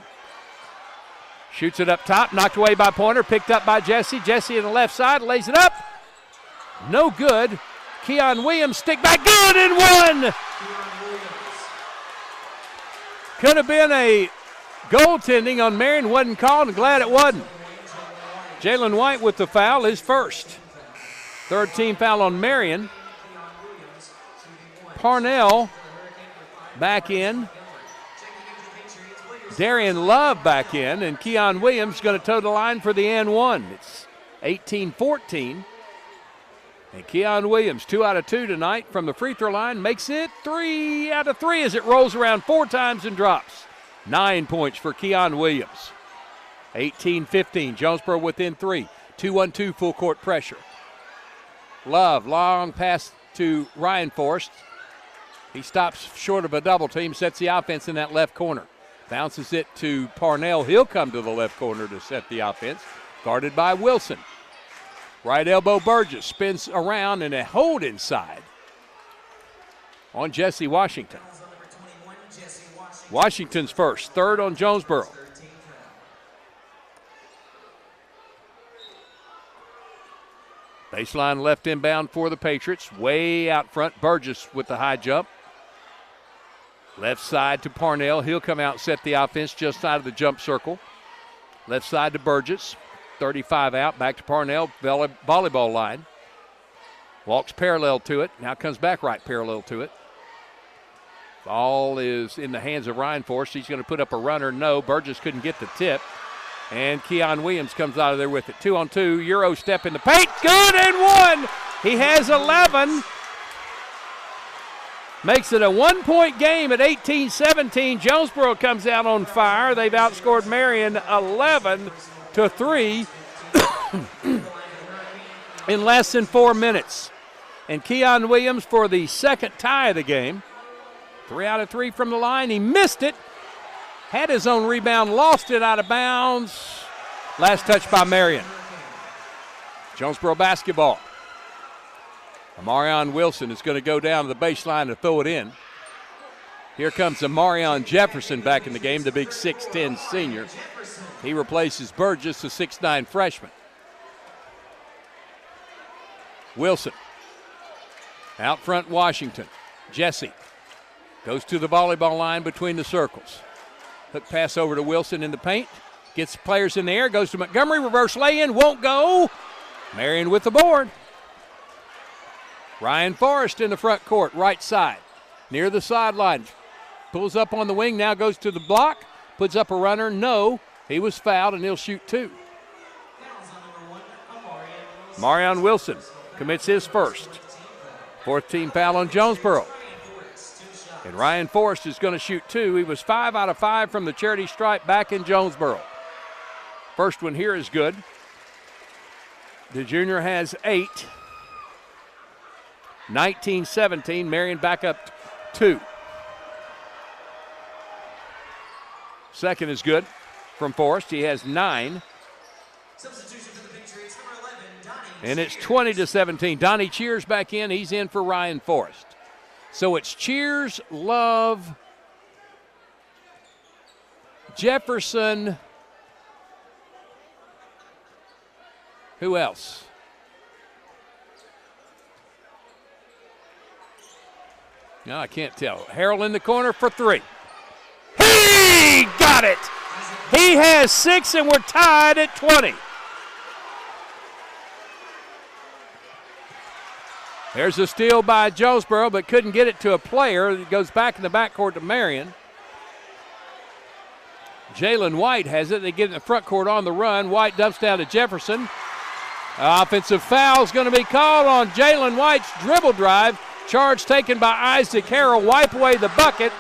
Shoots it up top, knocked away by Pointer, picked up by Jesse. Jesse on the left side, lays it up. No good. Keon Williams, stick back, good and one. Could have been a goaltending on Marion, wasn't called, and glad it wasn't. Jalen White with the foul, his first. Third team foul on Marion. Parnell back in. Darian Love back in, and Keon Williams going to toe the line for the and one. It's 18-14. And Keon Williams, 2 out of 2 tonight from the free throw line, makes it 3 out of 3 as it rolls around 4 times and drops. 9 points for Keon Williams. 18-15, Jonesboro within 3. 2-1-2 full court pressure. Love, long pass to Ryan Forrest. He stops short of a double team, sets the offense in that left corner. Bounces it to Parnell. He'll come to the left corner to set the offense. Guarded by Wilson. Right elbow Burgess spins around and a hold inside on Jesse Washington. Washington's first, third on Jonesboro. Baseline left inbound for the Patriots. Way out front, Burgess with the high jump. Left side to Parnell. He'll come out and set the offense just out of the jump circle. Left side to Burgess. 35 out, back to Parnell, volleyball line. Walks parallel to it, now comes back right parallel to it. Ball is in the hands of Ryan Forrest. He's going to put up a runner. No, Burgess couldn't get the tip. And Keon Williams comes out of there with it. 2-on-2, Euro step in the paint. Good and one. He has 11. Makes it a 1-point game at 18-17. Jonesboro comes out on fire. They've outscored Marion 11-3 in less than 4 minutes. And Keon Williams for the second tie of the game. 3 out of 3 from the line. He missed it. Had his own rebound, lost it out of bounds. Last touch by Marion. Jonesboro basketball. Amarion Wilson is going to go down to the baseline to throw it in. Here comes Amarion Jefferson back in the game, the big 6'10 senior. He replaces Burgess, the 6'9 freshman. Wilson. Out front, Washington. Jesse goes to the volleyball line between the circles. Hook pass over to Wilson in the paint. Gets players in the air, goes to Montgomery. Reverse lay-in, won't go. Marion with the board. Ryan Forrest in the front court, right side. Near the sideline. Pulls up on the wing, now goes to the block. Puts up a runner, no. He was fouled, and he'll shoot 2. Marion Wilson commits his first. 4th team foul on Jonesboro. And Ryan Forrest is going to shoot 2. He was 5 out of 5 from the charity stripe back in Jonesboro. First one here is good. The junior has 8. 19-17, Marion back up 2. Second is good from Forrest. He has 9. Substitution for the Patriots, number 11, Donnie. And it's 20-17. Donnie Cheers back in. He's in for Ryan Forrest. So it's Cheers, Love, Jefferson. Who else? No, I can't tell. Harrell in the corner for 3. He got it. He has 6, and we're tied at 20. There's a steal by Jonesboro, but couldn't get it to a player. It goes back in the backcourt to Marion. Jalen White has it. They get in the front court on the run. White dumps down to Jefferson. Offensive foul is going to be called on Jalen White's dribble drive. Charge taken by Isaac Harrell. Wipe away the bucket.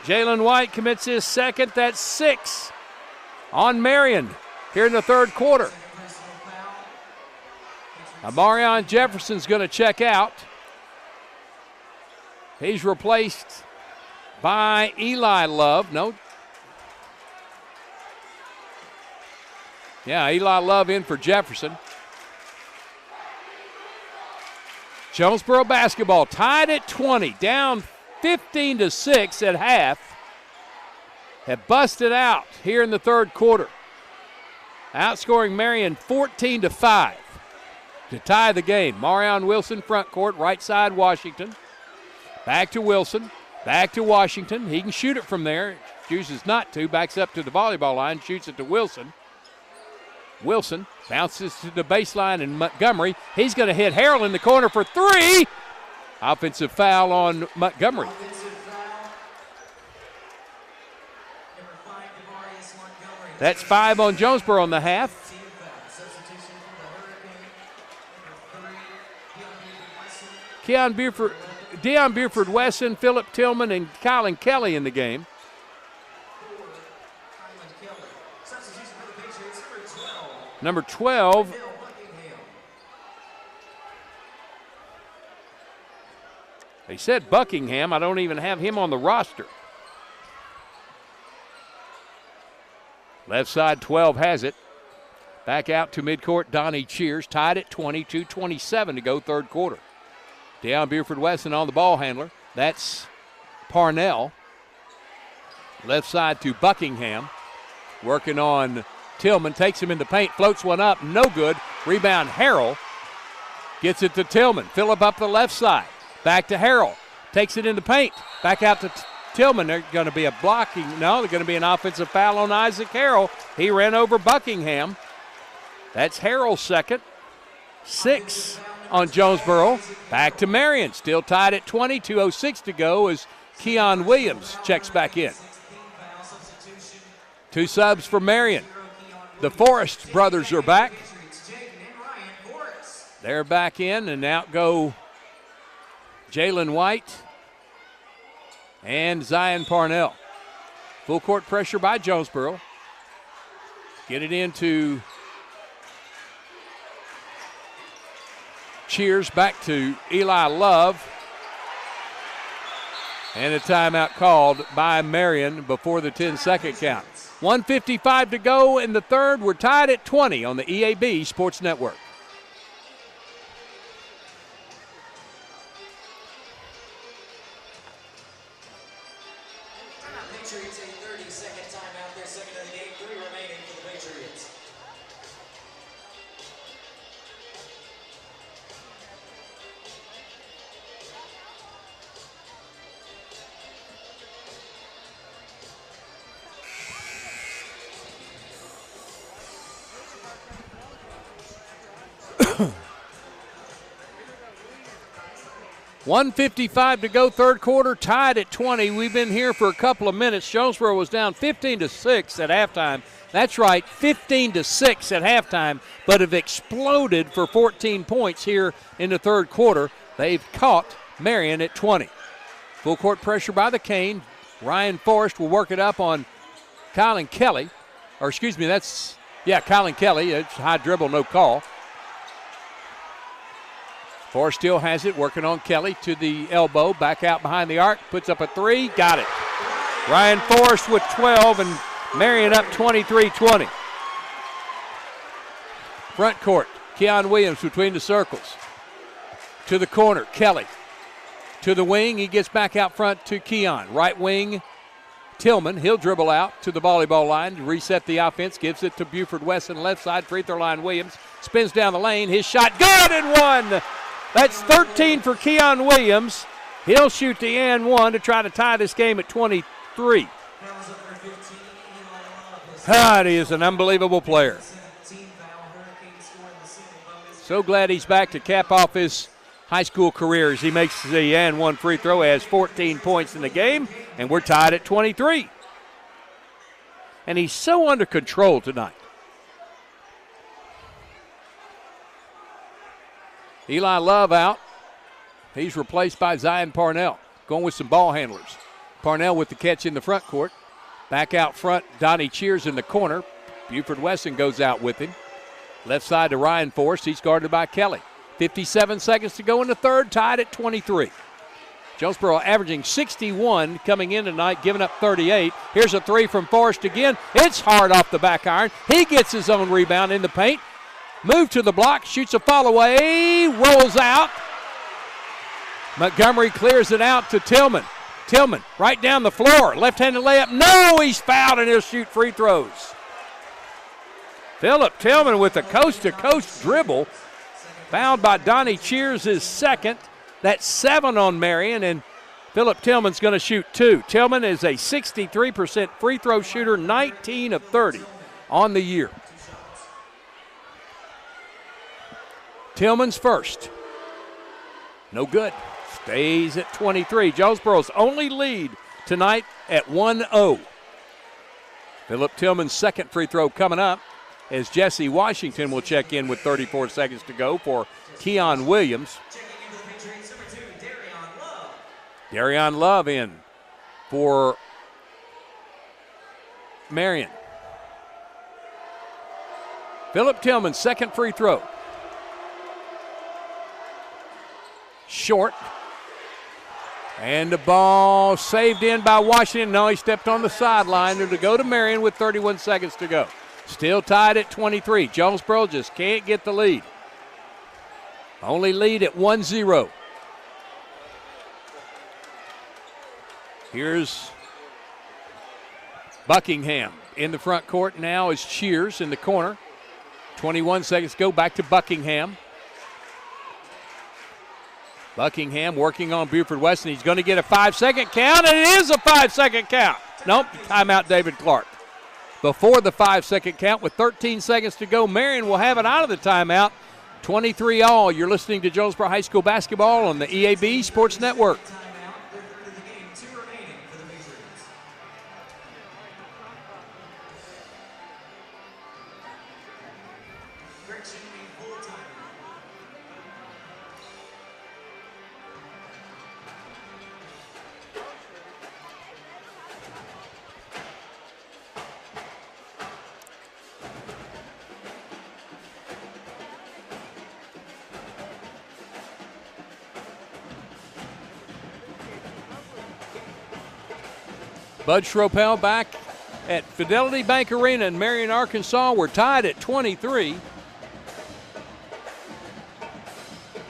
Jalen White commits his second. That's 6 on Marion here in the third quarter. Amarion Jefferson's going to check out. He's replaced by Eli Love. No. Yeah, Eli Love in for Jefferson. Jonesboro basketball tied at 20, down 15-6 at half. Have busted out here in the third quarter. Outscoring Marion 14-5 to tie the game. Marion Wilson front court, right side Washington. Back to Wilson, back to Washington. He can shoot it from there. Chooses not to, backs up to the volleyball line, shoots it to Wilson. Wilson bounces to the baseline in Montgomery. He's going to hit Harrell in the corner for 3. Offensive foul on Montgomery. That's 5 on Jonesboro on the half. Deion Buford Wesson, Phillip Tillman, and Kylan Kelly in the game. Number 12. They said Buckingham. I don't even have him on the roster. Left side 12 has it. Back out to midcourt, Donnie Cheers, tied at 22-27 to go third quarter. Deion Buford Wesson on the ball handler. That's Parnell. Left side to Buckingham. Working on Tillman, takes him in the paint, floats one up, no good. Rebound Harrell. Gets it to Tillman. Phillip up the left side. Back to Harrell. Takes it in the paint. Back out to Tillman. There's going to be a blocking. No, there's going to be an offensive foul on Isaac Harrell. He ran over Buckingham. That's Harrell's second. 6 on Jonesboro. Back to Marion. Still tied at 20. 2:06 to go as Keon Williams checks back in. 2 subs for Marion. The Forrest brothers are back. They're back in, and out go Jalen White and Zion Parnell. Full court pressure by Jonesboro. Get it into Cheers, back to Eli Love. And a timeout called by Marion before the 10-second count. 1:55 to go in the third. We're tied at 20 on the EAB Sports Network. 1:55 to go, third quarter, tied at 20. We've been here for a couple of minutes. Jonesboro was down 15-6 at halftime. That's right, 15-6 at halftime, but have exploded for 14 points here in the third quarter. They've caught Marion at 20. Full court pressure by the Cane. Ryan Forrest will work it up on Kylan Kelly. Kylan Kelly. It's high dribble, no call. Forrest still has it, working on Kelly to the elbow, back out behind the arc, puts up a three, got it. Ryan Forrest with 12 and Marion up 23-20. Front court, Keon Williams between the circles. To the corner, Kelly. To the wing, he gets back out front to Keon. Right wing, Tillman, he'll dribble out to the volleyball line to reset the offense, gives it to Buford Weston, left side, free throw line, Williams. Spins down the lane, his shot, good and one! That's 13 for Keon Williams. He'll shoot the and one to try to tie this game at 23. He is an unbelievable player. So glad he's back to cap off his high school career as he makes the and one free throw, has 14 points in the game, and we're tied at 23. And he's so under control tonight. Eli Love out. He's replaced by Zion Parnell, going with some ball handlers. Parnell with the catch in the front court. Back out front, Donnie Cheers in the corner. Buford Weston goes out with him. Left side to Ryan Forrest. He's guarded by Kelly. 57 seconds to go in the third, tied at 23. Jonesboro averaging 61 coming in tonight, giving up 38. Here's a three from Forrest again. It's hard off the back iron. He gets his own rebound in the paint. Move to the block, shoots a fall away, rolls out. Montgomery clears it out to Tillman. Tillman right down the floor, left-handed layup. No, he's fouled and he'll shoot free throws. Philip Tillman with a coast-to-coast dribble. Fouled by Donnie Cheers, his second. That's 7 on Marion, and Philip Tillman's going to shoot 2. Tillman is a 63% free throw shooter, 19 of 30 on the year. Tillman's first. No good. Stays at 23. Jonesboro's only lead tonight at 1-0. Philip Tillman's second free throw coming up as Jesse Washington will check in with 34 seconds to go for Keon Williams. Darion Love in for Marion. Philip Tillman's second free throw. Short. And the ball saved in by Washington. No, he stepped on the sideline to go to Marion with 31 seconds to go. Still tied at 23. Jonesboro just can't get the lead. Only lead at 1-0. Here's Buckingham in the front court. Now is Cheers in the corner. 21 seconds to go. Back to Buckingham. Buckingham working on Buford Weston. He's going to get a 5-second count, and it is a 5-second count. Nope, timeout David Clark. Before the 5-second count with 13 seconds to go, Marion will have it out of the timeout. 23-all. You're listening to Jonesboro High School basketball on the EAB Sports Network. Bud Schropel back at Fidelity Bank Arena in Marion, Arkansas. We're tied at 23.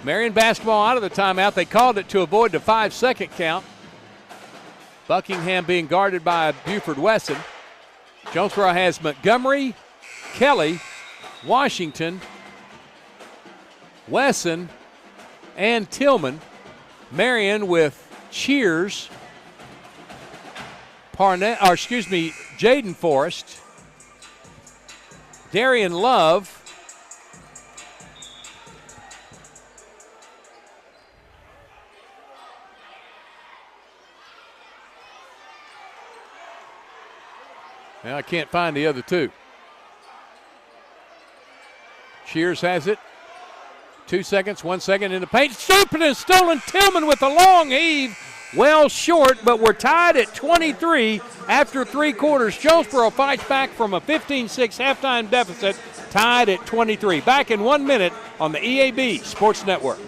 Marion basketball out of the timeout. They called it to avoid the 5-second count. Buckingham being guarded by Buford Weston. Jonesboro has Montgomery, Kelly, Washington, Wesson, and Tillman. Marion with Cheers, Jaden Forrest, Darian Love, Now I can't find the other two. Shears has it. 2 seconds, 1 second in the paint. Stupid and stolen. Tillman with a long heave. Well short, but we're tied at 23 after 3 quarters. Jonesboro fights back from a 15-6 halftime deficit, tied at 23. Back in 1 minute on the EAB Sports Network.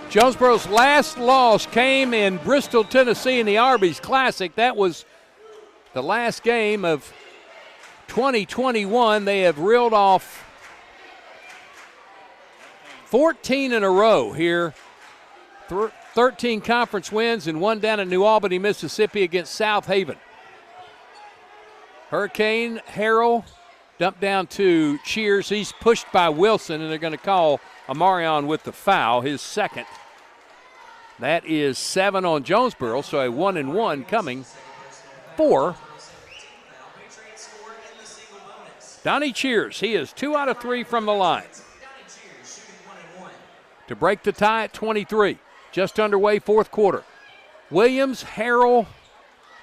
Jonesboro's last loss came in Bristol, Tennessee in the Arby's Classic. That was the last game of 2021. They have reeled off 14 in a row here. 13 conference wins and 1 down in New Albany, Mississippi against South Haven. Hurricane Harrell dumped down to Cheers. He's pushed by Wilson, and they're going to call Amarion with the foul, his second. That is 7 on Jonesboro, so a 1-and-1 coming for Donnie Cheers. He is 2 out of 3 from the line to break the tie at 23. Just underway, 4th quarter. Williams, Harrell,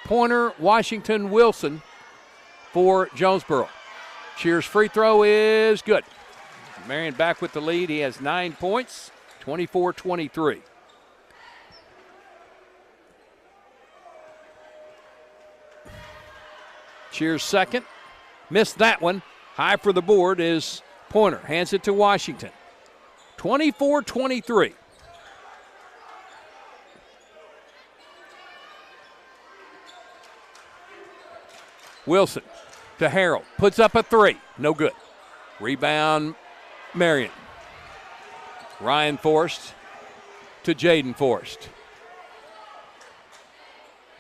Pointer, Washington, Wilson for Jonesboro. Cheers' free throw is good. Marion back with the lead. He has 9 points, 24-23. Cheers second. Missed that one. High for the board is Pointer. Hands it to Washington. 24-23. Wilson to Harrell. Puts up a 3. No good. Rebound, Marion. Ryan Forrest to Jaden Forrest.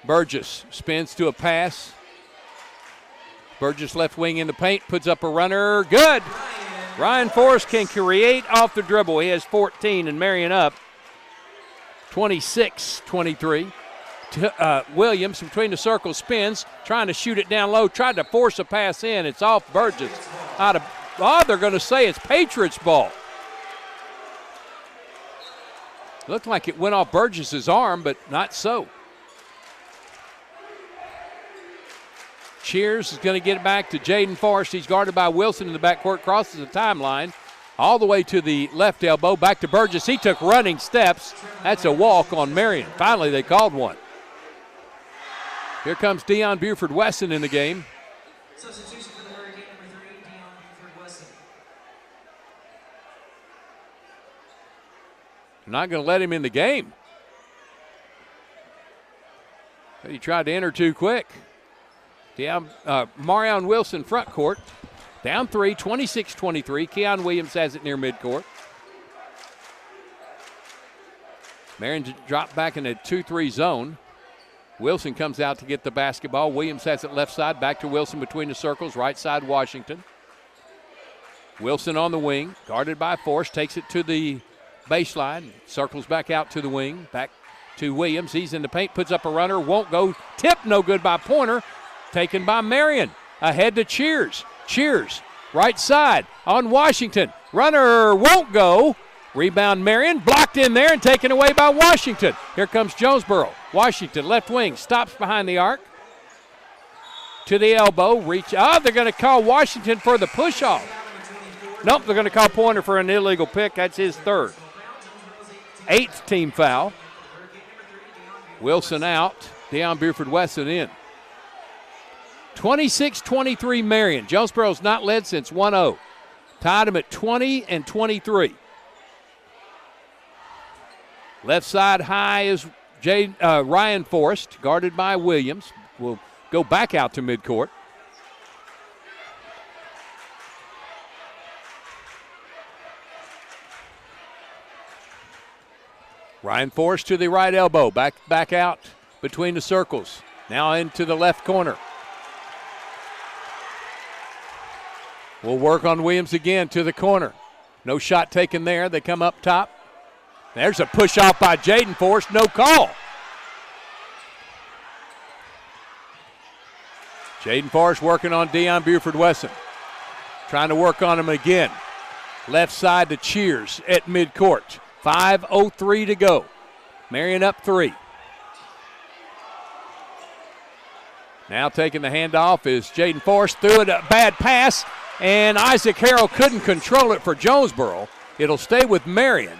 Burgess spins to a pass. Burgess left wing in the paint, puts up a runner. Good. Ryan Forrest can create off the dribble. He has 14 and Marion up 26-23. Williams between the circles spins, trying to shoot it down low, tried to force a pass in. It's off Burgess. They're going to say it's Patriots ball. Looked like it went off Burgess's arm, but not so. Cheers is going to get it back to Jaden Forrest. He's guarded by Wilson in the backcourt, crosses the timeline, all the way to the left elbow, back to Burgess. He took running steps. That's a walk on Marion. Finally, they called one. Here comes Deion Buford-Wesson in the game. Substitution for the Hurricane, number 3, Deion Buford-Wesson. Not going to let him in the game. He tried to enter too quick. Marion Wilson front court. Down 3, 26-23. Keon Williams has it near midcourt. Marion dropped back in a 2-3 zone. Wilson comes out to get the basketball. Williams has it left side, back to Wilson between the circles, right side Washington. Wilson on the wing, guarded by Forrest, takes it to the baseline, circles back out to the wing, back to Williams. He's in the paint, puts up a runner, won't go. Tip, no good by Pointer. Taken by Marion. Ahead to Cheers. Cheers, right side on Washington. Runner won't go. Rebound Marion, blocked in there and taken away by Washington. Here comes Jonesboro. Washington, left wing, stops behind the arc. To the elbow, reach. They're going to call Washington for the push-off. Nope, they're going to call Pointer for an illegal pick. That's his 3rd. 8th team foul. Wilson out. Deion Buford-Wesson in. 26-23 Marion. Jonesboro's not led since 1-0. Tied them at 20 and 23. Left side high is Ryan Forrest, guarded by Williams. Will go back out to midcourt. Ryan Forrest to the right elbow, back out between the circles. Now into the left corner. We'll work on Williams again to the corner. No shot taken there. They come up top. There's a push off by Jaden Forrest. No call. Jaden Forrest working on Deion Buford-Wesson. Trying to work on him again. Left side to Cheers at midcourt. 5:03 to go. Marion up 3. Now taking the handoff is Jaden Forrest. Threw it a bad pass, and Isaac Harrell couldn't control it for Jonesboro. It'll stay with Marion.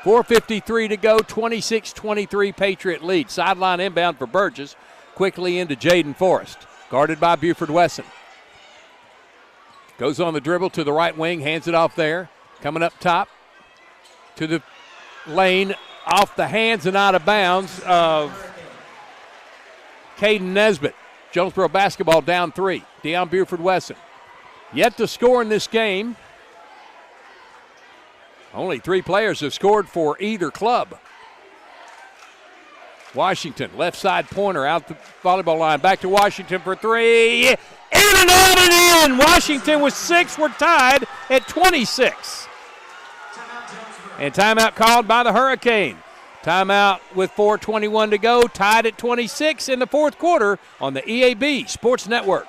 4:53 to go, 26-23 Patriot lead. Sideline inbound for Burgess. Quickly into Jaden Forrest, guarded by Buford-Wesson. Goes on the dribble to the right wing, hands it off there. Coming up top to the lane, off the hands and out of bounds of Caden Nesbitt. Jonesboro basketball down 3. Deion Buford-Wesson. Yet to score in this game. Only 3 players have scored for either club. Washington, left side pointer out the volleyball line. Back to Washington for 3. In and out and in. Washington with 6. We're tied at 26. And timeout called by the Hurricane. Timeout with 4:21 to go. Tied at 26 in the fourth quarter on the EAB Sports Network.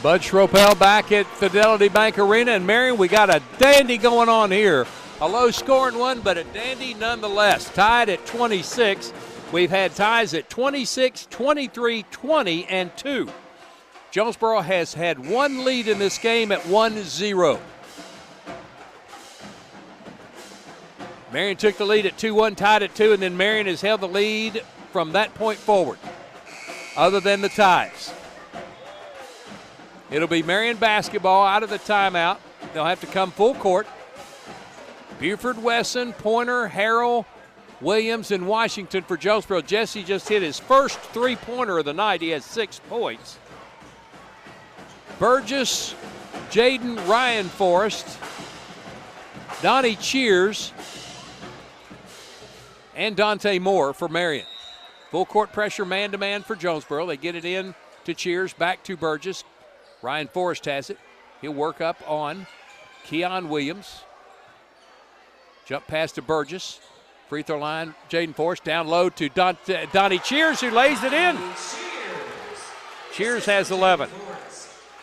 Bud Schropel back at Fidelity Bank Arena in Marion. We got a dandy going on here. A low-scoring one, but a dandy nonetheless. Tied at 26. We've had ties at 26, 23, 20, and 2. Jonesboro has had one lead in this game at 1-0. Marion took the lead at 2-1, tied at 2, and then Marion has held the lead from that point forward, other than the ties. It'll be Marion basketball out of the timeout. They'll have to come full court. Buford-Wesson, Pointer, Harrell, Williams, and Washington for Jonesboro. Jesse just hit his first three-pointer of the night. He has 6 points. Burgess, Jaden, Ryan Forrest, Donnie Cheers, and Dante Moore for Marion. Full court pressure, man-to-man for Jonesboro. They get it in to Cheers, back to Burgess. Ryan Forrest has it. He'll work up on Keon Williams. Jump pass to Burgess. Free throw line, Jaden Forrest down low to Donnie Cheers, who lays it in. Cheers has 11.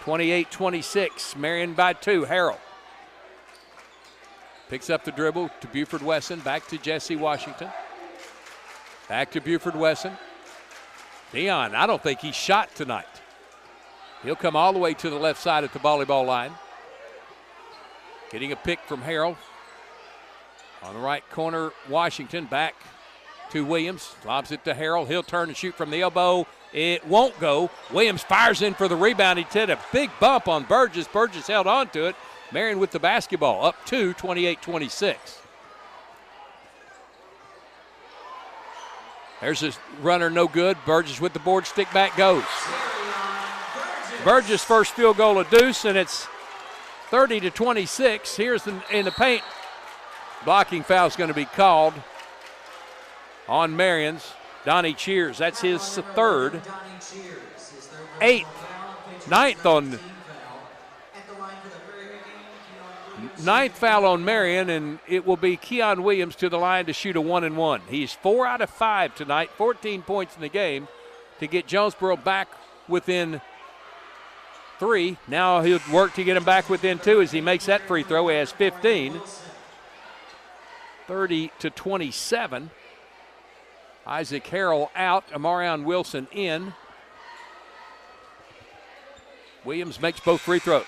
28-26, Marion by 2. Harrell picks up the dribble to Buford-Wesson, back to Jesse Washington. Back to Buford-Wesson. Deion, I don't think he shot tonight. He'll come all the way to the left side at the volleyball line. Getting a pick from Harrell. On the right corner, Washington back to Williams. Lobs it to Harrell. He'll turn and shoot from the elbow. It won't go. Williams fires in for the rebound. He did a big bump on Burgess. Burgess held on to it. Marion with the basketball, up 2, 28-26. There's a runner, no good. Burgess with the board, stick back goes. Burgess' first field goal of deuce, and it's 30-26. Here's in the paint. Blocking foul is going to be called on Marion's. Donnie Cheers, that's his 3rd. 8th, 9th on Ninth foul on Marion, and it will be Keon Williams to the line to shoot a 1-and-1. He's 4 out of 5 tonight, 14 points in the game to get Jonesboro back within 3. Now he'll work to get him back within 2 as he makes that free throw. He has 15. 30-27. Isaac Harrell out, Amarion Wilson in. Williams makes both free throws.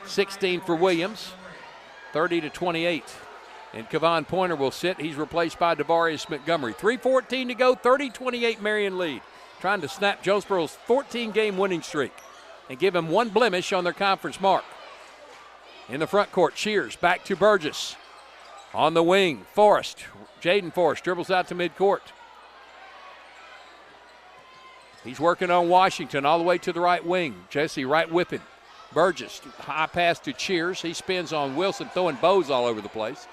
16 for Williams, 30-28. And Kevon Pointer will sit. He's replaced by Devarius Montgomery. 3:14 to go, 30-28 Marion lead. Trying to snap Jonesboro's 14-game winning streak and give him 1 blemish on their conference mark. In the front court, Shears back to Burgess. On the wing, Forrest. Jaden Forrest dribbles out to midcourt. He's working on Washington all the way to the right wing. Jesse right whipping. Burgess, high pass to Cheers. He spins on Wilson, throwing bows all over the place.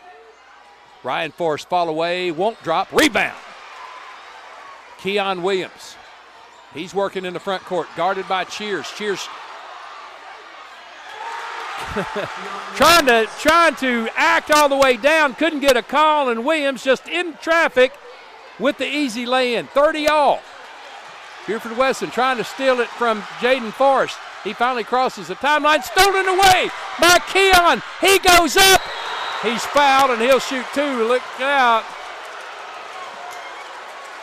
Ryan Forrest fall away, won't drop, rebound. Keon Williams. He's working in the front court, guarded by Cheers. Cheers trying to act all the way down, couldn't get a call, and Williams just in traffic with the easy lay-in. 30 all. Buford Weston trying to steal it from Jaden Forrest. He finally crosses the timeline, stolen away by Keon. He goes up. He's fouled, and he'll shoot 2. Look out.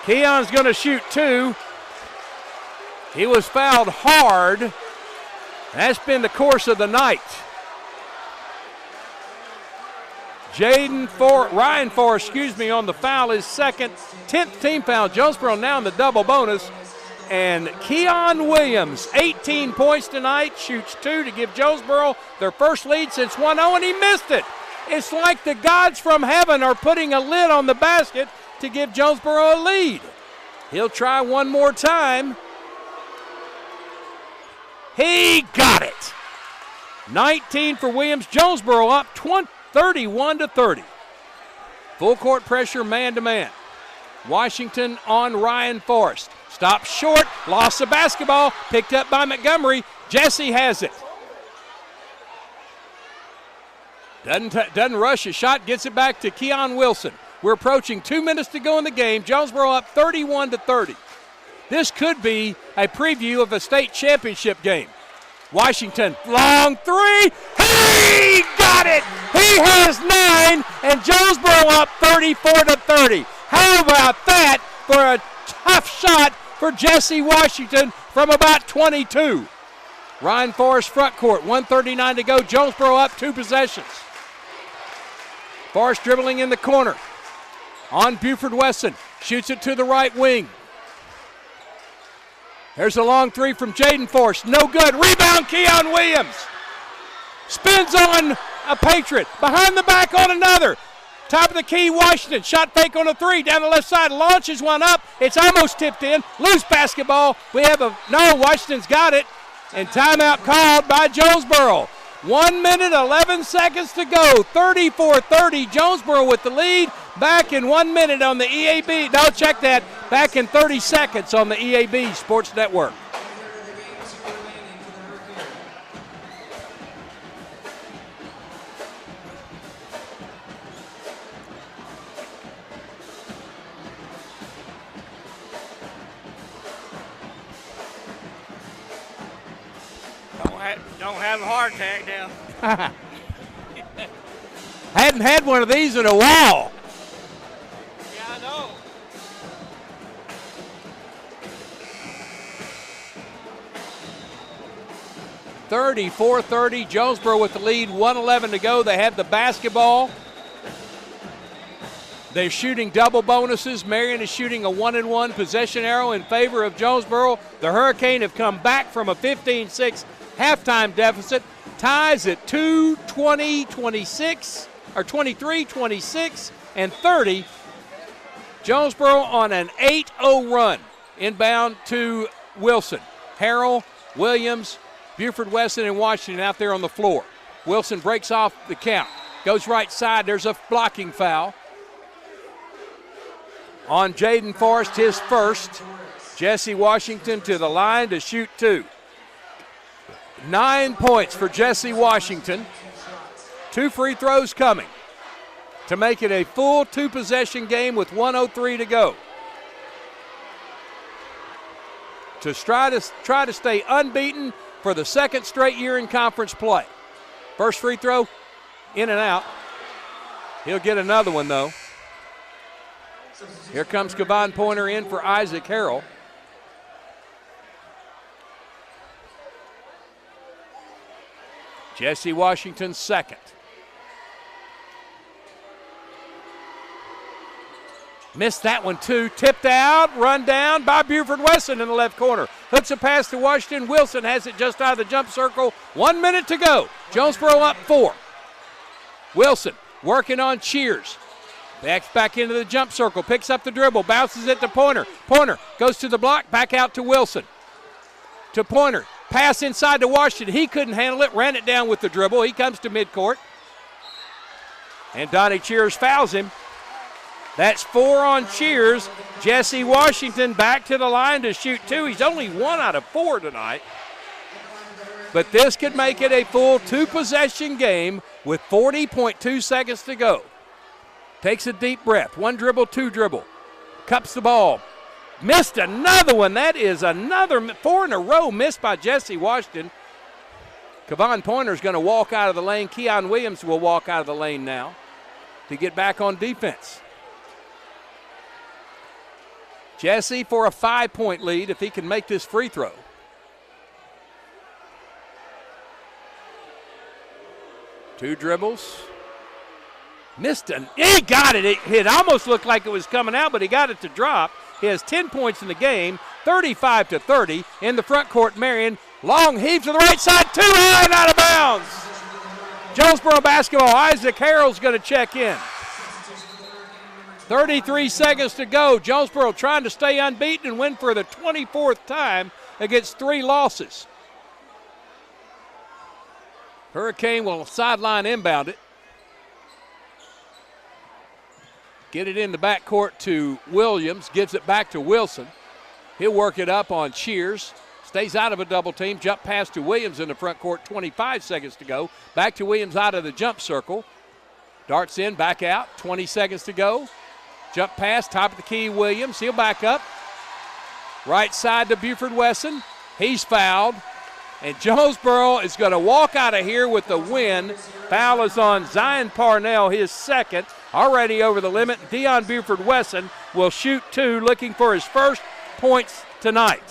Keon's going to shoot 2. He was fouled hard. That's been the course of the night. Ryan Forrest, on the foul, his second, 10th team foul. Jonesboro now in the double bonus. And Keon Williams, 18 points tonight, shoots 2 to give Jonesboro their first lead since 1-0, and he missed it. It's like the gods from heaven are putting a lid on the basket to give Jonesboro a lead. He'll try one more time. He got it. 19 for Williams. Jonesboro up 31-30. Full court pressure, man-to-man. Washington on Ryan Forrest. Stopped short, lost the basketball, picked up by Montgomery. Jesse has it. Doesn't rush a shot, gets it back to Keon Wilson. We're approaching 2 minutes to go in the game. Jonesboro up 31-30. This could be a preview of a state championship game. Washington, long 3. He got it! He has 9, and Jonesboro up 34-30. How about that for a tough shot for Jesse Washington from about 22. Ryan Forrest front court, 1:39 to go. Jonesboro up 2 possessions. Forrest dribbling in the corner. On Buford Weston, shoots it to the right wing. There's a long 3 from Jaden Forrest, no good. Rebound, Keon Williams. Spins on a Patriot, behind the back on another. Top of the key, Washington. Shot fake on a 3. Down the left side. Launches one up. It's almost tipped in. Loose basketball. Washington's got it. And timeout called by Jonesboro. 1 minute, 11 seconds to go. 34-30. Jonesboro with the lead. Back in 1 minute on the EAB. No, check that. Back in 30 seconds on the EAB Sports Network. Don't have a heart attack now. Hadn't had one of these in a while. Yeah, I know. (34-30), Jonesboro with the lead, 1:11 to go. They have the basketball. They're shooting double bonuses. Marion is shooting a 1-and-1 possession arrow in favor of Jonesboro. The Hurricane have come back from a 15-6 halftime deficit. Ties at 23, 26, and 30. Jonesboro on an 8-0 run. Inbound to Wilson. Harrell, Williams, Buford Weston, and Washington out there on the floor. Wilson breaks off the count. Goes right side. There's a blocking foul on Jaden Forrest, his first. Jesse Washington to the line to shoot 2. 9 points for Jesse Washington. 2 free throws coming to make it a full 2-possession game with 1:03 to go. To try to stay unbeaten for the second straight year in conference play. First free throw, in and out. He'll get another one, though. Here comes Kevon Pointer in for Isaac Harrell. Jesse Washington second. Missed that one too. Tipped out, run down by Buford Wesson in the left corner. Hooks a pass to Washington. Wilson has it just out of the jump circle. 1 minute to go. Jonesboro up 4. Wilson working on Cheers. Backs back into the jump circle. Picks up the dribble. Bounces it to Pointer. Pointer goes to the block. Back out to Wilson. To Pointer. Pass inside to Washington. He couldn't handle it. Ran it down with the dribble. He comes to midcourt. And Donnie Cheers fouls him. That's 4 on Cheers. Jesse Washington back to the line to shoot 2. He's only 1 out of 4 tonight. But this could make it a full 2-possession game with 40.2 seconds to go. Takes a deep breath. 1 dribble, 2 dribble. Cups the ball. Missed another one. That is another 4 in a row missed by Jesse Washington. Kevon Pointer's going to walk out of the lane. Keon Williams will walk out of the lane now to get back on defense. Jesse for a 5-point lead if he can make this free throw. Two dribbles. Missed it. He got it. It almost looked like it was coming out, but he got it to drop. He has 10 points in the game, 35-30 in the front court. Marion, long heave to the right side, too high and out of bounds. Jonesboro basketball, Isaac Harrell's going to check in. 33 seconds to go. Jonesboro trying to stay unbeaten and win for the 24th time against 3 losses. Hurricane will sideline inbound it. Get it in the backcourt to Williams. Gives it back to Wilson. He'll work it up on Cheers. Stays out of a double team. Jump pass to Williams in the front court. 25 seconds to go. Back to Williams out of the jump circle. Darts in, back out. 20 seconds to go. Jump pass, top of the key, Williams. He'll back up. Right side to Buford Wesson. He's fouled. And Jonesboro is going to walk out of here with the win. Foul is on Zion Parnell, his second. Already over the limit. Dion Buford Wesson will shoot 2, looking for his first points tonight.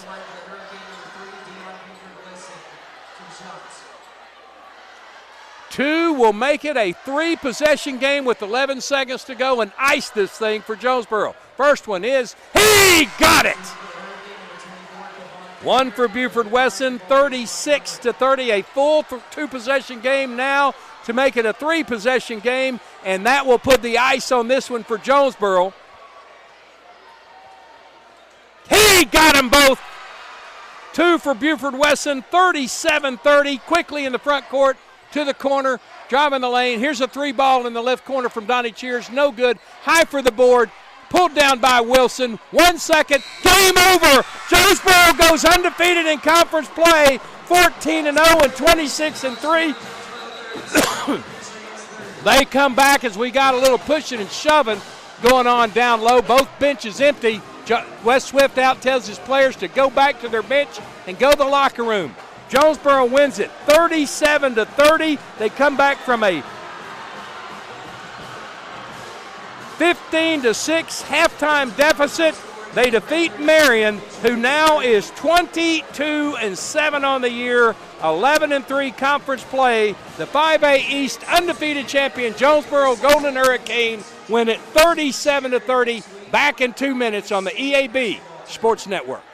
Two will make it a 3-possession game with 11 seconds to go and ice this thing for Jonesboro. First one is, he got it! 1 for Buford Wesson, 36-30, a full 2-possession game now to make it a 3-possession game, and that will put the ice on this one for Jonesboro. He got them both. 2 for Buford Wesson, 37-30, quickly in the front court. To the corner, driving the lane. Here's a 3 ball in the left corner from Donnie Cheers. No good. High for the board. Pulled down by Wilson. 1 second. Game over. Jonesboro goes undefeated in conference play. 14-0 and 26-3. They come back as we got a little pushing and shoving going on down low. Both benches empty. Wes Swift out tells his players to go back to their bench and go to the locker room. Jonesboro wins it 37-30. They come back from a 15-6 halftime deficit. They defeat Marion, who now is 22-7 on the year, 11-3 conference play. The 5A East undefeated champion Jonesboro Golden Hurricane win it 37-30. Back in 2 minutes on the EAB Sports Network.